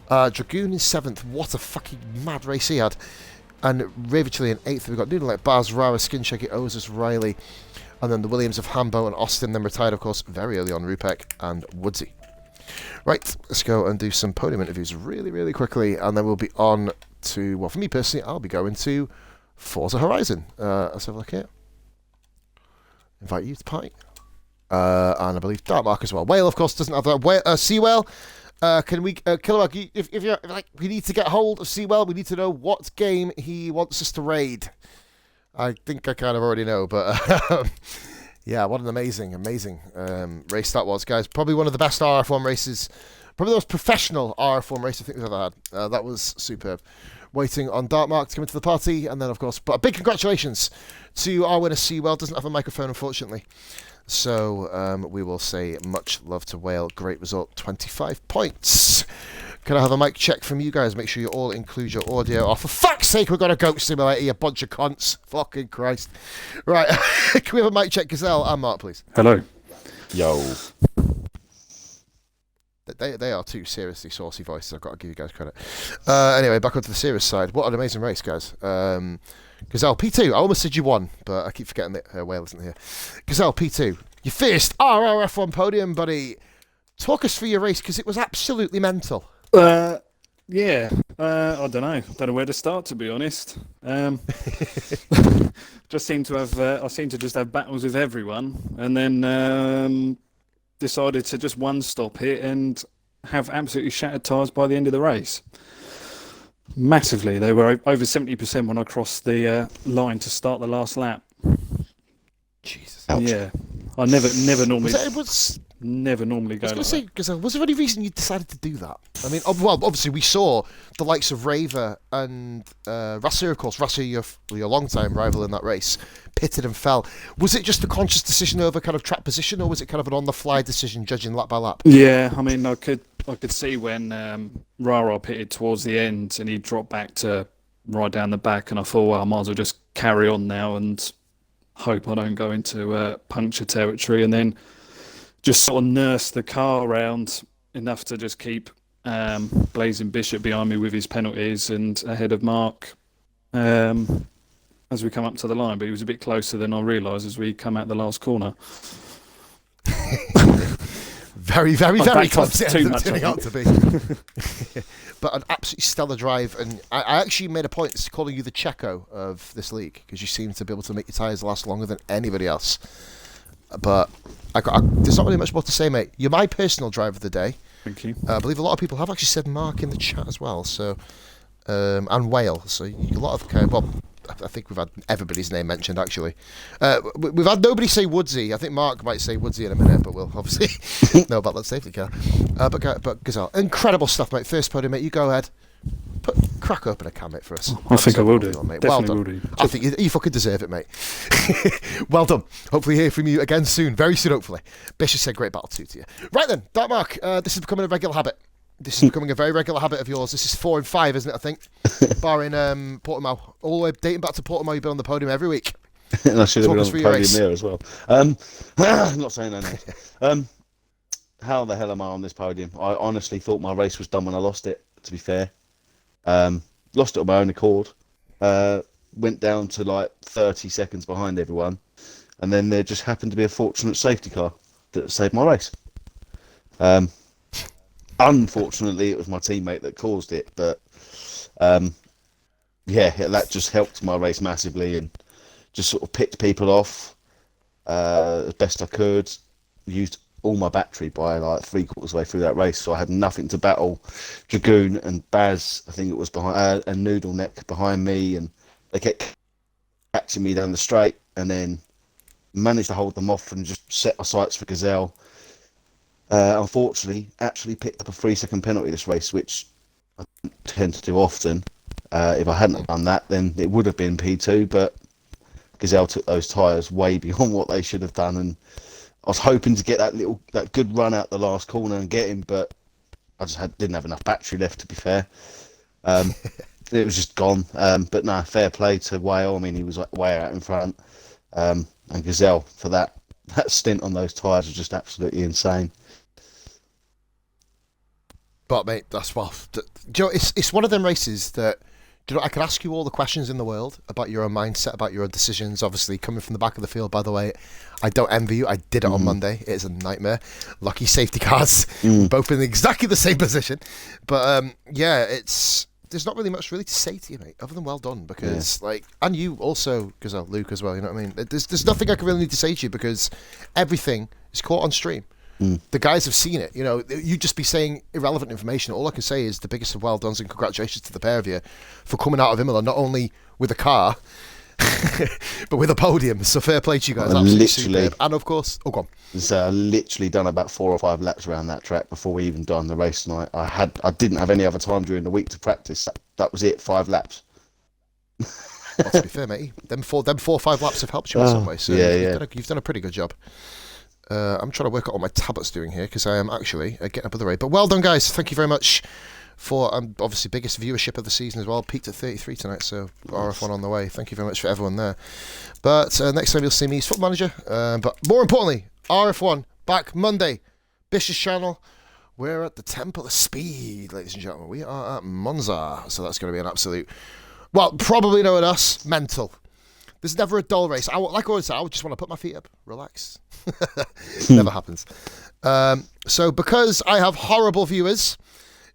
Dragoon in seventh. What a fucking mad race he had. And Ravitchley in 8th. We've got Noodle Baz, Rara, Skin Shaky, Ozis, Riley. And then the Williams of Hambo and Austin. Then retired, of course, very early on, Rupek and Woodsy. Right, let's go and do some podium interviews really, really quickly. And then we'll be on to, well, for me personally, I'll be going to Forza Horizon. Let's have a look here. Invite you to party. And I believe Dartmark as well. Whale, of course, doesn't have that. Sea Whale. Can we, Kilowog, if you're like, we need to get hold of Sewell, we need to know what game he wants us to raid. I think I kind of already know, but yeah, what an amazing race that was, guys. Probably one of the best RF1 races, probably the most professional RF1 race I think we've ever had. That was superb. Waiting on Dartmark to come into the party, and then, of course, but a big congratulations to our winner, Sewell. Doesn't have a microphone, unfortunately. So we will say much love to Whale. Great result, 25 points. Can I have a mic check from you guys? Make sure you all include your audio. Oh, for fuck's sake, we've got a goat simulator, you bunch of cunts. Fucking Christ. Right, can we have a mic check, Gazelle and Mark, please? Hello. Yo. They are two seriously saucy voices. I've got to give you guys credit. Anyway, back onto the serious side. What an amazing race, guys. Gazelle, P2. I almost said you won, but I keep forgetting that Whale isn't here. Gazelle, P2. Your first RRF1 podium, buddy. Talk us through your race, because it was absolutely mental. Yeah. I don't know. I don't know where to start, to be honest. Just seem to have. I seem to just have battles with everyone, and then decided to just one-stop it and have absolutely shattered tyres by the end of the race. Massively. They were over 70% when I crossed the line to start the last lap. Jesus. Ouch. Yeah. I never normally... Never normally go. I was going to say, was there any reason you decided to do that? I mean, well, obviously we saw the likes of Raver and Rassir, of course. Rassir, your long-time rival in that race, pitted and fell. Was it just a conscious decision over kind of track position, or was it kind of an on-the-fly decision, judging lap by lap? Yeah, I mean, I could see when Rara pitted towards the end and he dropped back to right down the back, and I thought, well, I might as well just carry on now and hope I don't go into puncture territory, and then just sort of nurse the car around enough to just keep Blazing Bishop behind me with his penalties and ahead of Mark as we come up to the line. But he was a bit closer than I realised as we come out the last corner. Very, very, very close. Too much, turning out to be. But an absolutely stellar drive, and I actually made a point of calling you the Checo of this league, because you seem to be able to make your tyres last longer than anybody else. But there's not really much more to say, mate. You're my personal driver of the day. Thank you. I believe a lot of people have actually said Mark in the chat as well. So, and Whale. So a lot of well, I think we've had everybody's name mentioned actually. We've had nobody say Woodsy. I think Mark might say Woodsy in a minute, but we'll obviously know about that safety car. But Gazelle, incredible stuff, mate. First podium, mate. You go ahead. Crack open a can, mate, for us. I think I will do. Mate. Definitely well done. will do. I think you fucking deserve it, mate. Well done. Hopefully hear from you again soon. Very soon, hopefully. Bishop said great battle 2 to you. Right then, Dartmark, this is becoming a regular habit. This is becoming a very regular habit of yours. This is 4 and 5, isn't it, I think? Barring Portimao. All the way dating back to Portimao, you've been on the podium every week. And I should have been on the podium race. there as well. Not saying that. How the hell am I on this podium? I honestly thought my race was done when I lost it, to be fair. Lost it on my own accord. Went down to like 30 seconds behind everyone. And then there just happened to be a fortunate safety car that saved my race. Unfortunately, it was my teammate that caused it. But yeah, that just helped my race massively and just sort of picked people off as best I could. Used all my battery by like 3/4 way through that race, so I had nothing to battle Dragoon and Baz, I think it was behind, and Noodle Neck behind me, and they kept catching me down the straight, and then managed to hold them off and just set my sights for Gazelle. Unfortunately, actually picked up a 3-second penalty this race, which I don't tend to do often. If I hadn't done that, then it would have been P2, but Gazelle took those tyres way beyond what they should have done, and I was hoping to get that good run out the last corner and get him, but I just didn't have enough battery left, to be fair. It was just gone. But no, fair play to Whale. I mean, he was like way out in front. And Gazelle, for that stint on those tyres was just absolutely insane. But mate, that's it's one of them races that, I could ask you all the questions in the world about your own mindset, about your own decisions. Obviously, coming from the back of the field, by the way, I don't envy you. I did it on Monday. It's a nightmare. Lucky safety cars, both in exactly the same position. But there's not really much to say to you, mate, other than well done. Because and you also, Luke as well. You know what I mean? There's nothing I can really need to say to you because everything is caught on stream. The guys have seen it. You'd just be saying irrelevant information. All I can say is the biggest of well dones and congratulations to the pair of you for coming out of Imola not only with a car but with a podium. So fair play to you guys. Absolutely superb. And of course, go on. Literally done about 4 or 5 laps around that track before we even done the race tonight. I didn't have any other time during the week to practice. That was it. 5 laps. Well, to be fair, mate, them 4 or 5 laps have helped you in some way. So you've done a pretty good job. I'm trying to work out what my tablet's doing here because I am actually getting up at the rate. But well done, guys. Thank you very much for obviously biggest viewership of the season as well. Peaked at 33 tonight, so RF1 on the way. Thank you very much for everyone there. But next time you'll see me as foot manager. But more importantly, RF1 back Monday. Bish's channel. We're at the Temple of Speed, ladies and gentlemen. We are at Monza, so that's going to be an absolute, well, probably knowing us, mental. There's never a dull race. Like I always say, I would just want to put my feet up, relax. Never happens. So because I have horrible viewers,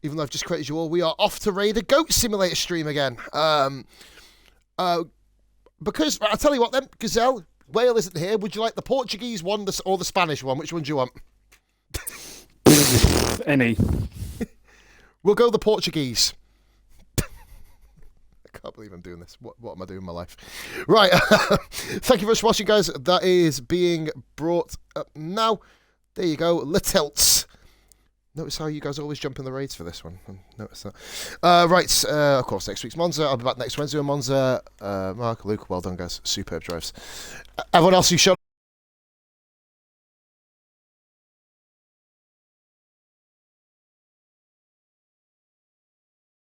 even though I've just created you all, we are off to raid a Goat Simulator stream again. Because, I'll tell you what then, Gazelle, Whale isn't here. Would you like the Portuguese one or the Spanish one? Which one do you want? Any. We'll go the Portuguese. I can't believe I'm doing this. What am I doing in my life? Right. Thank you very much for watching, guys. That is being brought up now. There you go. Le Tilts. Notice how you guys always jump in the raids for this one. Notice that. Right. Of course, next week's Monza. I'll be back next Wednesday on Monza. Mark, Luke, well done, guys. Superb drives. Everyone else, you showed